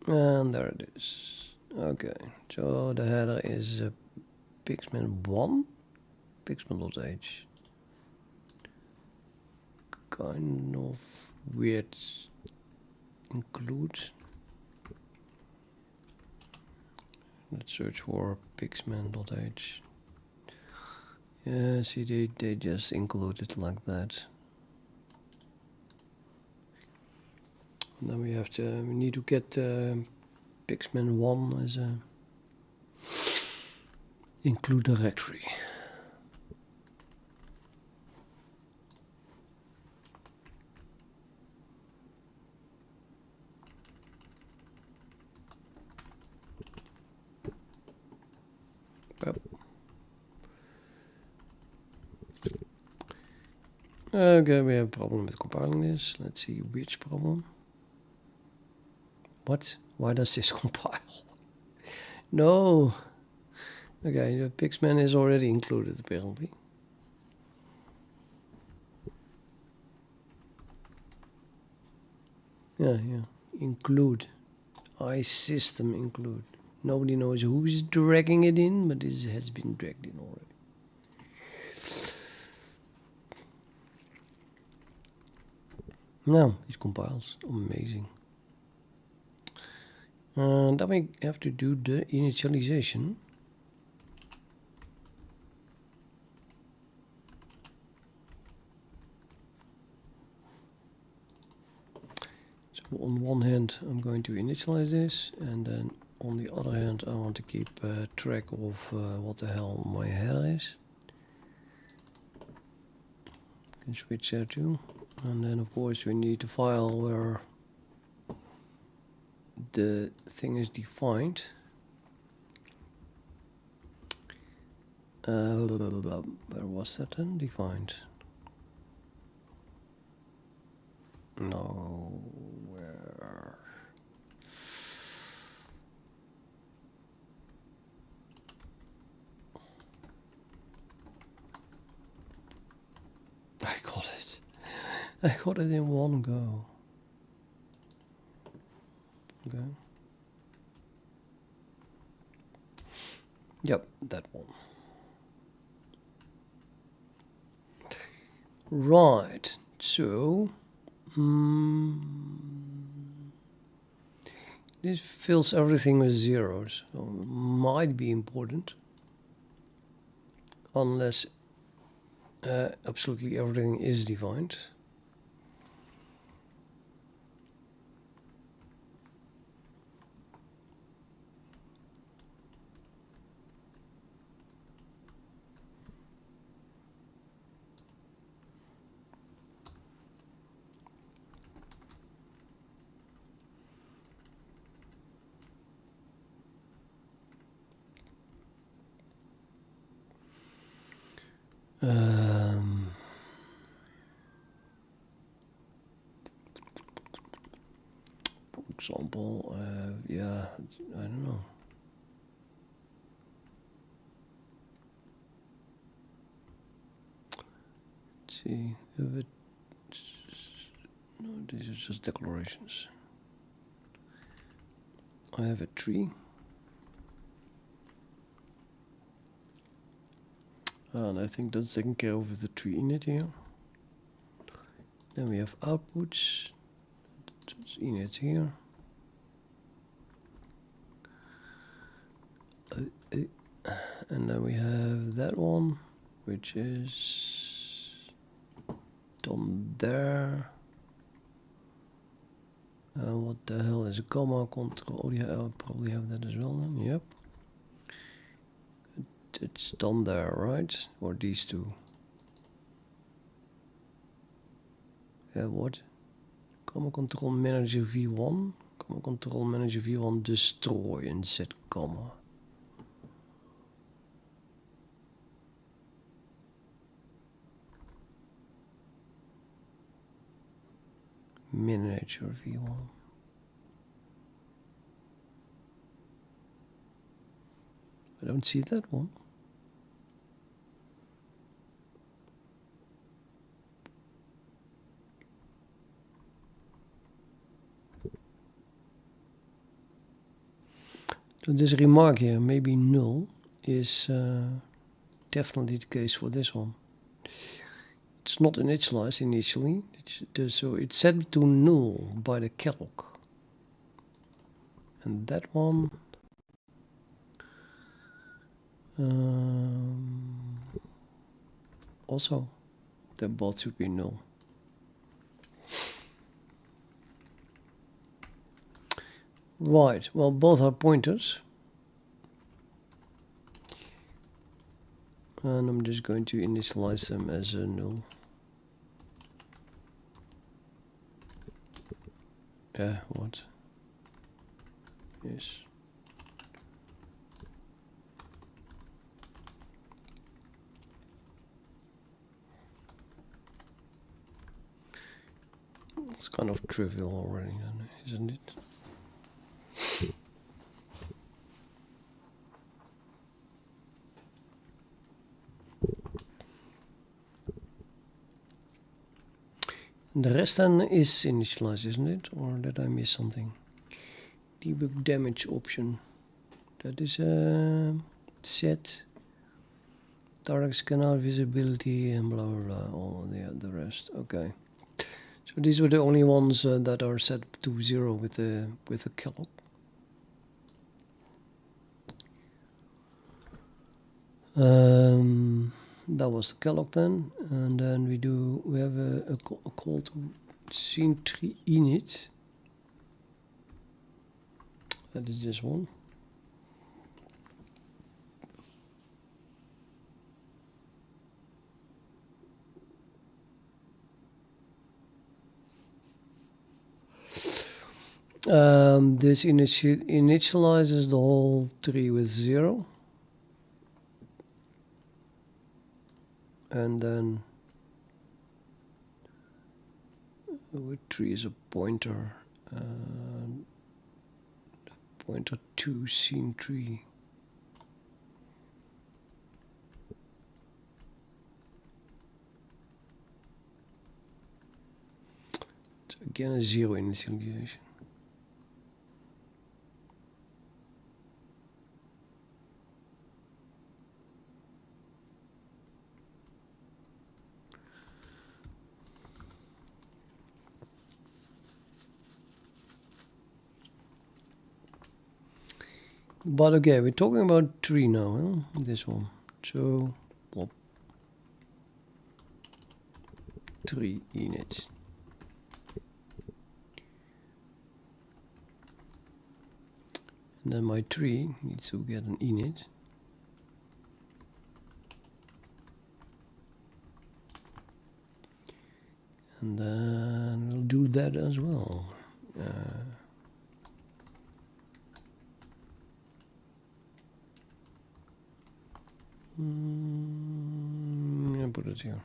And there it is. Okay, so the header is Pixman 1, Pixman.h. Kind of weird include. Let's search for Pixman.h. Yeah, see, they just include it like that. And then we need to get Pixman 1 as a include directory. Yep. Okay, we have a problem with compiling this. Let's see which problem. What? Why does this compile? No. Okay, the Pixman is already included apparently. Yeah, include. iSystem include. Nobody knows who is dragging it in, but this has been dragged in already. Now it compiles. Amazing. And then we have to do the initialization. On one hand, I'm going to initialize this, and then on the other hand, I want to keep track of what the hell my header is. Can switch there too, and then of course we need the file where the thing is defined. Where was that then defined? No, where? I got it. I got it in one go. Okay. Yep, that one. Right, so this fills everything with zeros, so it might be important, unless absolutely everything is defined. For example, yeah, I don't know. Let's see if it. No, these are just declarations. I have a tree. And I think that's taken care of with the tree init here. Then we have outputs. It's init here. And then we have that one, which is done there. What the hell is a comma control? Oh, yeah, I'll probably have that as well then. Yep. It's done there, right? Or these two? Yeah, what? Comma control manager v1. Comma control manager v1 destroy and set comma. Manager v1. I don't see that one. So this remark here, maybe null, is definitely the case for this one. It's not initialized initially, so it's set to null by the calc. And that one also, they both should be null. Right, well, both are pointers. And I'm just going to initialize them as a null. What? Yes. It's kind of trivial already, isn't it? The rest then is initialized, isn't it? Or did I miss something? Debug damage option. That is set. Dark scan visibility and blah blah blah. All the rest. Okay. So these were the only ones that are set to 0 with the calloc. That was the calloc then, and then we have a call to scene tree init. That is this one. This initializes the whole tree with 0. And then which tree is a pointer? Pointer to scene tree. It's again a 0 initialization. But okay, we're talking about tree now, huh? This one. So, plop. Tree init. And then my tree needs to get an init. And then we'll do that as well. I'll put it here.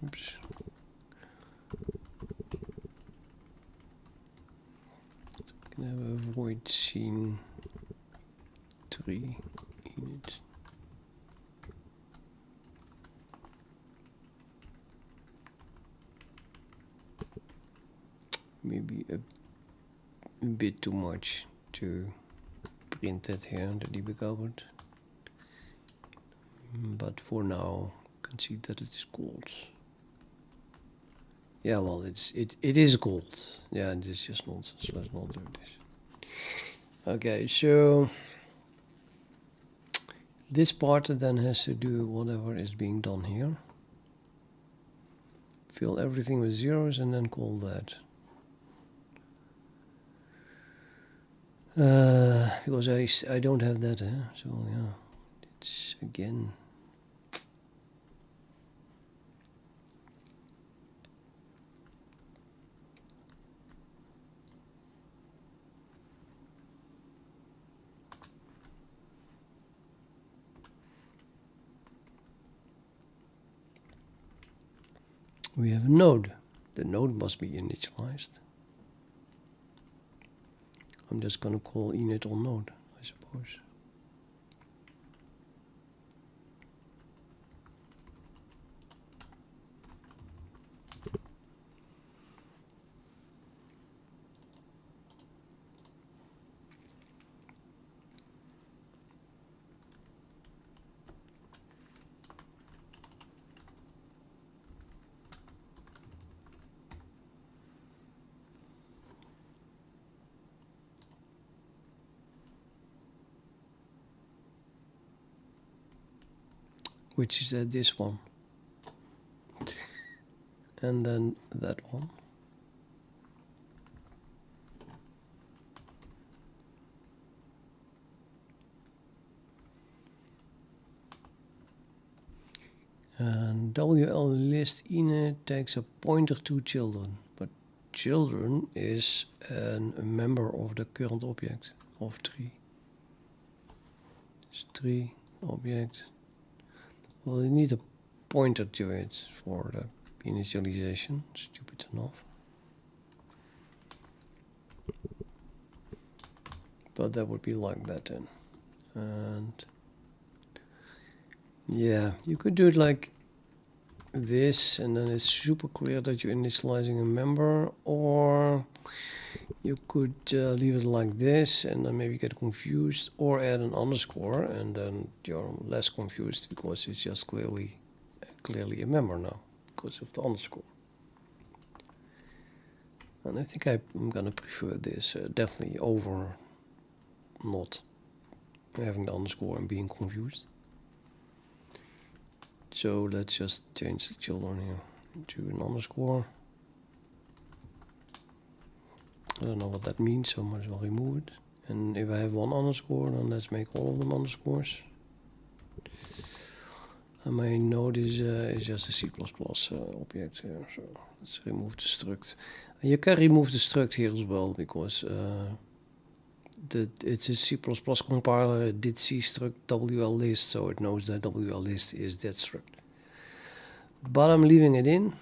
Oops. So we can have a void scene tree init. Maybe a bit too much to print that here in the debug output, but for now you can see that it is gold. Yeah, well, it is gold. Yeah, it is just nonsense. Let's not do this. Okay, so this part then has to do whatever is being done here. Fill everything with zeros and then call that. Because I don't have that, so yeah, it's again. We have a node. The node must be initialized. I'm just going to call init on node, I suppose. Which is this one. And then that one. And WL list init takes a pointer to children, but children is a member of the current object of tree. It's tree object. Well, you need a pointer to it for the initialization. Stupid enough. But that would be like that then. And yeah, you could do it like this, and then it's super clear that you're initializing a member, or you could leave it like this and then maybe get confused, or add an underscore and then you're less confused because it's just clearly a member now because of the underscore. And I think I'm gonna prefer this definitely over not having the underscore and being confused. So let's just change the children here to an underscore. I don't know what that means, so I might as well remove it. And if I have one underscore, then let's make all of them underscores. And my node is just a C++ object here, so let's remove the struct. And you can remove the struct here as well, because it's a C++ compiler. It did C struct wlist, so it knows that wlist is that struct. But I'm leaving it in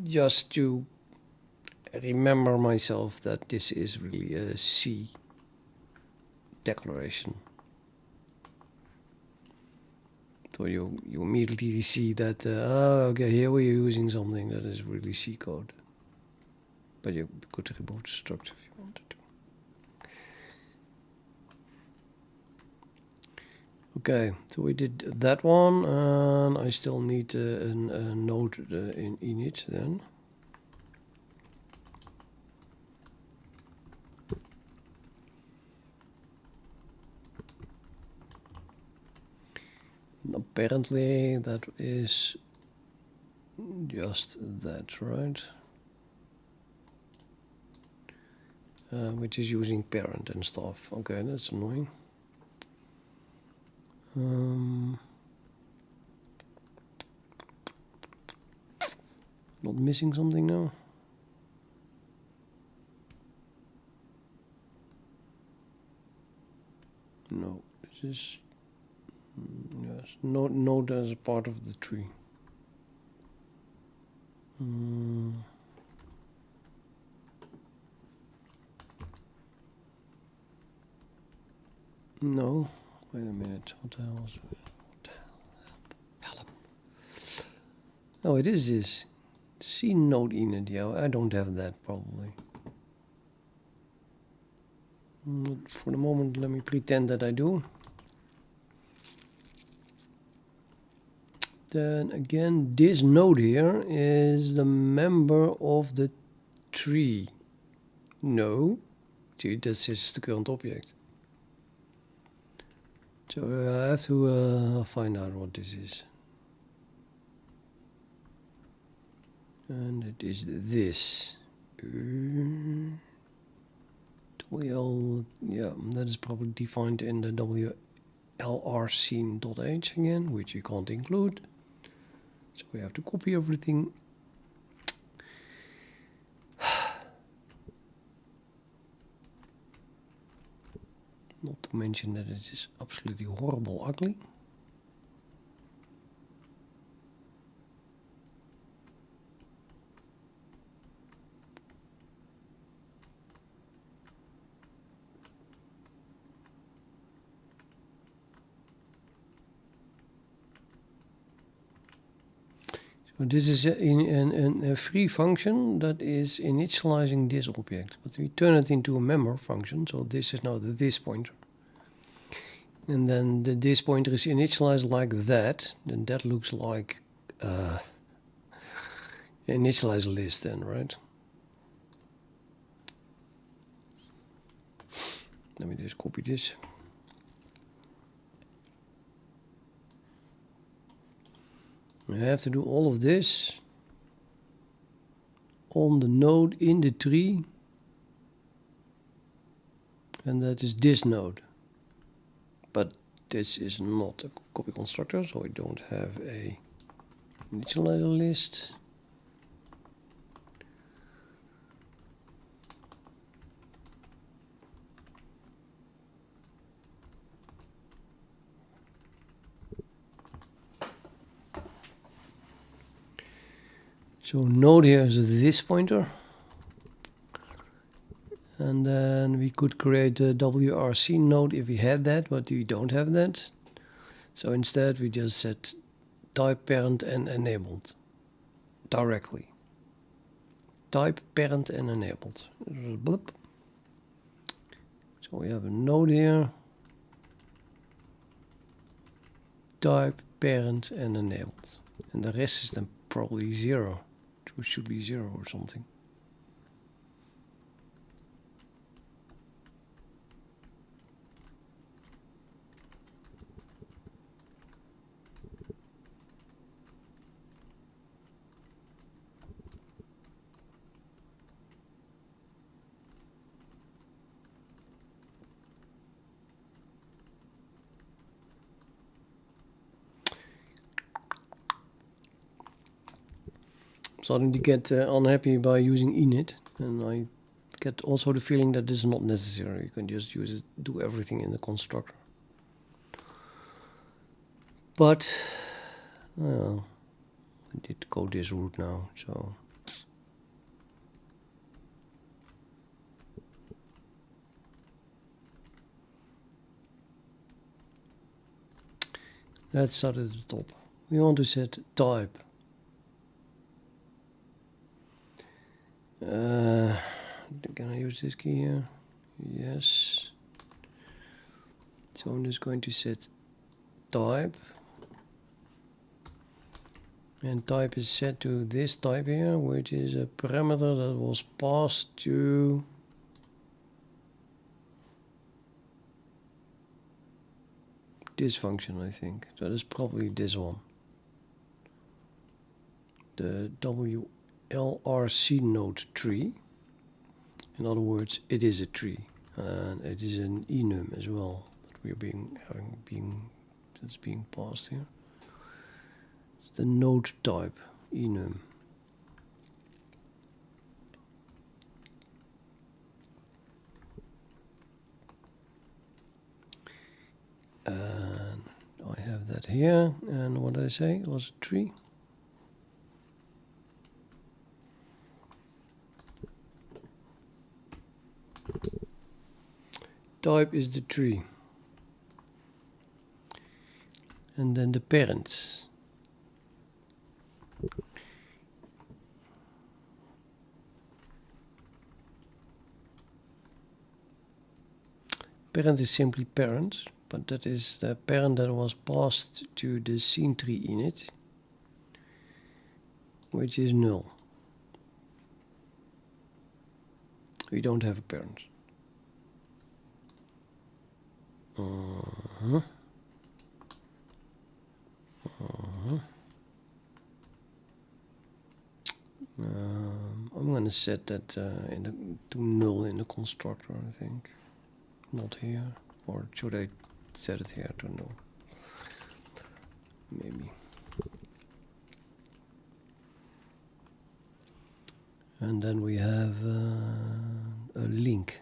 just to remember myself that this is really a C declaration. So you immediately see that, oh, okay, here we're using something that is really C code. But you could remove the struct if you wanted to. Okay, so we did that one, and I still need a node in init then. Apparently that is just that, right? Which is using parent and stuff. Okay, that's annoying. Not missing something now? No, this is yes, node as a part of the tree. No, wait a minute. What the hell is it? What the hell? Help. Oh, it is this. C node init. Yeah, I don't have that probably. For the moment, let me pretend that I do. Then again, this node here is the member of the tree. No, see, that's just the current object. So I have to find out what this is. And it is this. WL, yeah, that is probably defined in the wlroots.h again, which you can't include. So we have to copy everything. Not to mention that it is absolutely horrible ugly. So this is a free function that is initializing this object, but we turn it into a member function. So this is now the this pointer, and then the this pointer is initialized like that. Then that looks like initialize list, then, right? Let me just copy this. I have to do all of this on the node in the tree, and that is this node. But this is not a copy constructor, so I don't have a initializer list. So node here is this pointer, and then we could create a wrc node if we had that, but we don't have that. So instead we just set type parent and enabled directly. Type parent and enabled. Bloop. So we have a node here. Type parent and enabled. And the rest is then probably 0. It should be 0 or something. Starting to get unhappy by using init, and I get also the feeling that this is not necessary. You can just use it, do everything in the constructor. But well, I did go this route now, so let's start at the top. We want to set type. Can I use this key here? Yes. So I'm just going to set type. And type is set to this type here, which is a parameter that was passed to this function, I think. So that's probably this one. The wlroots node tree. In other words, it is a tree, and it is an enum as well that we're that's being passed here. It's the node type enum. And I have that here, and what did I say? It was a tree. Type is the tree. And then the parents. Parent is simply parent, but that is the parent that was passed to the scene tree init, which is null. We don't have a parent. I'm going to set that to null in the constructor, I think. Not here. Or should I set it here to null? Maybe. And then we have a link.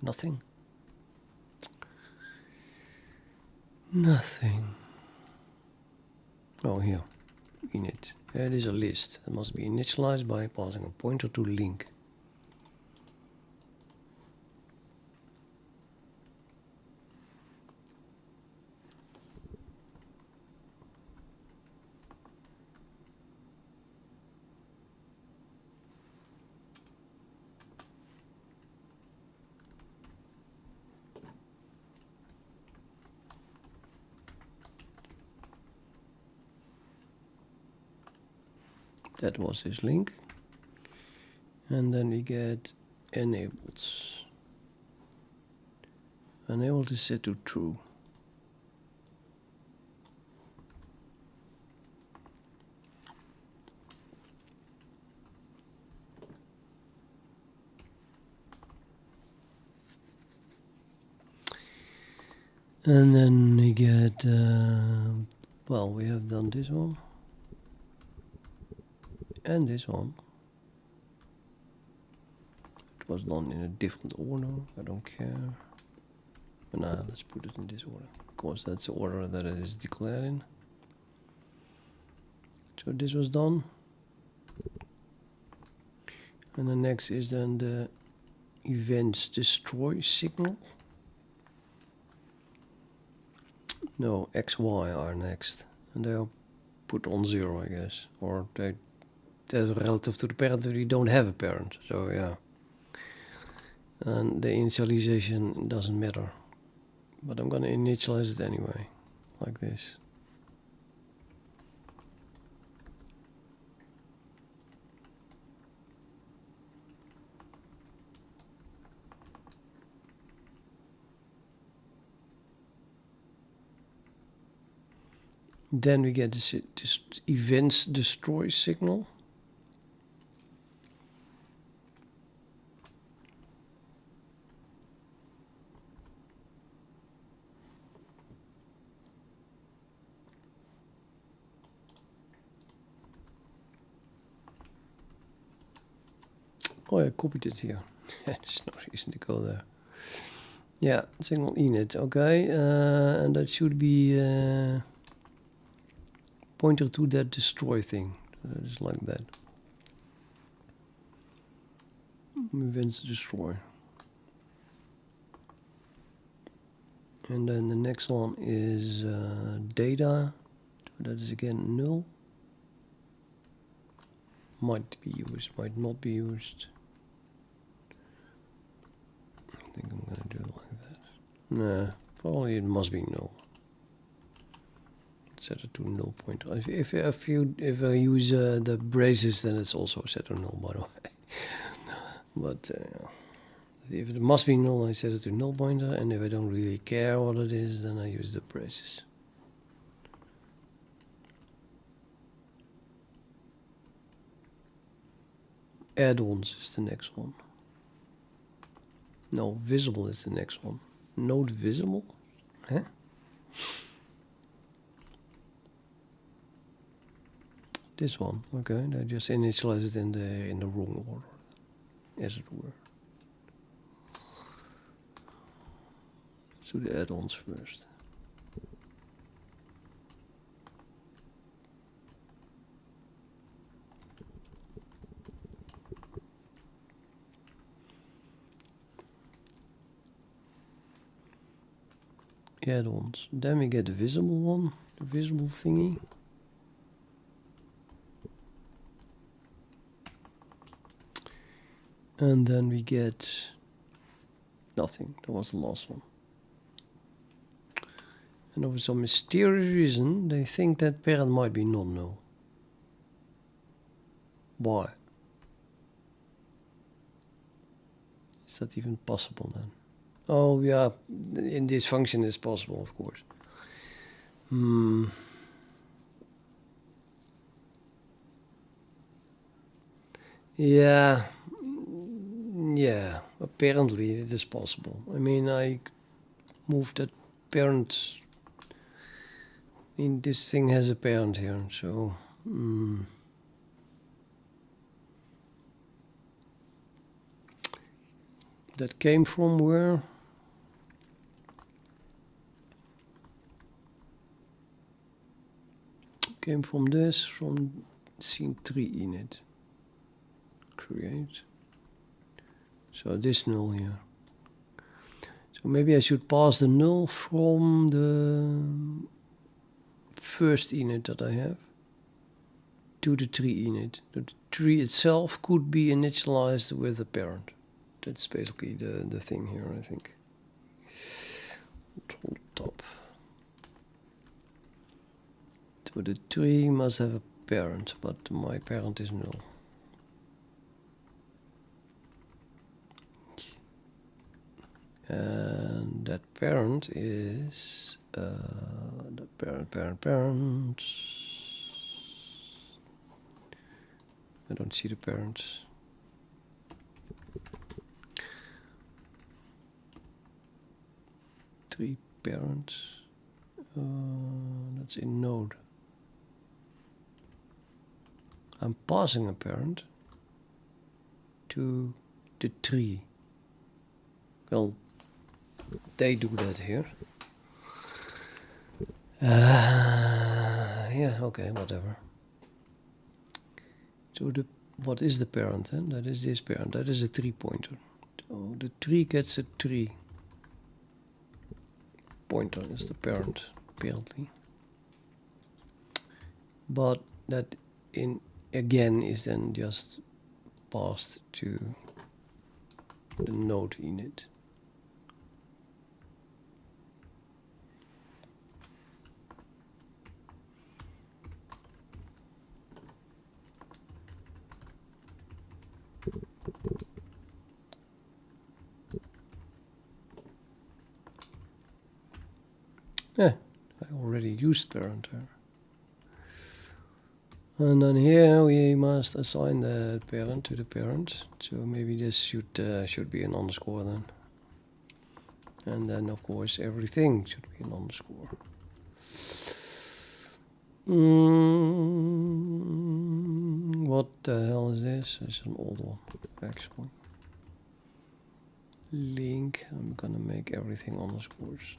Nothing. Nothing. Oh, here. Init. It is a list. It must be initialized by passing a pointer to link. That was his link. And then we get enabled. Enabled is set to true. And then we get, well, we have done this one. And this one. it was done in a different order. I don't care. But nah, let's put it in this order, because that's the order that it is declared in. So this was done. And the next is then the events destroy signal. No, XY are next. And they are put on 0, I guess. Or they're relative to the parent, but you don't have a parent. So yeah. And the initialization doesn't matter. But I'm gonna initialize it anyway. Like this. Then we get this events destroy signal. Oh, I copied it here. There's no reason to go there. Yeah, signal init. Okay, and that should be pointer to that destroy thing. Just like that. Events destroy. And then the next one is data. That is again null. Might be used, might not be used. I think I'm gonna do it like that. Nah, probably it must be null. Set it to null pointer. If I use the braces, then it's also set to null, by the way. But if it must be null, I set it to null pointer, and if I don't really care what it is, then I use the braces. Add-ons is the next one. No, visible is the next one. Node visible? Huh? This one, okay. I just initialize it in the wrong order, as it were. Let's do the add-ons first. Add-ons. Then we get the visible one, the visible thingy. And then we get nothing. That was the last one. And for some mysterious reason, they think that parent might be not null. Why? Is that even possible then? Oh yeah, in this function it's possible, of course. Yeah, apparently it is possible. I mean, I moved that parent. I mean, this thing has a parent here, so. That came from where? Came from this, from scene 3 init. Create. So this null here. So maybe I should pass the null from the first init that I have to the tree init. The tree itself could be initialized with a parent. That's basically the thing here, I think. Control top. So the tree must have a parent, but my parent is null. And that parent is the parent. I don't see the parent. Tree parent. That's in node. I'm passing a parent to the tree. Well, they do that here. Yeah, okay, whatever. So what is the parent then? That is this parent. That is a tree pointer. So the tree gets a tree. Pointer is the parent, apparently. But that again is then just passed to the node init. Yeah, I already used parent there. And then here we must assign the parent to the parent. So maybe this should be an underscore then. And then of course everything should be an underscore. What the hell is this? It's an old one, actually. Link. I'm gonna make everything underscores.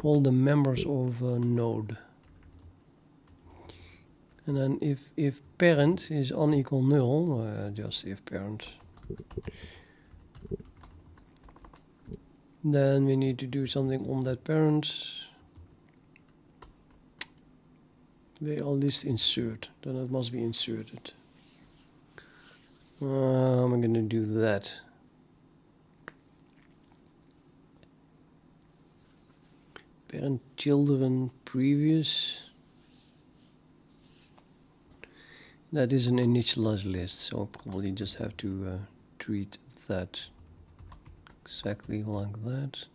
All the members of a node. And then if parent is unequal null, just if parent, then we need to do something on that parent. We all list insert, then it must be inserted. I'm gonna do that. Parent children previous. That is an initialized list, so I probably just have to treat that exactly like that.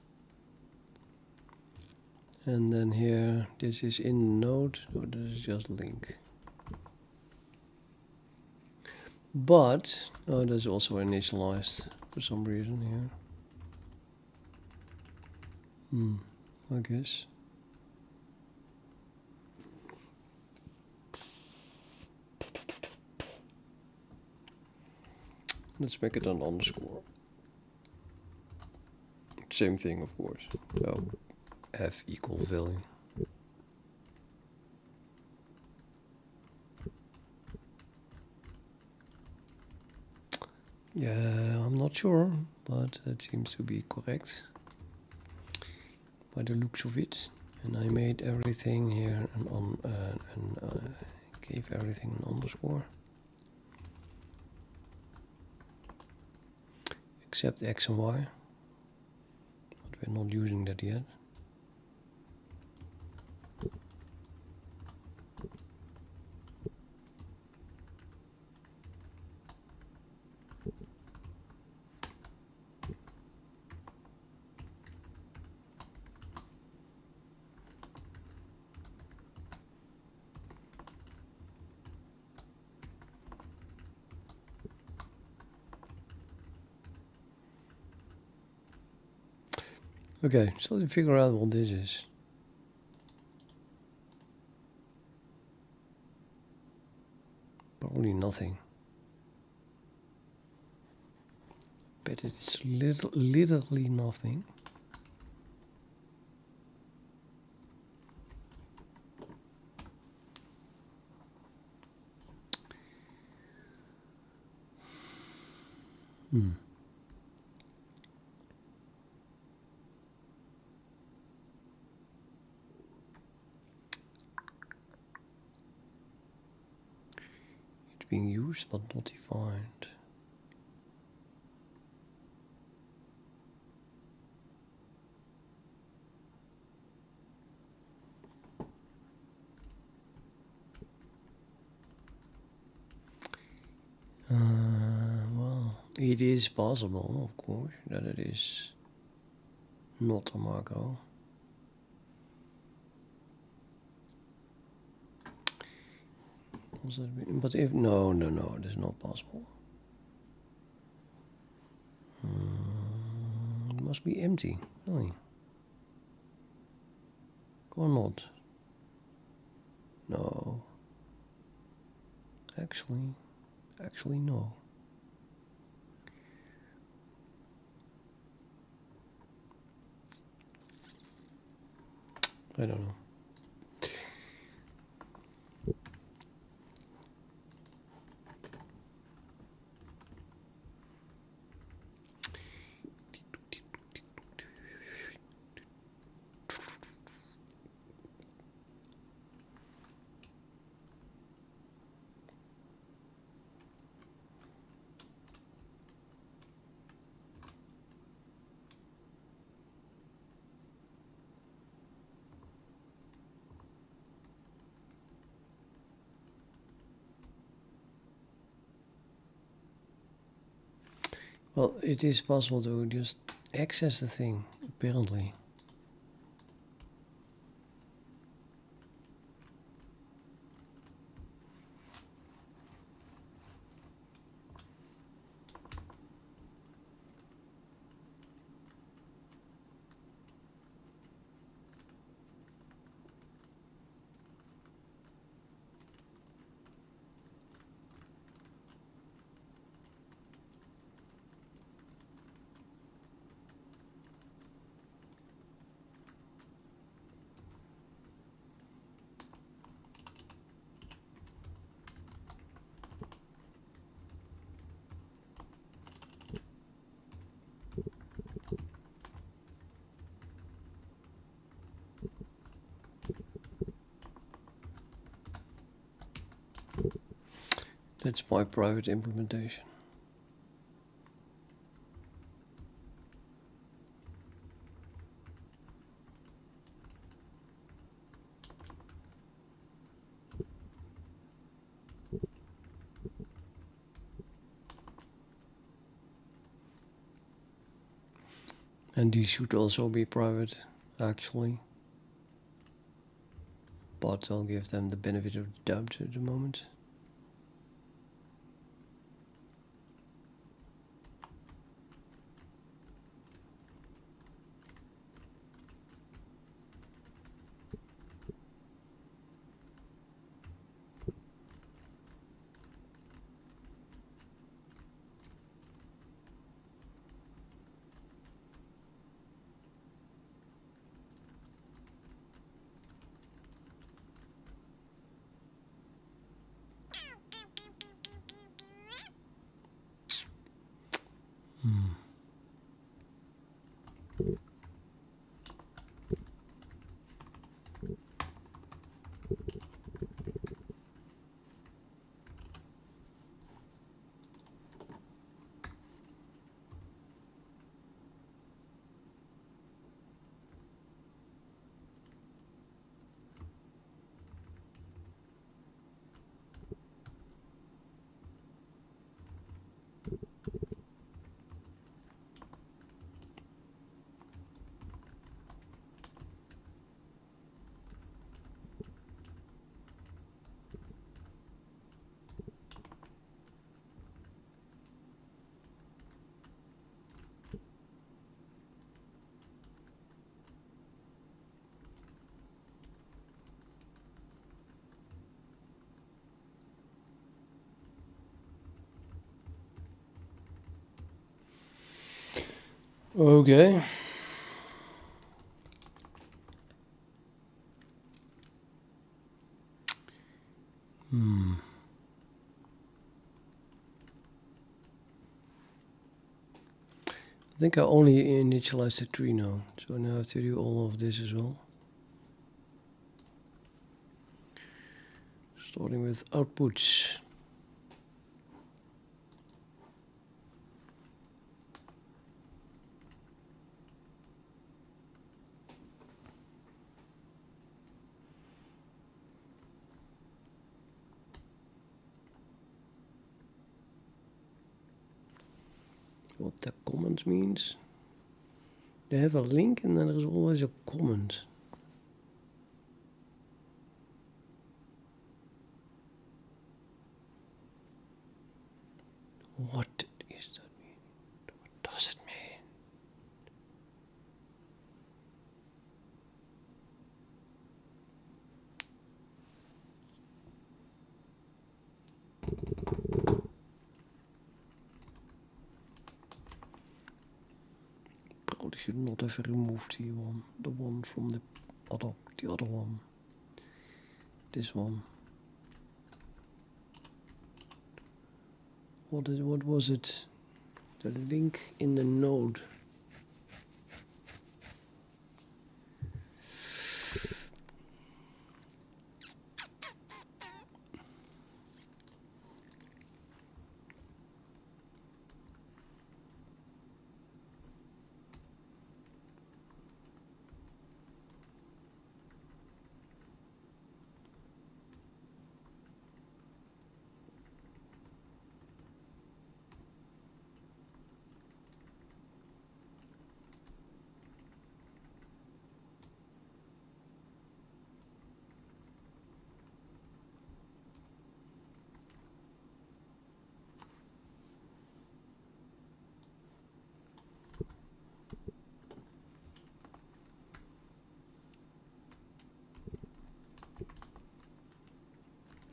And then here, this is in node, so this is just link. But, oh, that's also initialized for some reason here. I guess. Let's make it an underscore. Same thing, of course. So f equal value. Yeah, I'm not sure, but that seems to be correct by the looks of it. And I made everything here and gave everything an underscore. Except x and y, but we're not using that yet. Okay, so let's figure out what this is. Probably nothing. Bet it's literally nothing. It's being used but not defined. Well, it is possible, of course, that it is not a macro. But if no, it is not possible. It must be empty, really. Or not? No. Actually no. I don't know. Well, it is possible to just access the thing, apparently. That's my private implementation. And these should also be private, actually. But I'll give them the benefit of the doubt at the moment. Okay. I think I only initialized the tree now, so now I have to do all of this as well. Starting with outputs. What the comment means? They have a link and then there's always a comment. What is that mean? What does it mean? probably should not have removed the one from the other one. This one. What was it? The link in the node.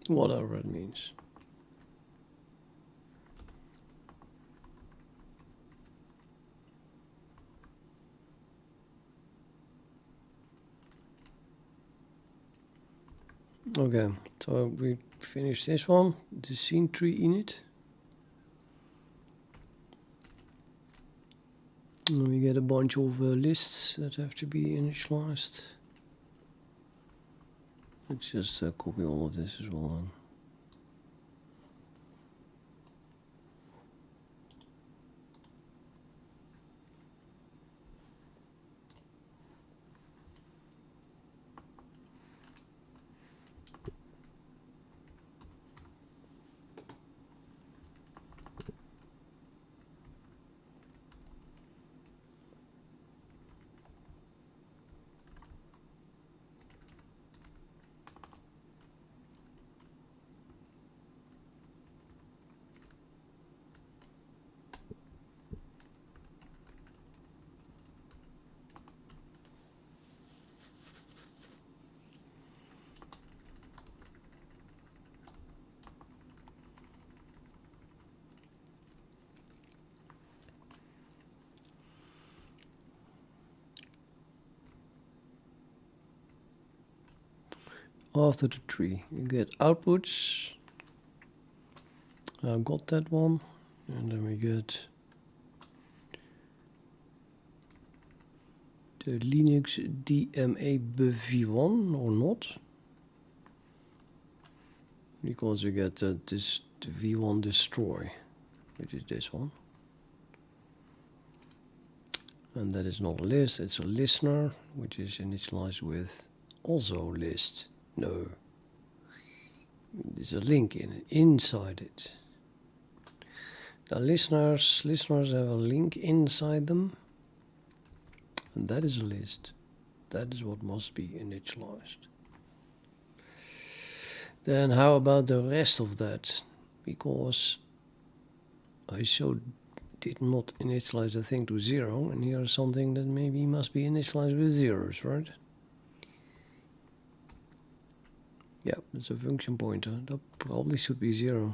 Whatever it means. Okay, so we finished this one, the scene tree init. And we get a bunch of lists that have to be initialized. Let's just copy all of this as well then. After the tree, you get outputs. I got that one, and then we get the Linux DMA v1 or not, because we get this v1 destroy, which is this one, and that is not a list, it's a listener, which is initialized with also list. No, there's a link inside it. The listeners have a link inside them, and that is a list. That is what must be initialized. Then how about the rest of that? Because I did not initialize the thing to 0, and here is something that maybe must be initialized with zeros, right? Yeah, it's a function pointer. That probably should be 0.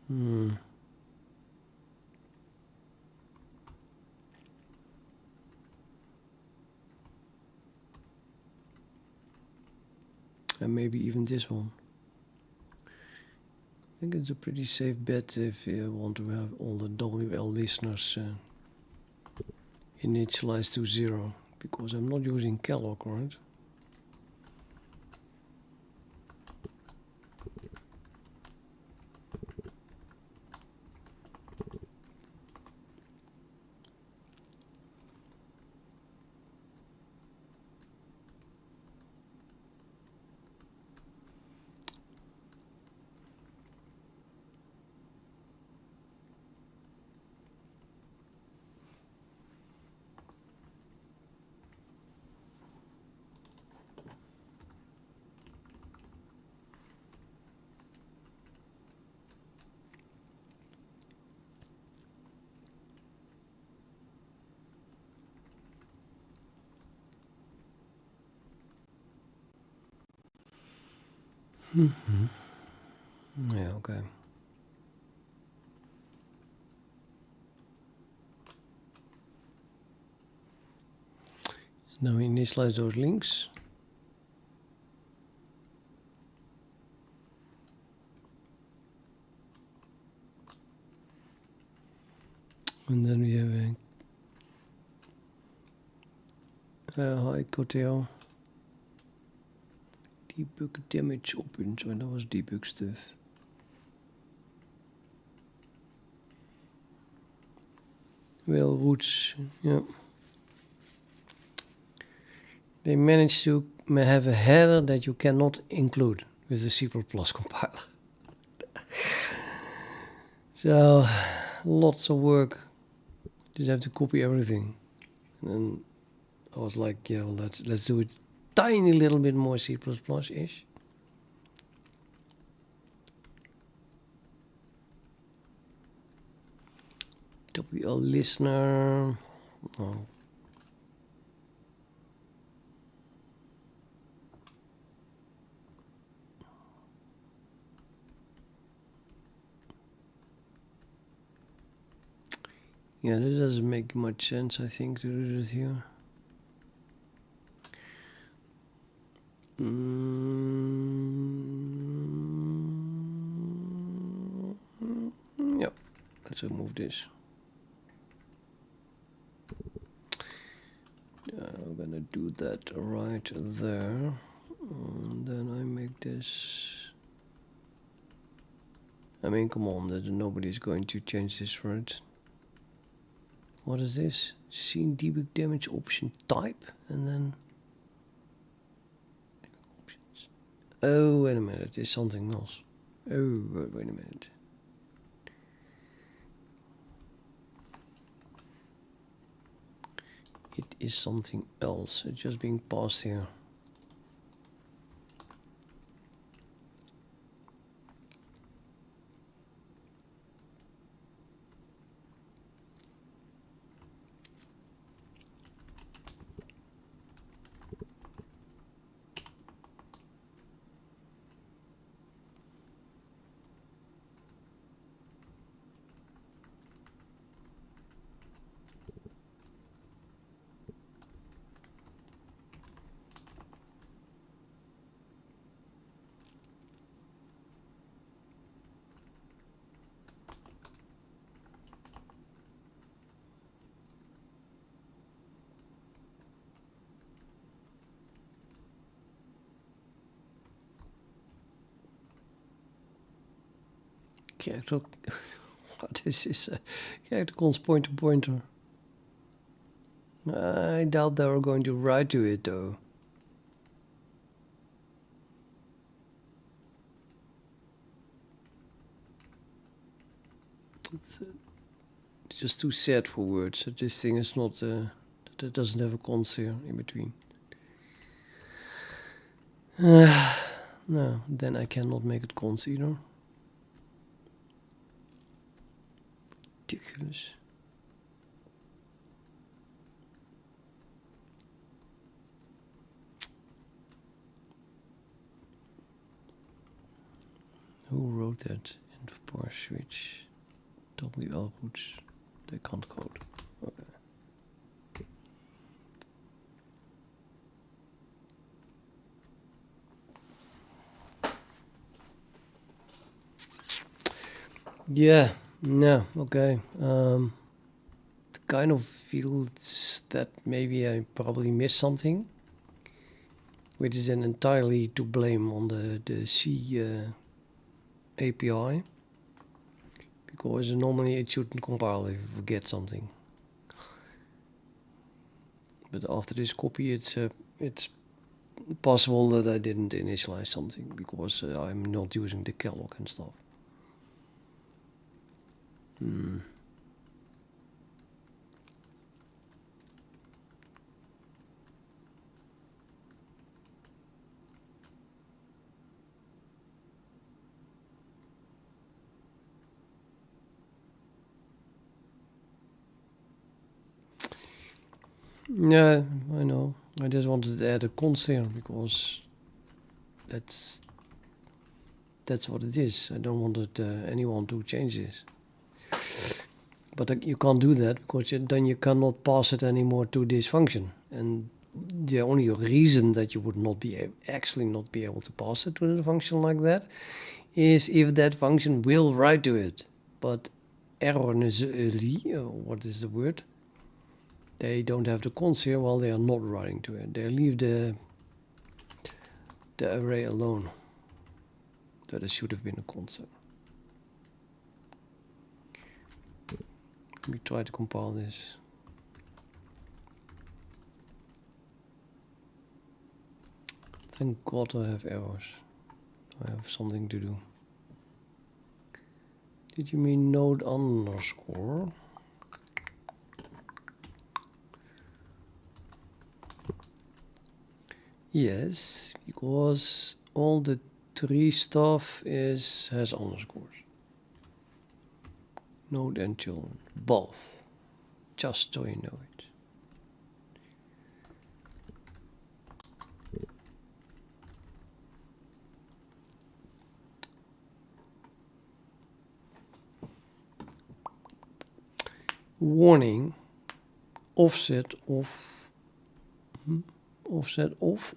And maybe even this one. I think it's a pretty safe bet if you want to have all the WL listeners initialized to 0, because I'm not using Kellogg, right? Yeah, okay. Now we initialize those links. And then we have a high hotel. Debug damage open, so that was debug stuff. wlroots, yeah. They managed to have a header that you cannot include with the C++ compiler. So, lots of work. Just have to copy everything. And then I was like, yeah, well, let's do it tiny little bit more C++-ish. WL listener. Oh. Yeah, that doesn't make much sense, I think, to do that here. Yep, let's remove this. I'm gonna do that right there. And then I make this. I mean, come on, nobody's going to change this, right? What is this? Scene debug damage option type, and then options. Oh, wait a minute, it's something else. Oh, wait a minute. It is something else. It's just being passed here. Character. What is this? Character calls pointer pointer. I doubt they were going to write to it though. It's just too sad for words. So this thing is not. That doesn't have a cons here in between. No, then I cannot make it cons either. Ridiculous. Who wrote that? Inf bar switch. wlroots. They can't code. Okay. Yeah. No. Okay. It kind of feels that maybe I probably missed something, which is then entirely to blame on the C API, because normally it shouldn't compile if you forget something. But after this copy, it's possible that I didn't initialize something because I'm not using the calloc and stuff. Yeah, I know. I just wanted to add a cons here because that's what it is. I don't want anyone to change this. But you can't do that because then you cannot pass it anymore to this function. And the only reason that you would not be actually not be able to pass it to the function like that is if that function will write to it. But errorlessly, what is the word? They don't have the cons here while they are not writing to it. They leave the array alone. That it should have been a console. Let me try to compile this. Thank God I have errors. I have something to do. Did you mean node underscore? Yes, because all the tree stuff has underscores. Node and children, both. Just so you know it. Warning: offset off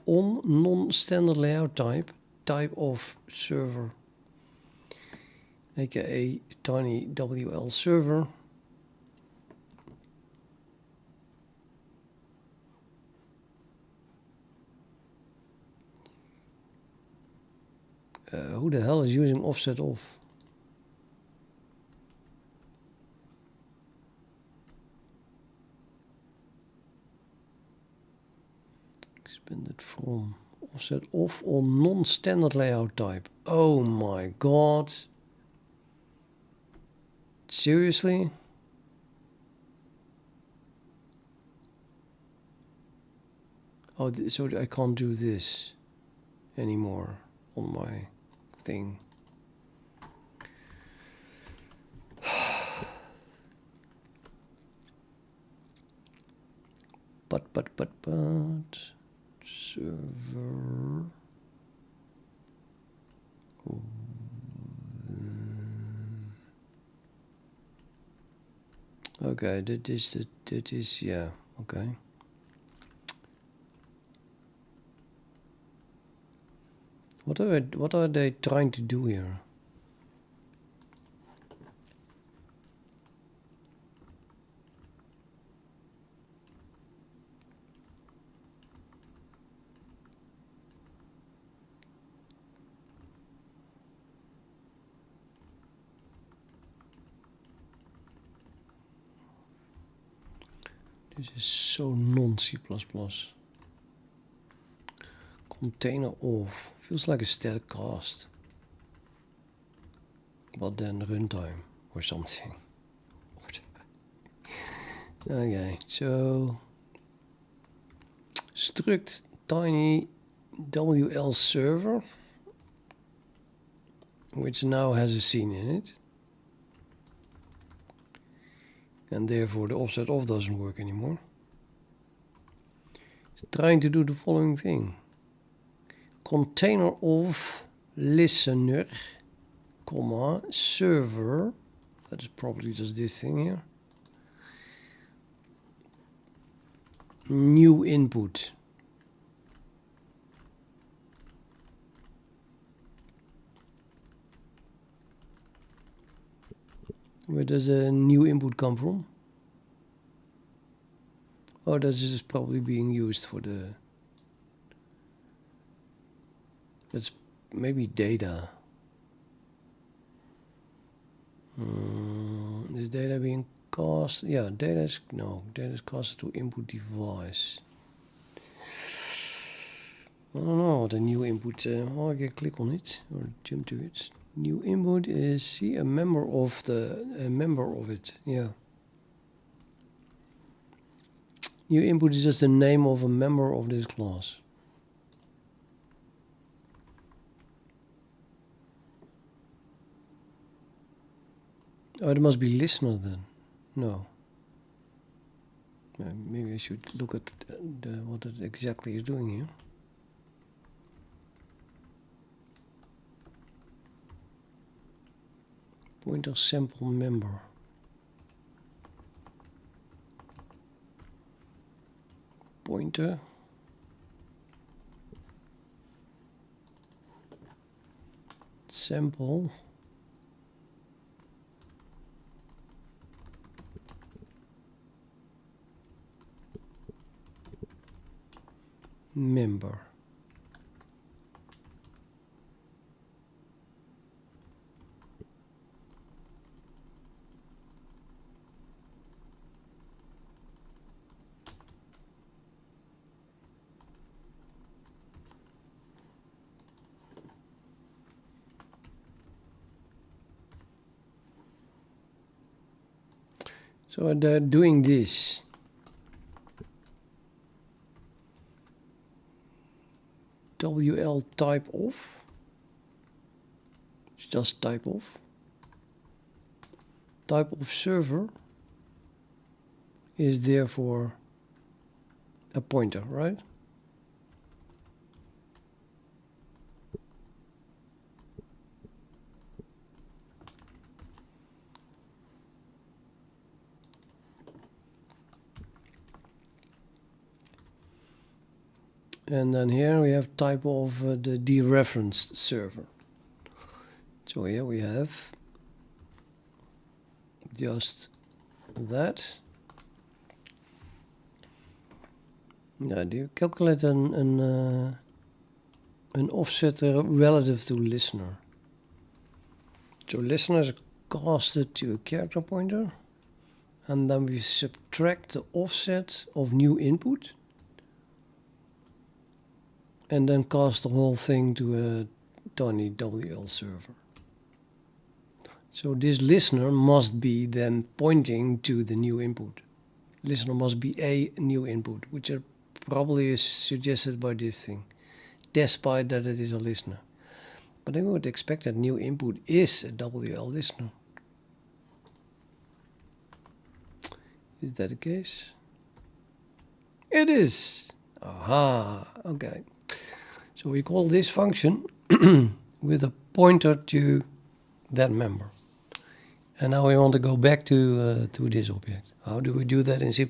on non-standard layout type of server, aka tiny WL server. Who the hell is using offset off? Expanded from offset off on non-standard layout type. Oh my god. Seriously? Oh, so I can't do this anymore on my thing. But server. Okay, that is yeah, okay. What are they trying to do here? This is so non-C++. Container off. Feels like a static cast. But then runtime or something. Okay, so struct tiny WL server, which now has a scene in it. And therefore the offset off doesn't work anymore. It's trying to do the following thing. Container of listener, comma, server. That is probably just this thing here. New input. Where does a new input come from? Oh, that is probably being used for the... That's maybe data. Is data being cast? Yeah, data is... No, data is cast to input device. I don't know what a new input... oh, I can click on it or jump to it. New input is, see, a member of it, yeah. New input is just the name of a member of this class. Oh, it must be listener then. No. Maybe I should look at what it exactly is doing here. Pointer sample member. Pointer sample member. So they're doing this. WL type of. It's just type of. Type of server is therefore a pointer, right? And then here we have type of the dereferenced server. So here we have just that. Now, do you calculate an offset relative to listener? So listener is casted to a character pointer, and then we subtract the offset of new input, and then cast the whole thing to a tiny WL server. So this listener must be then pointing to the new input. Listener must be a new input, which probably is suggested by this thing, despite that it is a listener. But I would expect that new input is a WL listener. Is that the case? It is. Aha, okay. So we call this function with a pointer to that member. And now we want to go back to this object. How do we do that in C++?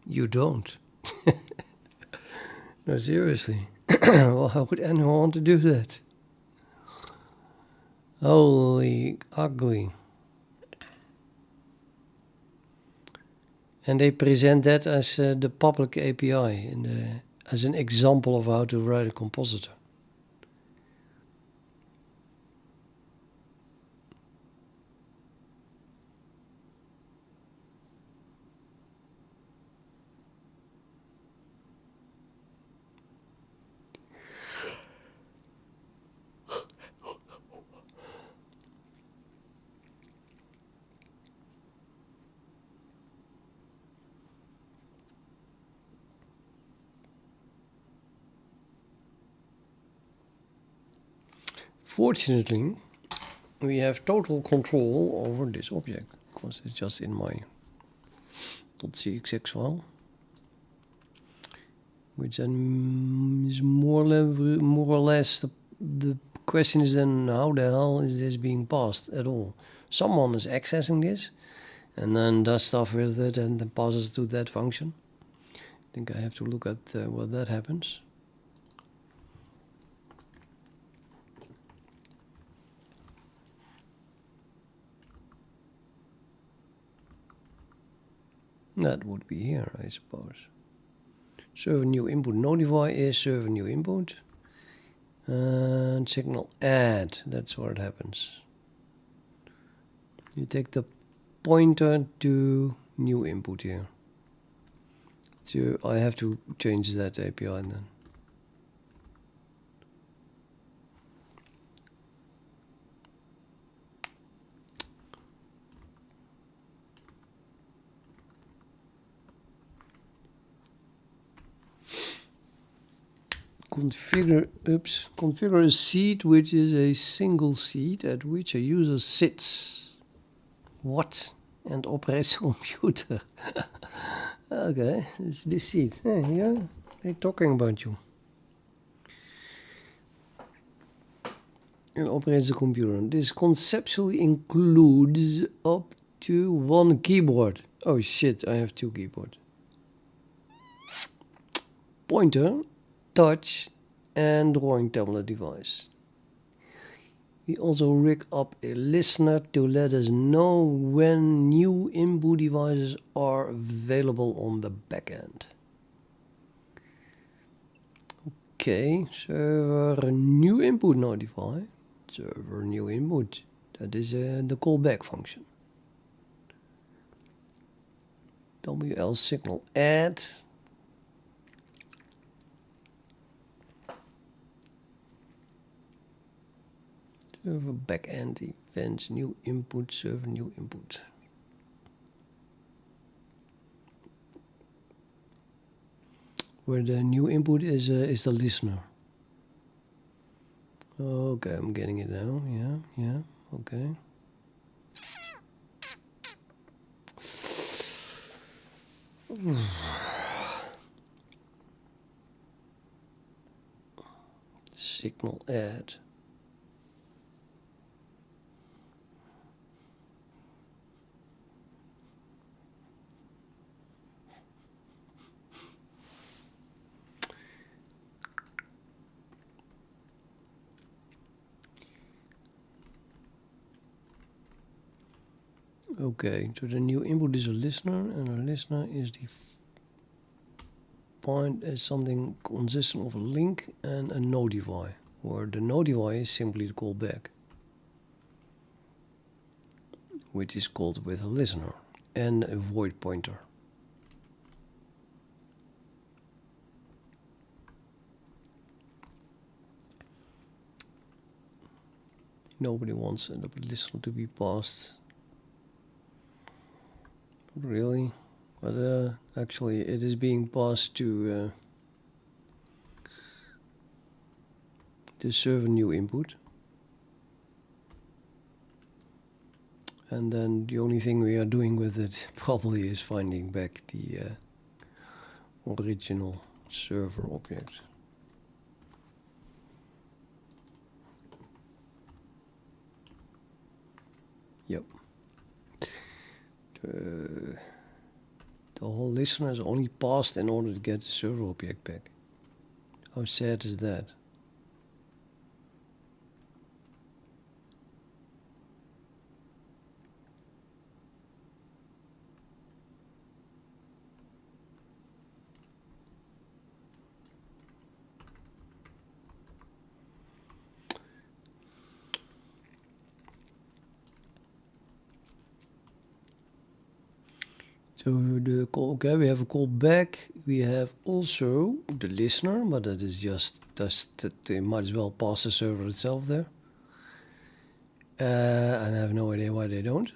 You don't. No, seriously. Well, how would anyone want to do that? Holy ugly. And they present that as the public API, as an example of how to write a compositor. Fortunately, we have total control over this object, because it's just in my .cxx file, which then is more or less the question is then how the hell is this being passed at all? Someone is accessing this and then does stuff with it and then passes it to that function. I think I have to look at what that happens. That would be here, I suppose. Server new input notify is server new input. And signal add, that's where it happens. You take the pointer to new input here. So I have to change that API then. Configure a seat which is a single seat at which a user sits. What? And operates a computer. Okay, it's this seat. Hey, yeah, they're talking about you. And operates a computer. This conceptually includes up to one keyboard. Oh shit, I have two keyboards. Pointer, touch, and drawing tablet device. We also rig up a listener to let us know when new input devices are available on the backend. Okay, server new input notify. Server new input. That is the callback function. WL signal add. Server backend events new input. Server new input. Where the new input is the listener. Okay, I'm getting it now. Yeah, okay. Signal add. Okay, so the new input is a listener, and a listener is defined as something consistent of a link and a notify, where the notify is simply the callback, which is called with a listener, and a void pointer. Nobody wants the listener to be passed. Really? But actually it is being passed to the server new input. And then the only thing we are doing with it probably is finding back the original server object. Yep. The whole listener is only passed in order to get the server object back. How sad is that? So the call, okay, we have a callback. We have also the listener, but that is just that they might as well pass the server itself there. And I have no idea why they don't.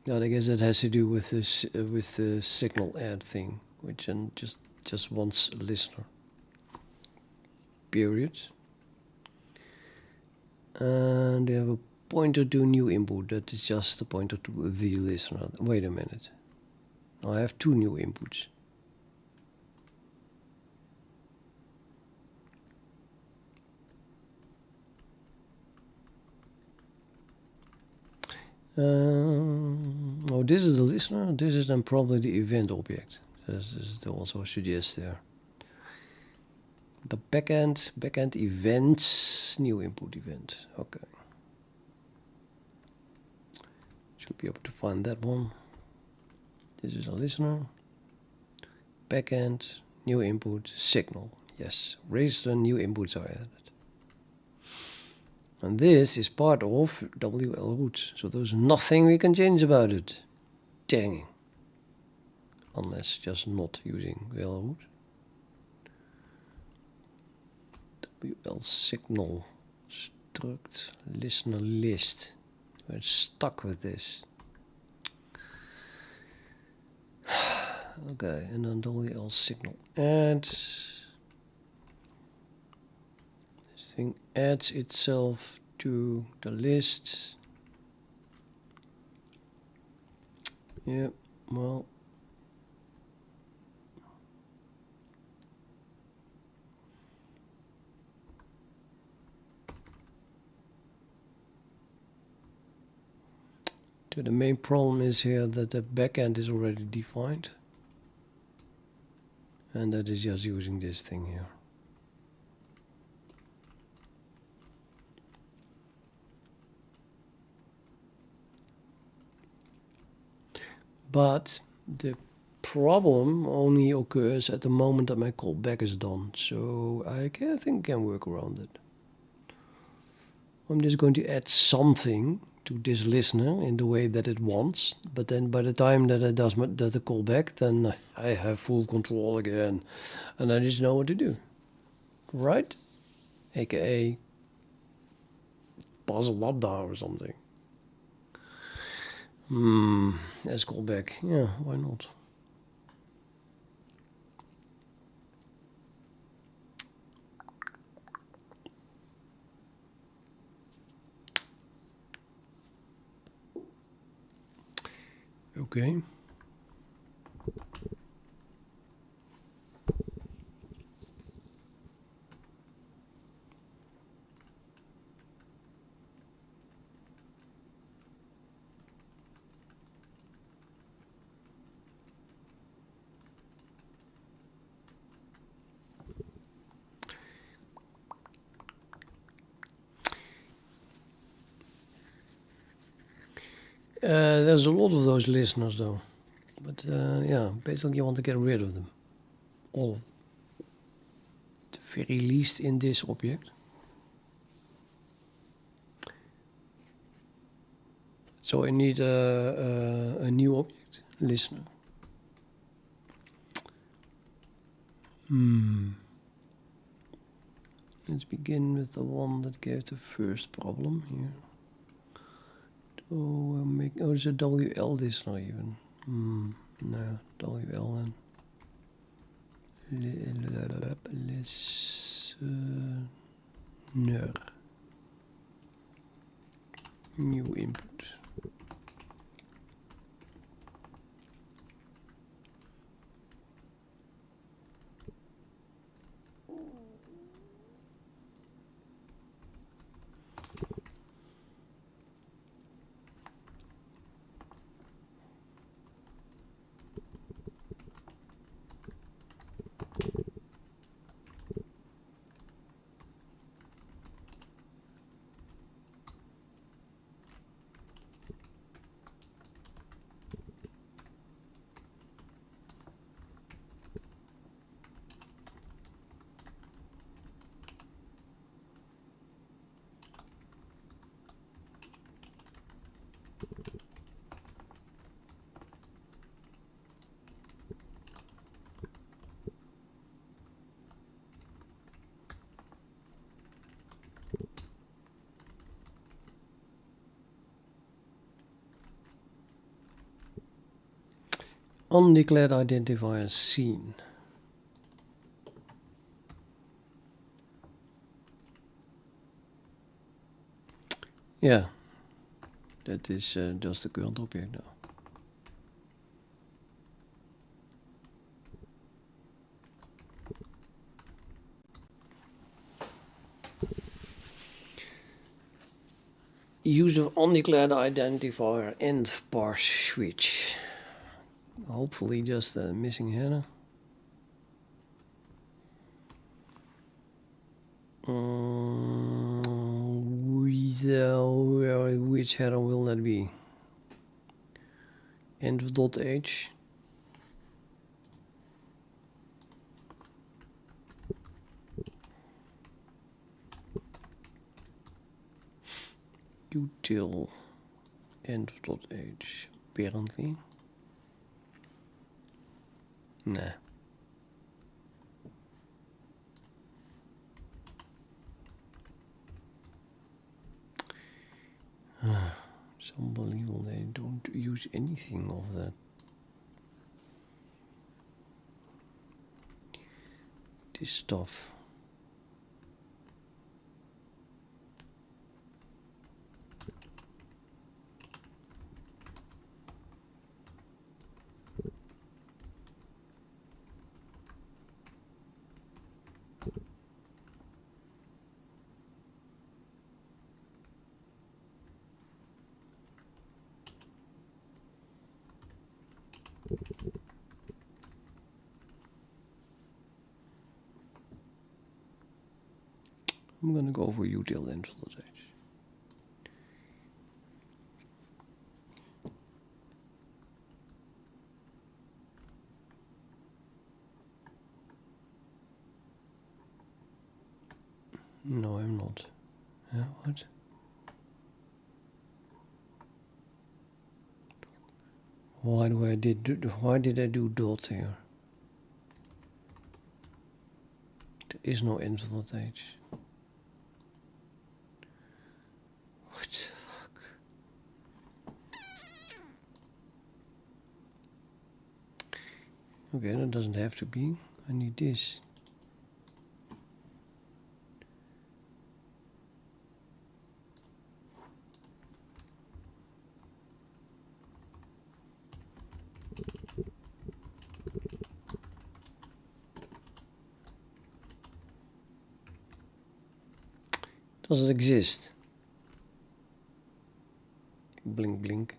But I guess that has to do with this with the signal add thing, which just wants a listener. Period. And we have a pointer to new input. That is just a pointer to the listener. Wait a minute. Now I have two new inputs. Oh, this is the listener. This is then probably the event object. This is also suggest there. The backend events, new input event. Okay. Should be able to find that one. This is a listener. Backend, new input, signal. Yes, register new inputs are added. And this is part of wlroots, so there's nothing we can change about it. Dang. Unless just not using wlroot. WL signal struct listener list. We're stuck with this. Okay, and then WL signal add. This thing adds itself to the list. Yeah, well. So the main problem is here that the backend is already defined. And that is just using this thing here. But the problem only occurs at the moment that my callback is done. So I think I can work around it. I'm just going to add something to this listener in the way that it wants. But then by the time that it does the callback, then I have full control again. And I just know what to do. Right? AKA puzzle lambda or something. As callback. Yeah, why not? Okay. There's a lot of those listeners though. But yeah, basically you want to get rid of them. All of them. At the very least in this object. So I need a new object, listener. Let's begin with the one that gave the first problem here. Oh, it's a WL listener even. No, WL and listener. New input. Undeclared identifier seen. Yeah, that is just the current object now. Use of undeclared identifier and parse switch. Hopefully just a missing header. Which header will that be? End of .h. Util end of .h apparently. Nah. It's unbelievable they don't use anything of that. This stuff. I'm gonna go for util end voltage. No, I'm not. Yeah, what? Why did I do dot here? There is no end voltage. What the fuck? Okay, that doesn't have to be. I need this. Does it exist? Blink, blink.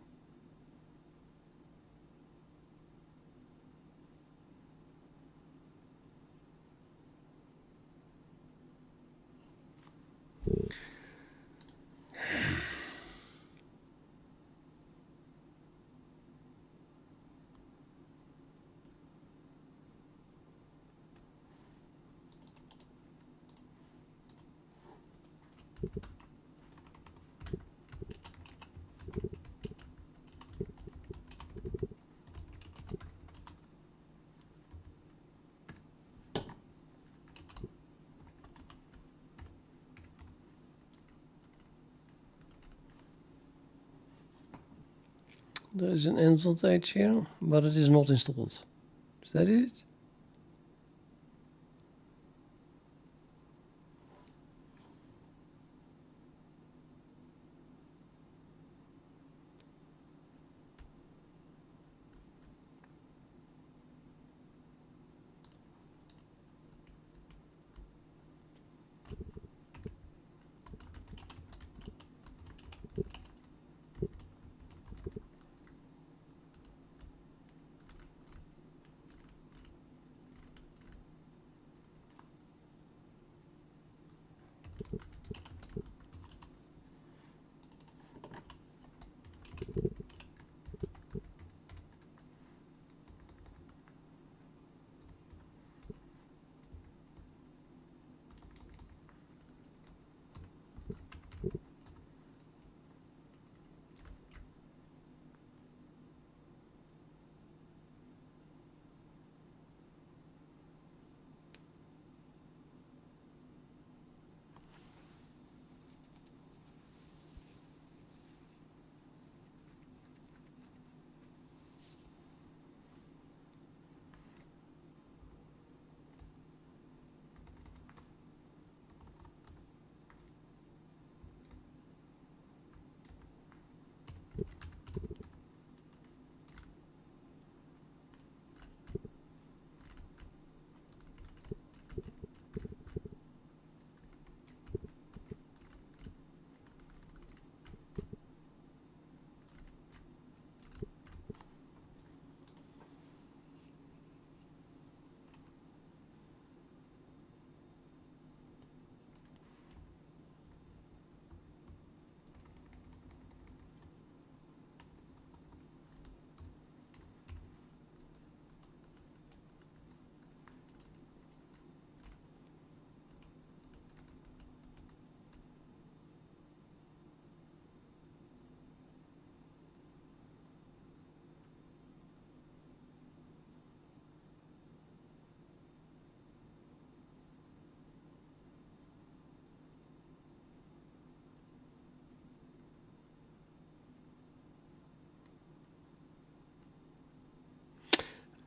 There is an end voltage here, but it is not installed. Is that it?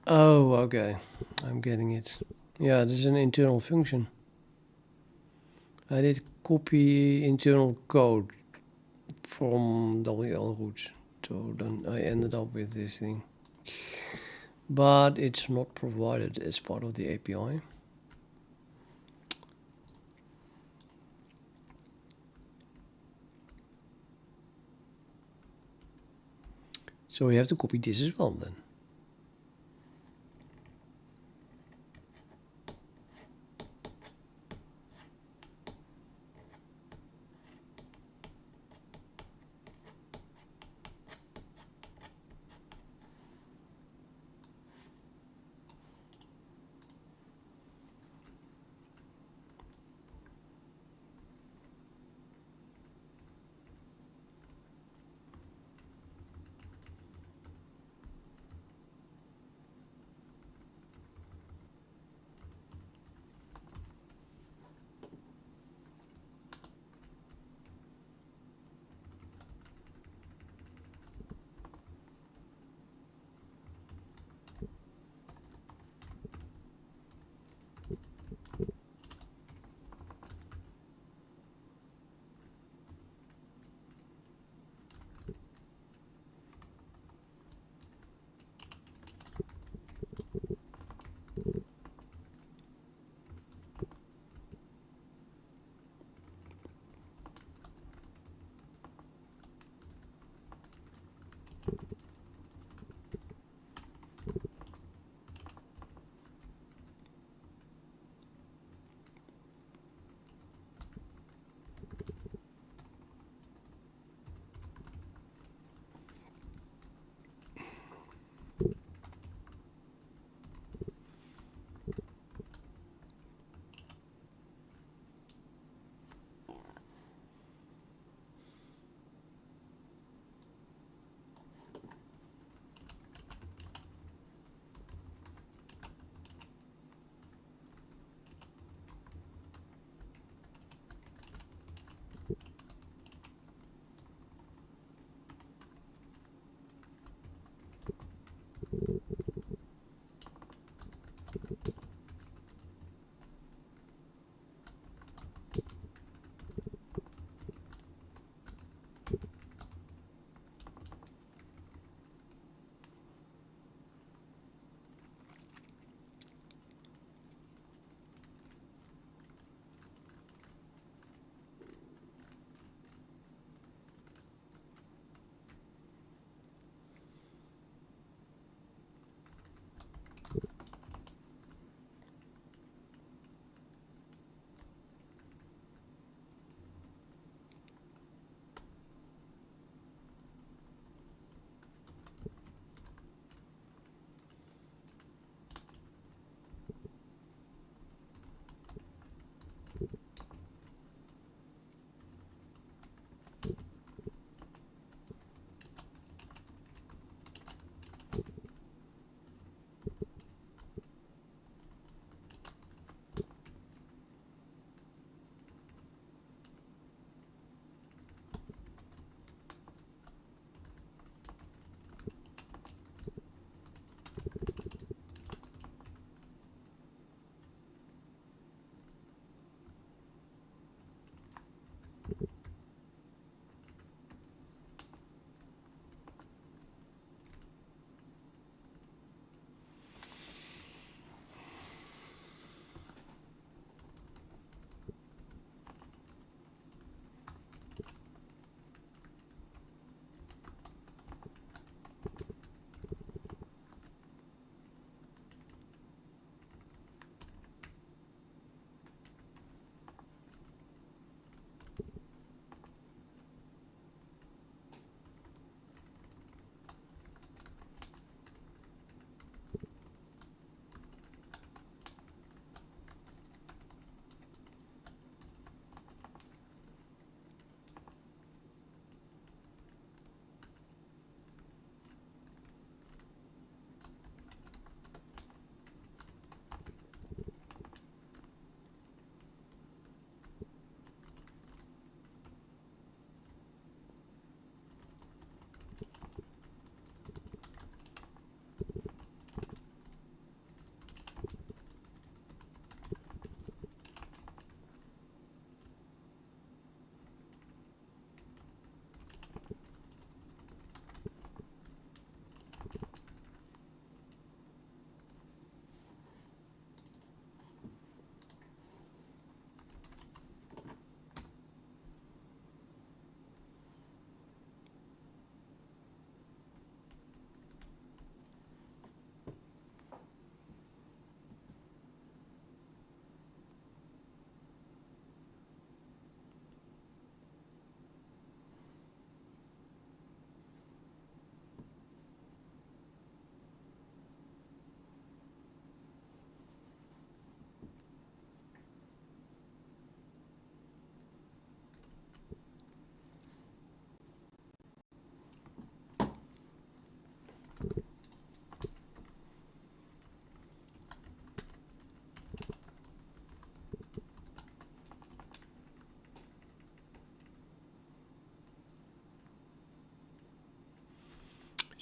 Oh, okay. I'm getting it. Yeah, this is an internal function. I did copy internal code from wlroots. So then I ended up with this thing. But it's not provided as part of the API. So we have to copy this as well then.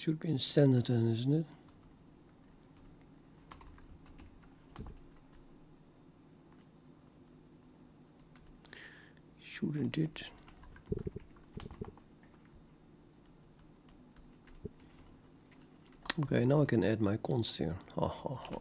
Should be in standard then, isn't it? Shouldn't it? Okay, now I can add my const here. Ha ha ha.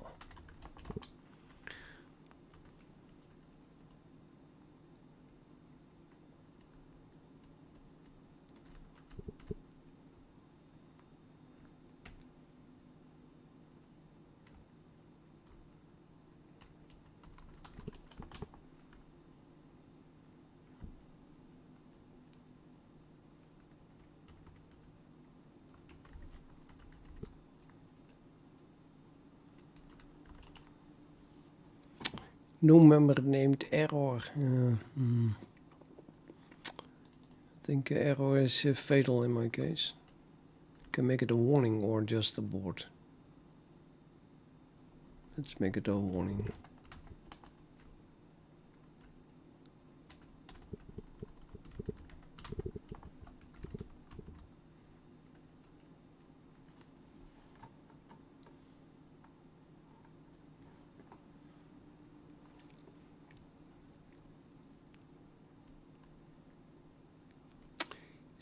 No member named error. I think error is fatal in my case. Can make it a warning or just a board. Let's make it a warning.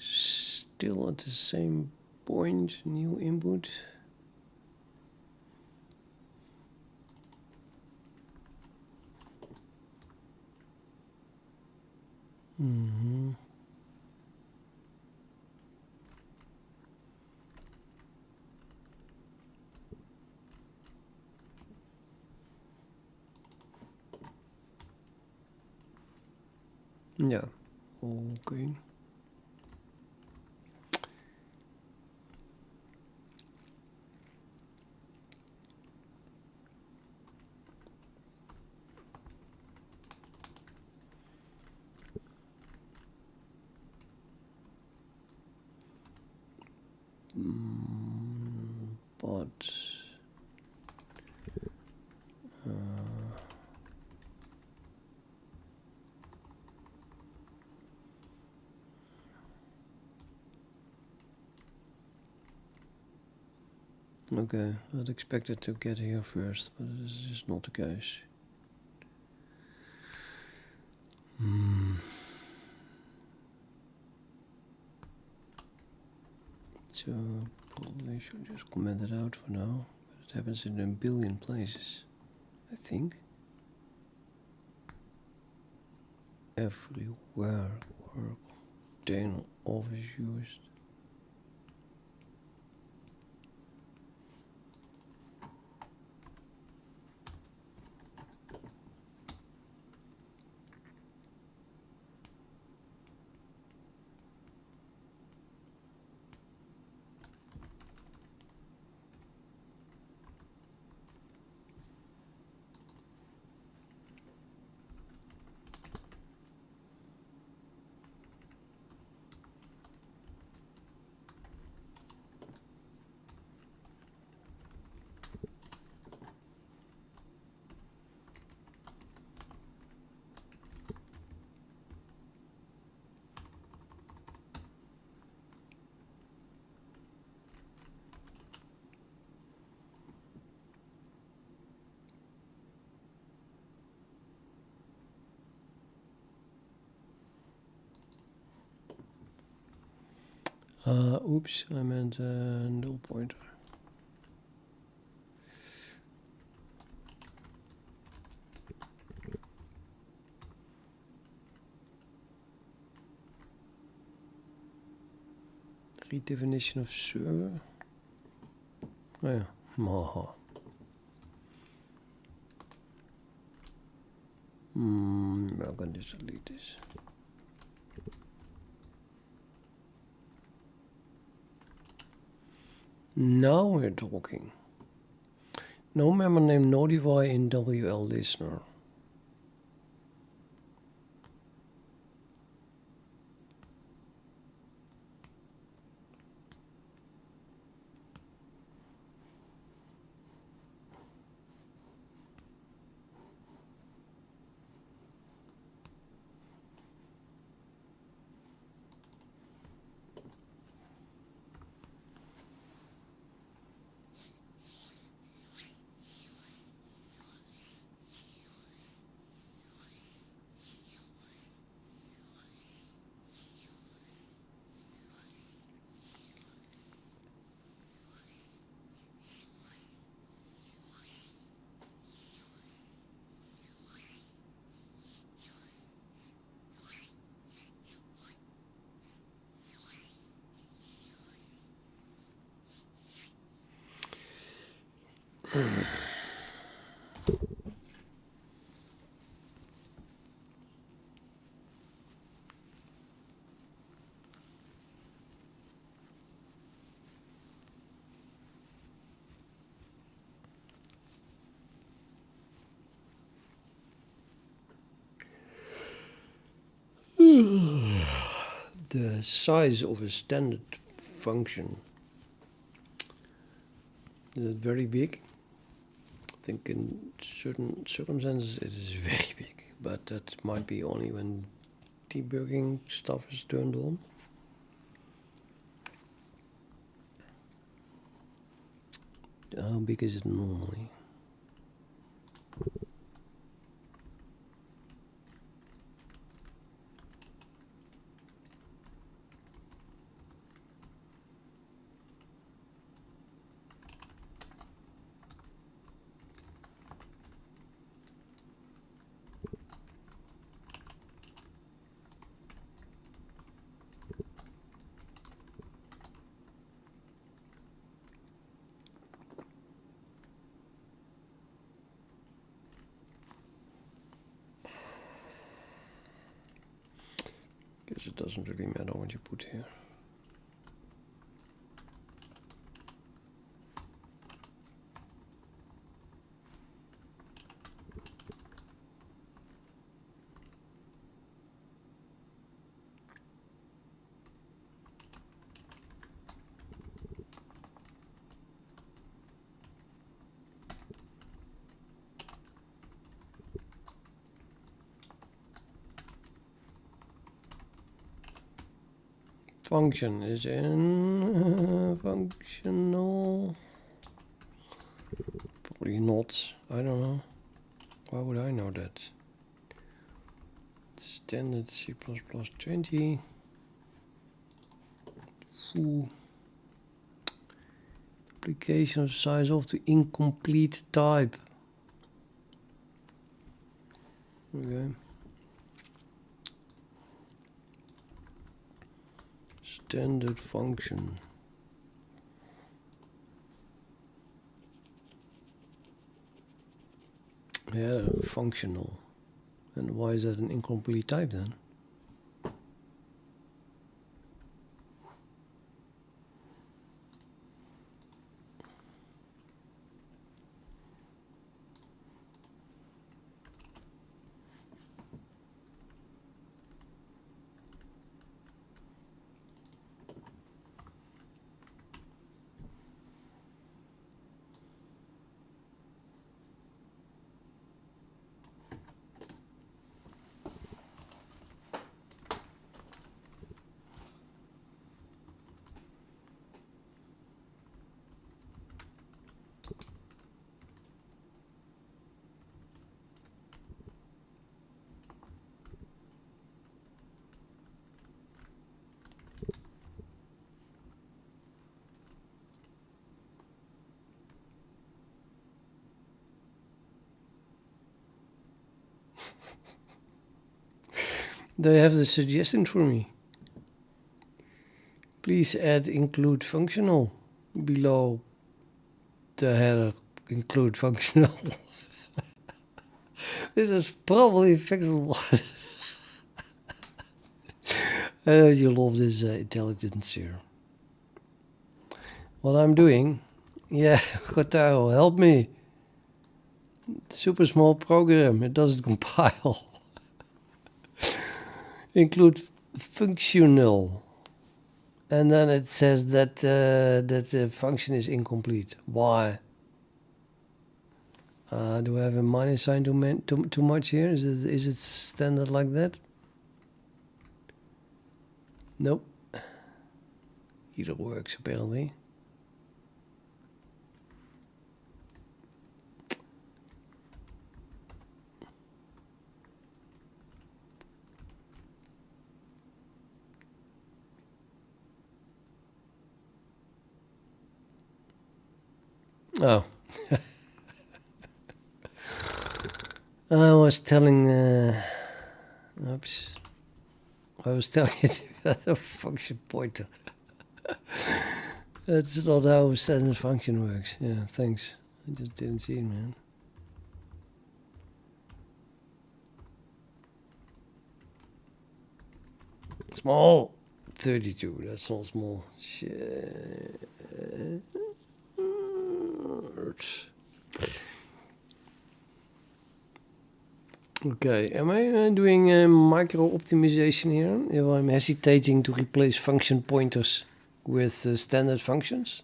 Still at the same point, new input. Yeah, okay. But okay, I'd expect it to get here first, but this is just not the case. So probably should just comment it out for now. But it happens in a billion places, I think. Everywhere where container office used. Oops, I meant null pointer. Redefinition of server. Oh yeah, maha. I'm gonna just delete this. Now we're talking. No member name notify in WL listener. The size of a standard function. Is it very big? I think in certain circumstances it is very big, but that might be only when debugging stuff is turned on. How big is it normally? Guess it doesn't really matter what you put here. Function is in functional. Probably not. I don't know. Why would I know that? Standard C++ 20. Full application of size of the incomplete type. Okay. Standard function. Yeah, functional. And why is that an incomplete type then? Do you have the suggestion for me? Please add include functional below the header include functional. This is probably fixable. I know you love this intelligence here. What I'm doing, yeah, Gotaro, help me. Super small program, it doesn't compile. Include functional. And then it says that that the function is incomplete. Why? Do I have a minus sign too much here? Is it standard like that? Nope. Either works apparently. Oh. I was telling, oops. I was telling it about a function pointer. That's not how standard function works. Yeah, thanks. I just didn't see it, man. Small. 32. That's not small. Shit. Okay, am I doing a micro optimization here? If I'm hesitating to replace function pointers with standard functions?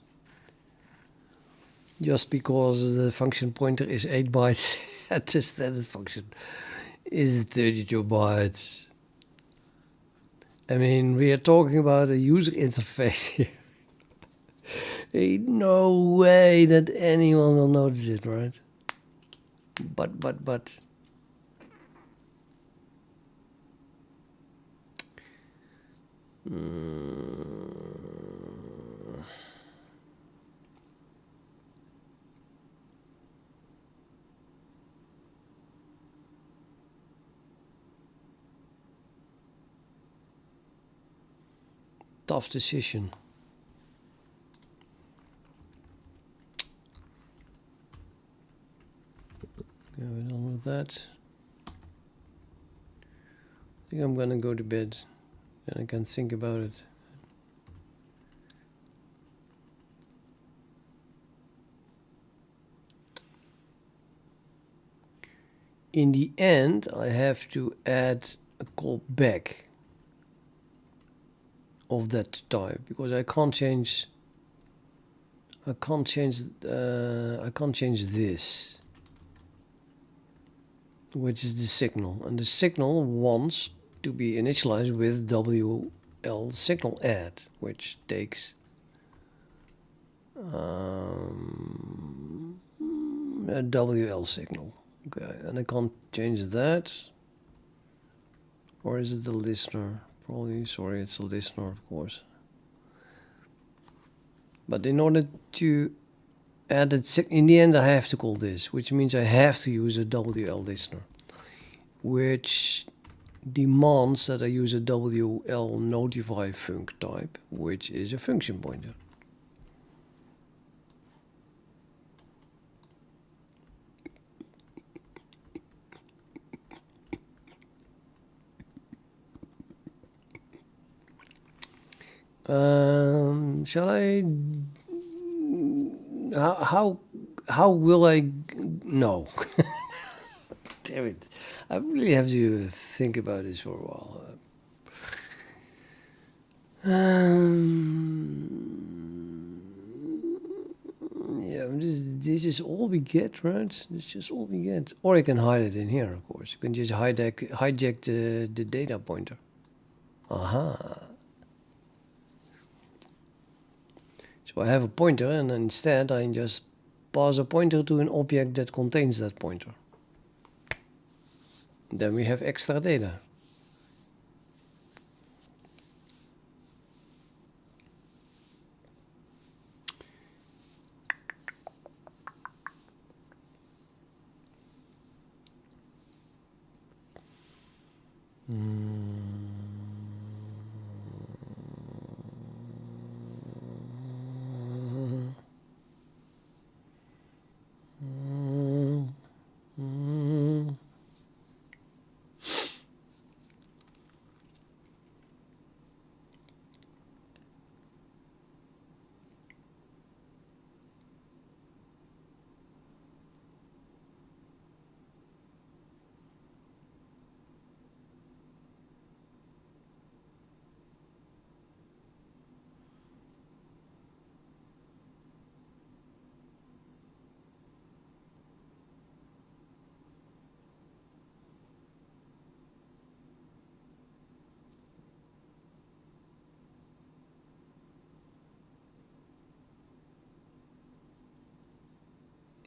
Just because the function pointer is 8 bytes and the standard function is 32 bytes. I mean, we are talking about a user interface here. Ain't no way that anyone will notice it, right? But. Tough decision. Okay, we're done with that. I think I'm gonna go to bed and I can think about it. In the end, I have to add a callback of that type because I can't change this, which is the signal, and the signal wants to be initialized with WL signal add, which takes a WL signal. Okay, and I can't change that. Or is it the listener? Probably, sorry, it's a listener, of course. But in order to add it, in the end I have to call this, which means I have to use a WL listener, which demands that I use a WL notify func type, which is a function pointer. Shall I? How will I? No. Damn it! I really have to think about this for a while. Yeah, this is all we get, right? This is just all we get. Or I can hide it in here, of course. You can just hijack the data pointer. Aha. So I have a pointer, and instead I just pass a pointer to an object that contains that pointer. Then we have extra data.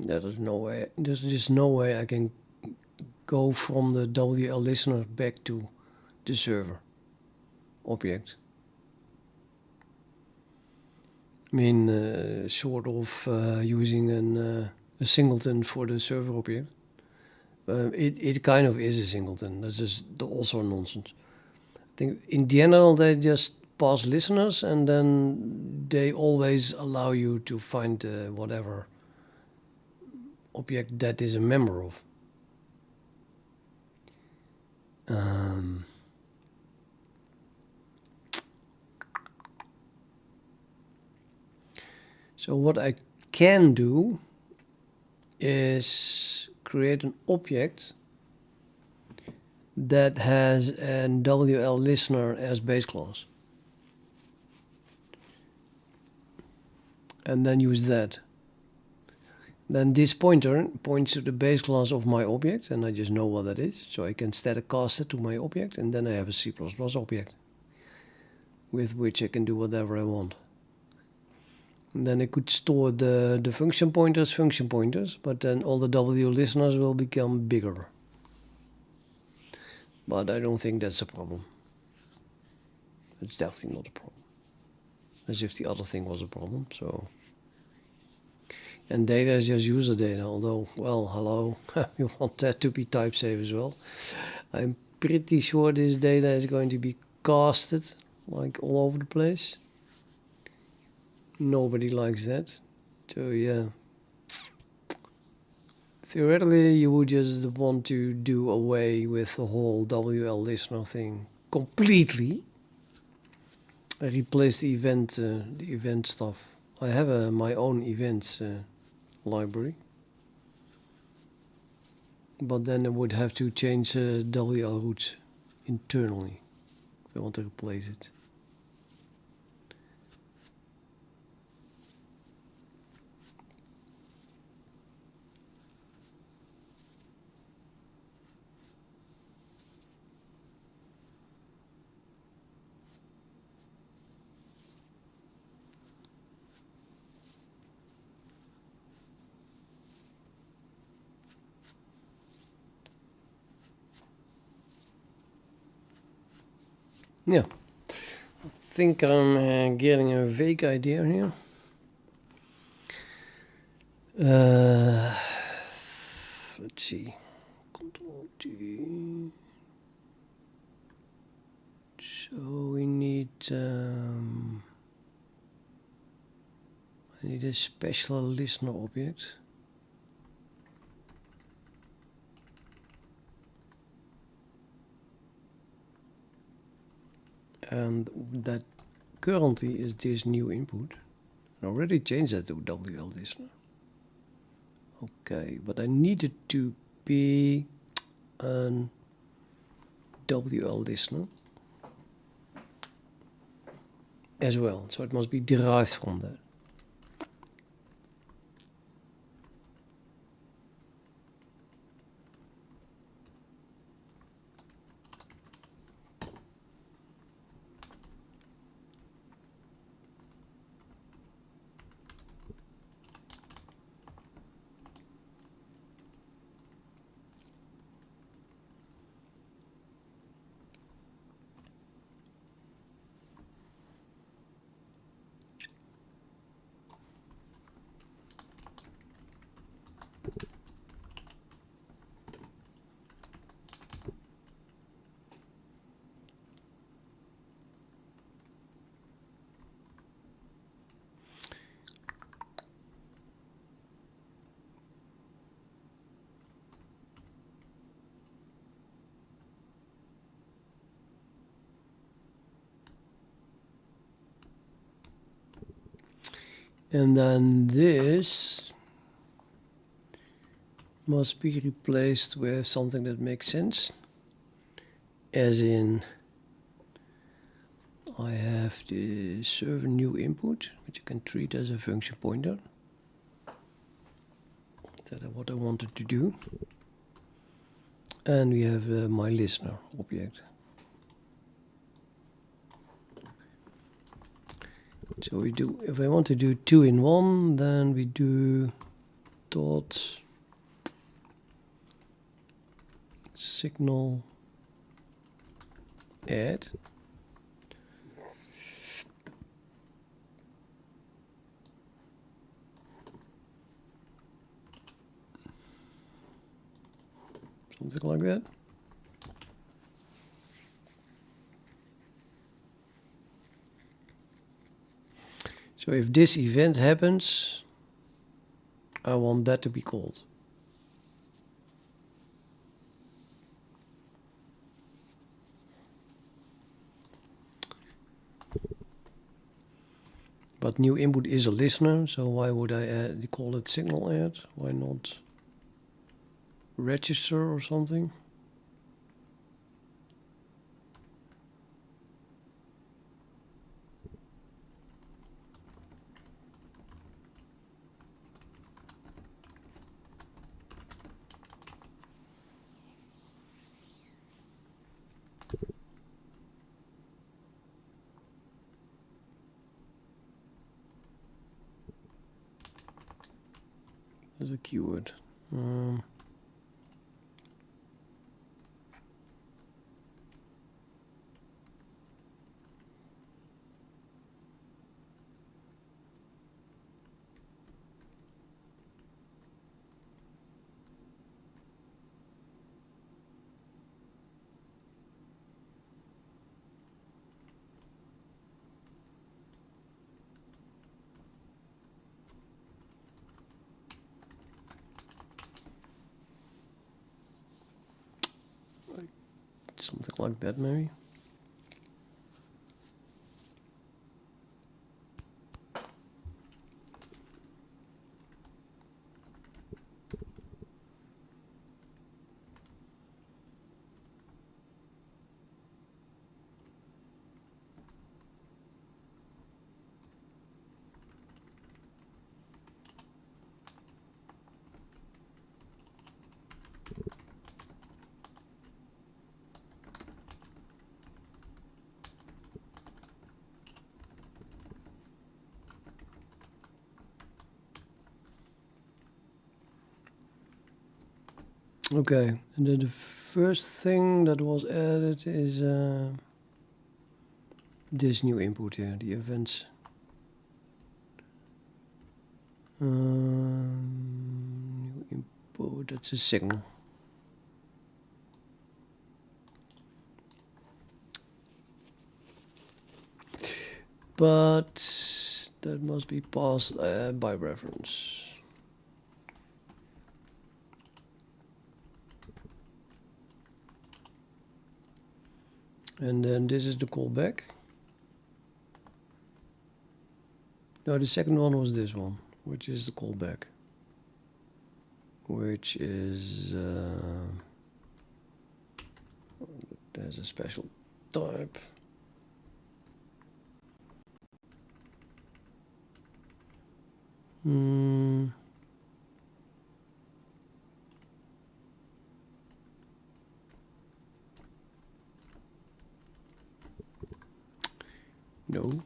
There's just no way I can go from the WL listener back to the server object. I mean, sort of using a singleton for the server object. It kind of is a singleton. That's just also nonsense. I think in general they just pass listeners, and then they always allow you to find whatever object that is a member of. So what I can do is create an object that has an WL listener as base class. And then use that. Then this pointer points to the base class of my object, and I just know what that is. So I can static cast it to my object, and then I have a C++ object with which I can do whatever I want. And then I could store the function pointers, but then all the W listeners will become bigger. But I don't think that's a problem. It's definitely not a problem. As if the other thing was a problem, so. And data is just user data, although, well, hello, you want that to be type safe as well. I'm pretty sure this data is going to be casted, like all over the place. Nobody likes that. So yeah. Theoretically, you would just want to do away with the whole WL listener thing completely. I replace the event stuff. I have my own events library, but then I would have to change wlroots internally if I want to replace it. Yeah, I think I'm getting a vague idea here. Let's see. Control T. So we need. I need a special listener object. And that currently is this new input. I already changed that to WL listener. Okay, but I need it to be an WL listener as well. So it must be derived from that. And then this must be replaced with something that makes sense. As in, I have the server new input, which you can treat as a function pointer. That's what I wanted to do. And we have my listener object. So we do, if I want to do 2 in 1, then we do dot signal add. Something like that. So if this event happens, I want that to be called. But new input is a listener, so why would I call it signal add? Why not register or something? As a keyword. Something like that, maybe. Okay, and then the first thing that was added is this new input here, the events. New input, that's a signal. But that must be passed by reference. And then this is the callback. No, the second one was this one, which is the callback. Which is there's a special type. No. No.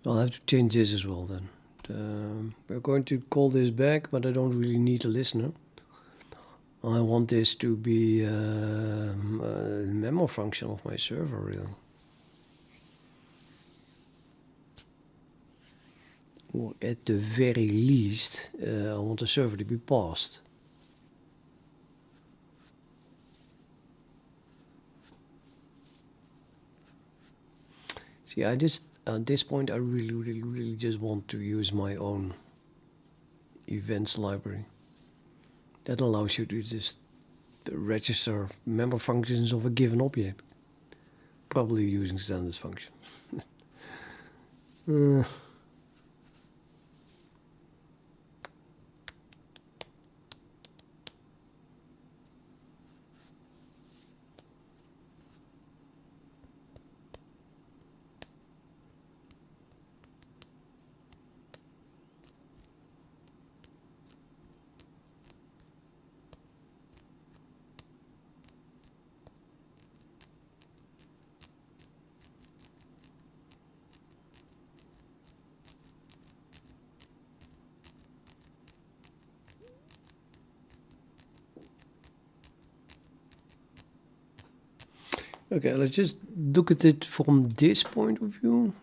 I'll have to change this as well then. We're going to call this back, but I don't really need a listener. I want this to be a memo function of my server, really. Or at the very least, I want the server to be passed. See, at this point, I really just want to use my own events library. That allows you to just register member functions of a given object. Probably using standard function. Okay, let's just look at it from this point of view.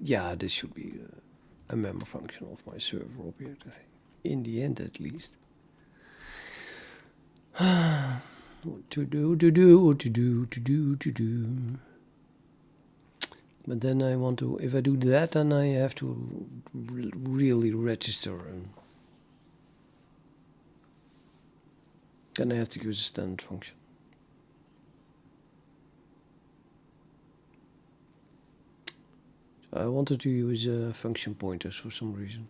Yeah, this should be a member function of my server object, I think. In the end, at least. What to do. But then I want to, if I do that, then I have to really register, and then I have to use a standard function. So I wanted to use function pointers for some reason.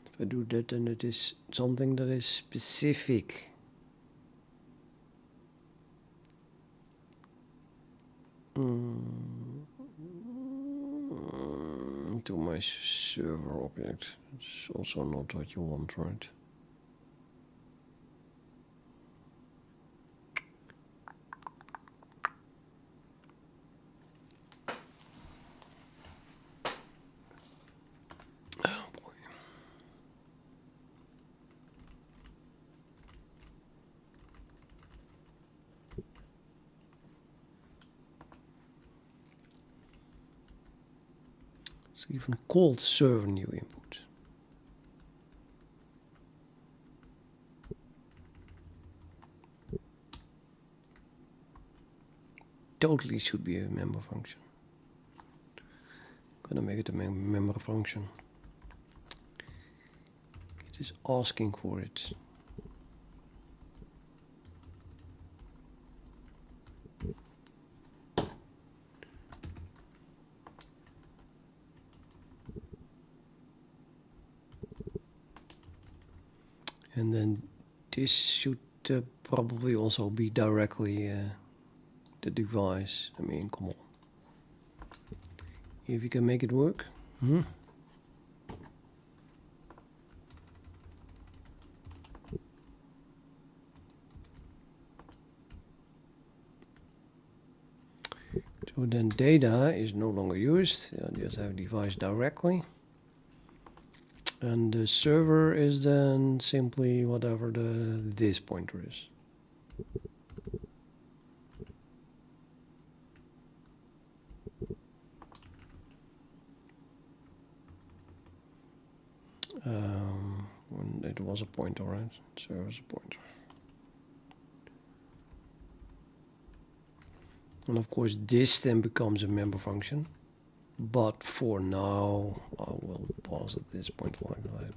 If I do that, then it is something that is specific. To my server object. It's also not what you want, right? Oh boy. It's even called server new input. Totally should be a member function. I'm gonna make it a member function. It is asking for it. And then this should probably also be directly the device. I mean, come on. If you can make it work. So then data is no longer used. I just have device directly. And the server is then simply whatever this pointer is. When it was a pointer, right? Server is a pointer. And of course this then becomes a member function. But for now, I will pause at this point like that.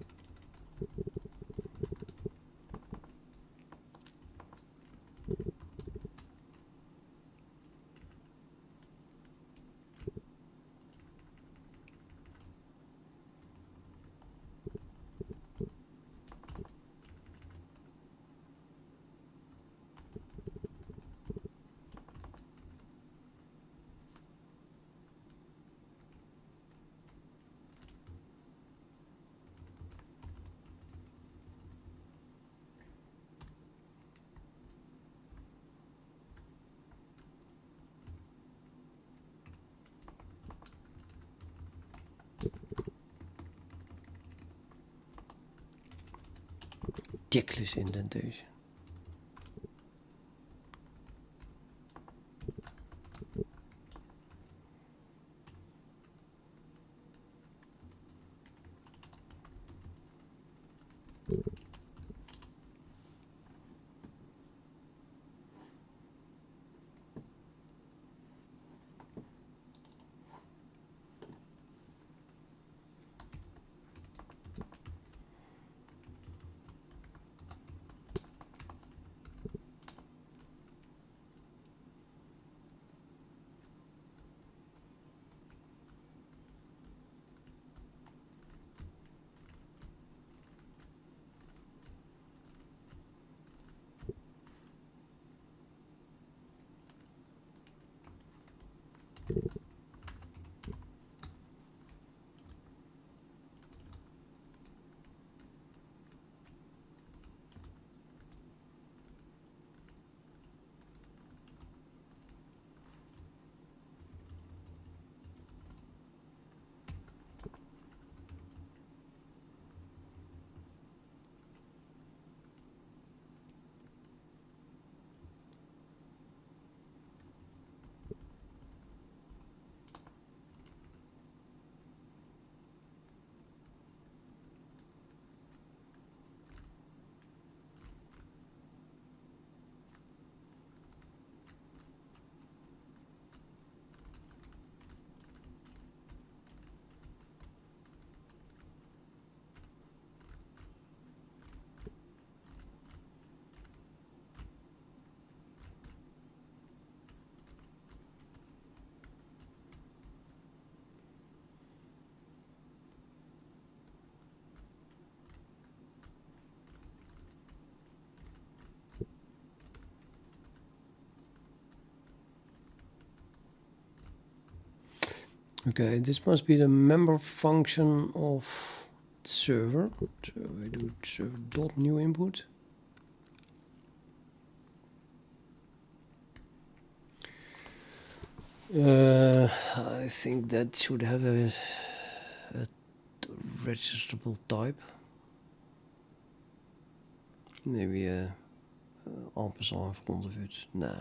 Ridiculous indentation. Okay, this must be the member function of server. So we do server dot new input. I think that should have a registerable type. Maybe a ampersand in front of it. Nah.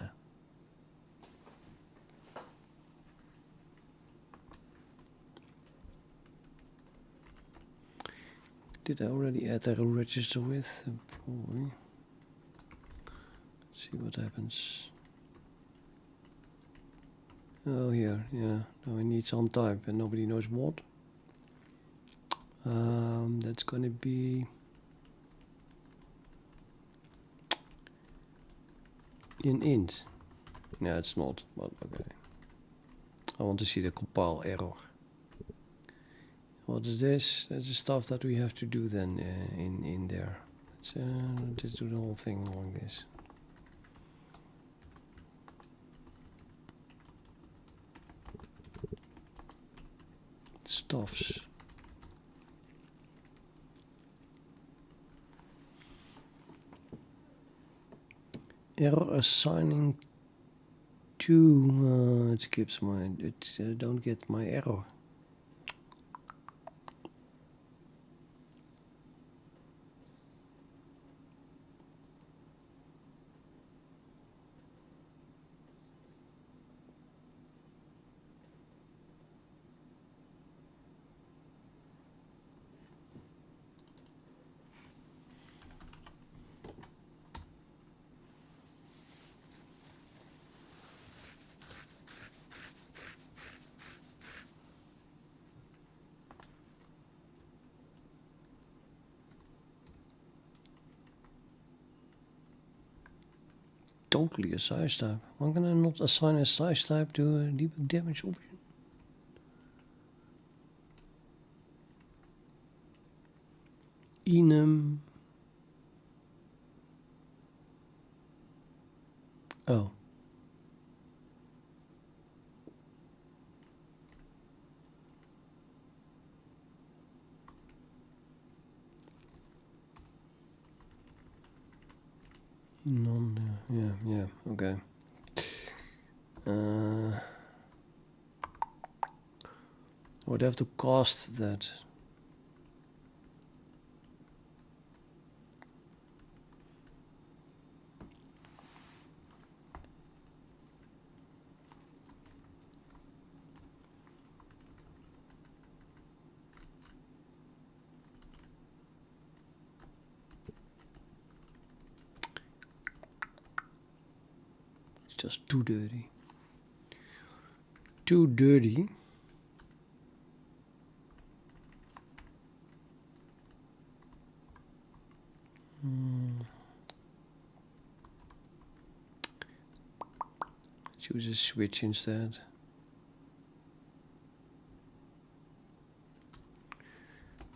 Did I already add a register with? Probably. See what happens. Oh, here, yeah. Now I need some type and nobody knows what. That's gonna be in int. No, it's not, but okay. I want to see the compile error. What is this? That's the stuff that we have to do then in there. Let's just do the whole thing like this. Stuffs. Error assigning to it skips my don't get my error. Totally a size type. Why can I not assign a size type to a debug damage option? Enum. Oh. None, yeah, okay. I would have to cast that. It's just too dirty. Too dirty. Let's use a switch instead.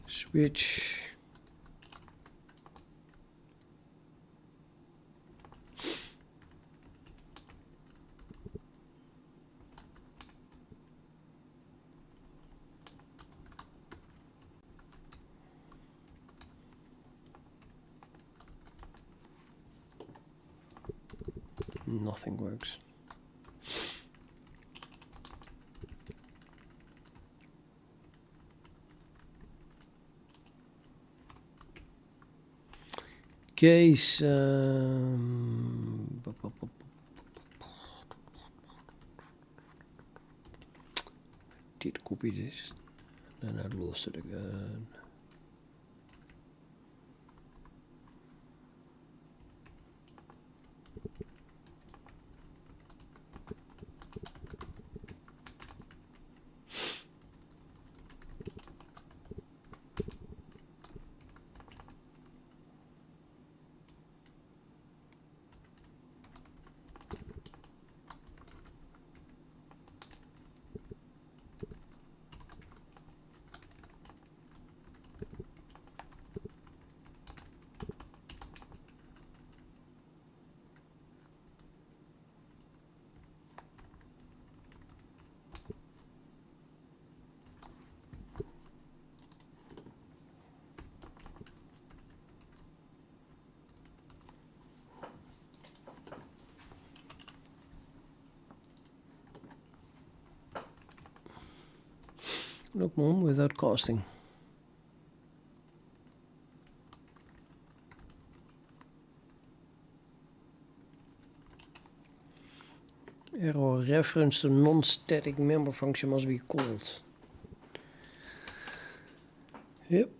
Switch. Nothing works. Case did copy this, then I lost it again. Look, Mom, without casting. Error reference to non-static member function must be called. Yep.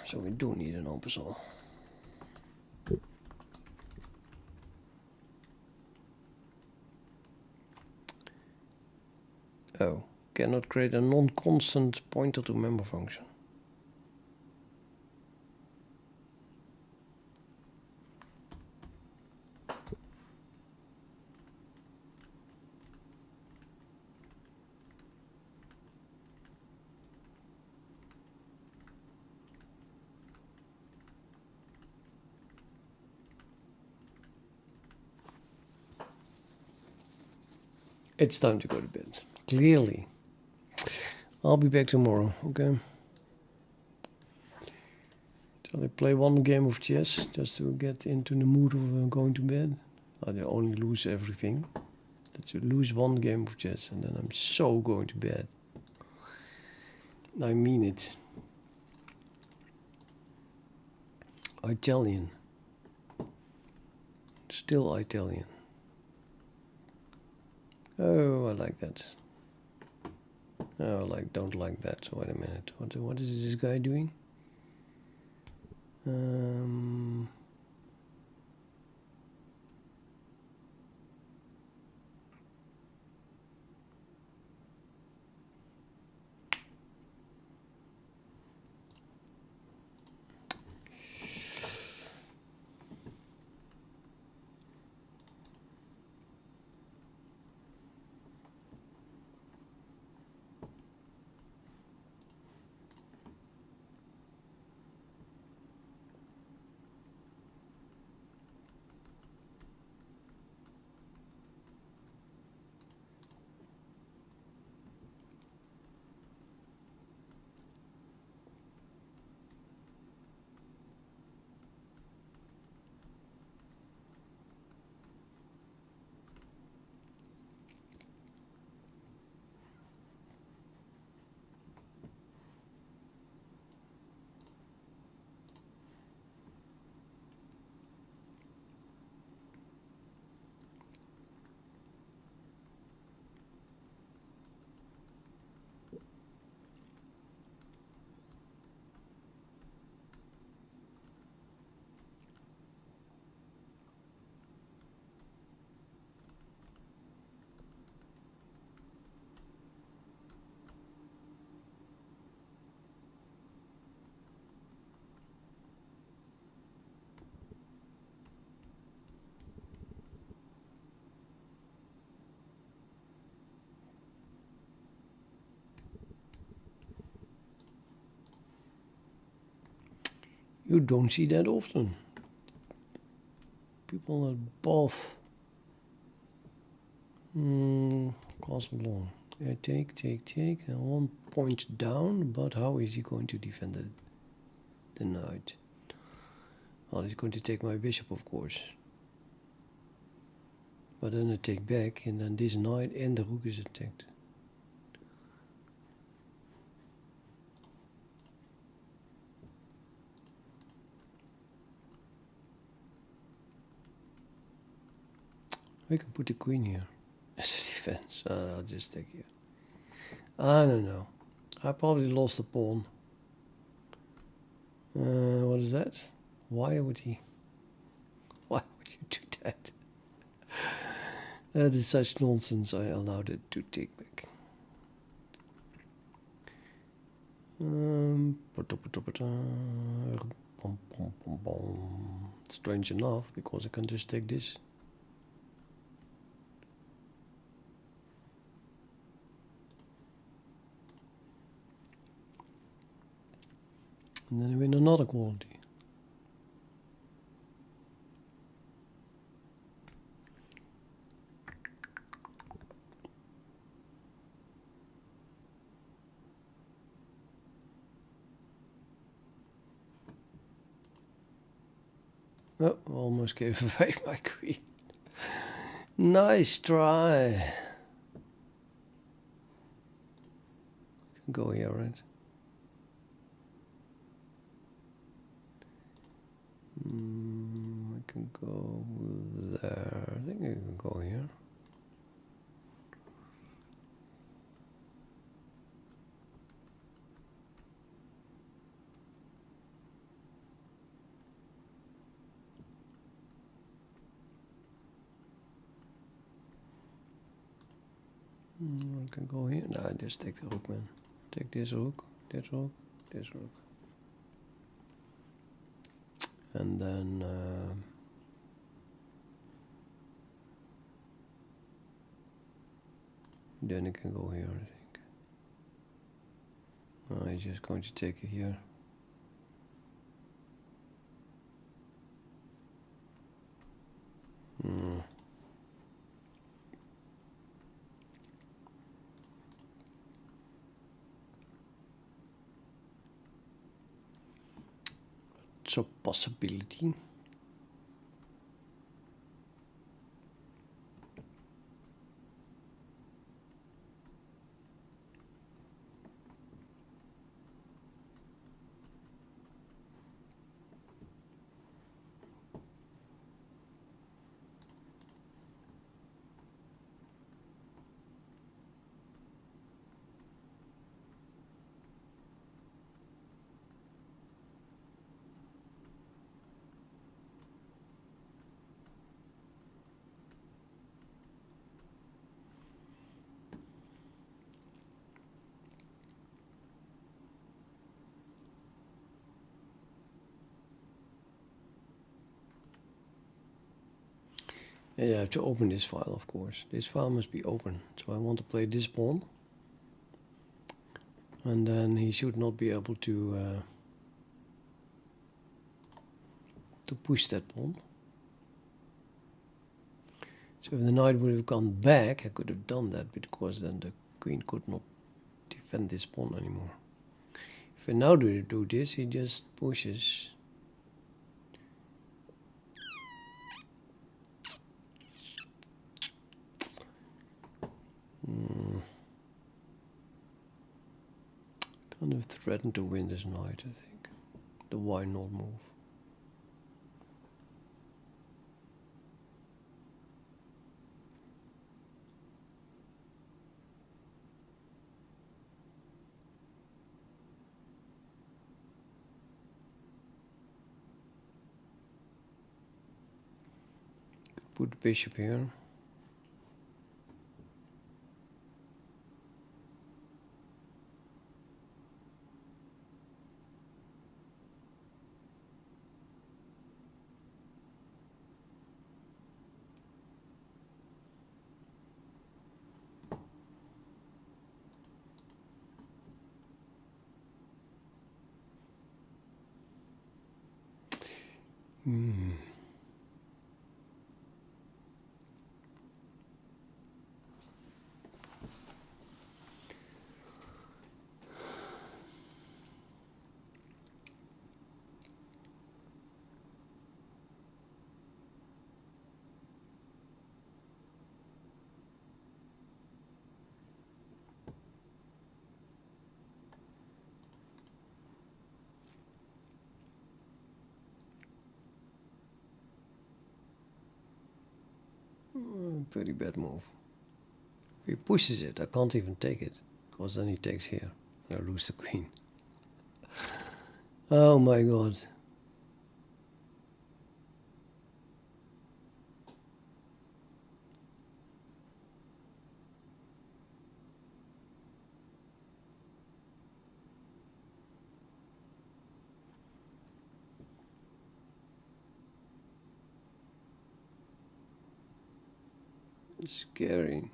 So we do need an ampersand. Oh, cannot create a non-constant pointer to member function. It's time to go to bed. Clearly. I'll be back tomorrow, okay? Shall I play one game of chess just to get into the mood of going to bed? I only lose everything. That you lose one game of chess and then I'm so going to bed. I mean it. Italian. Still Italian. Oh, I like that. Oh, don't like that. Wait a minute. What is this guy doing? You don't see that often. People that both cause long. Yeah, take, and 1 point down, but how is he going to defend the knight? Well, he's going to take my bishop, of course. But then I take back, and then this knight and the rook is attacked. I can put the queen here as a defense. I'll just take here. I don't know. I probably lost a pawn. What is that? Why would he? Why would you do that? That is such nonsense. I allowed it to take back. Strange enough, because I can just take this. And then I win another quality. Oh, almost gave away my queen. Nice try. go here, right? I can go there. I think I can go here. I can go here. No, just take the hook, man. Take this hook, this hook, this hook. And then it can go here, I think. I'm just going to take it here. It's a possibility. And I have to open this file, of course. This file must be open. So I want to play this pawn. And then he should not be able to push that pawn. So if the knight would have gone back, I could have done that, because then the queen could not defend this pawn anymore. If I now do this, he just pushes. Kind of threatened to win this knight, I think. The why not move. Could put the bishop here. Pretty bad move. If he pushes it, I can't even take it, because then he takes here, and I lose the queen. Oh my god. Scary.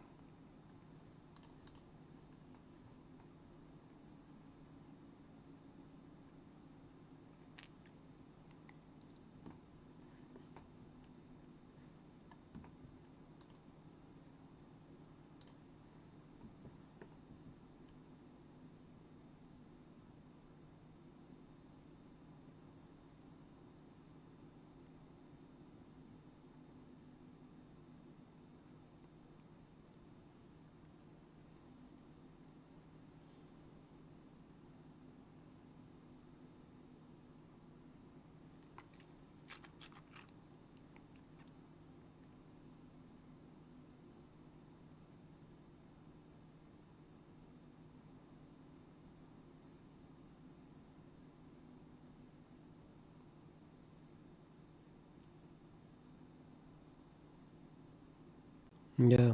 Yeah.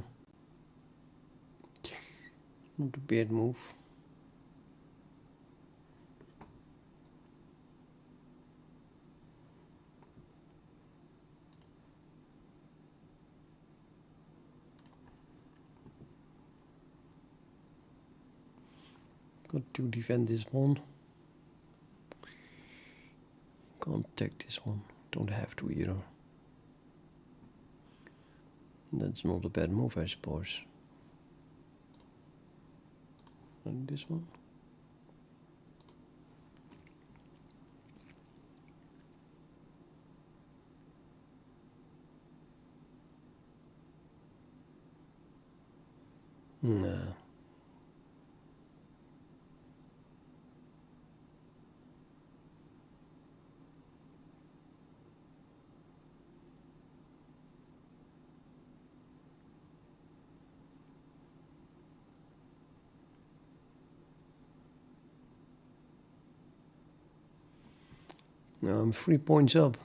Not a bad move. Got to defend this one. Can't take this one. Don't have to either. That's not a bad move, I suppose. And this one. Nah. Now I'm 3 points up.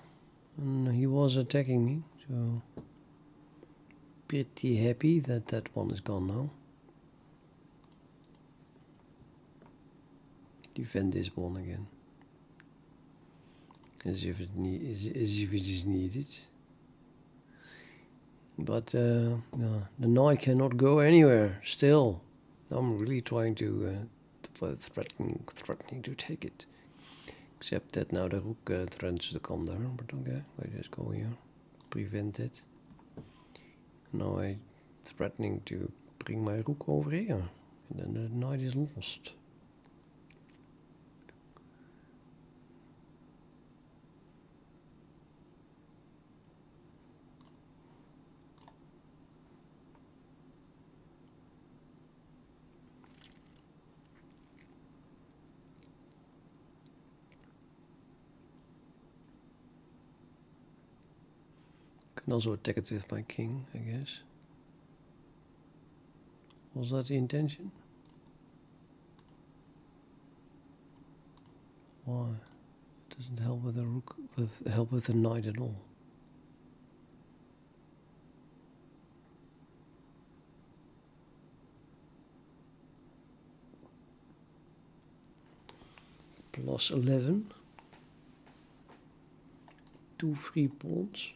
And he was attacking me, so pretty happy that that one is gone now. Defend this one again. As if it is needed. But the knight cannot go anywhere still. I'm really trying to threatening to take it. Except that now the rook threatens to come there. But okay, I just go here, prevent it. Now I'm threatening to bring my rook over here, and then the knight is lost. Can also attack it with my king, I guess. Was that the intention? Why? It doesn't help with the rook, help with the knight at all. Plus 11. 2 free pawns.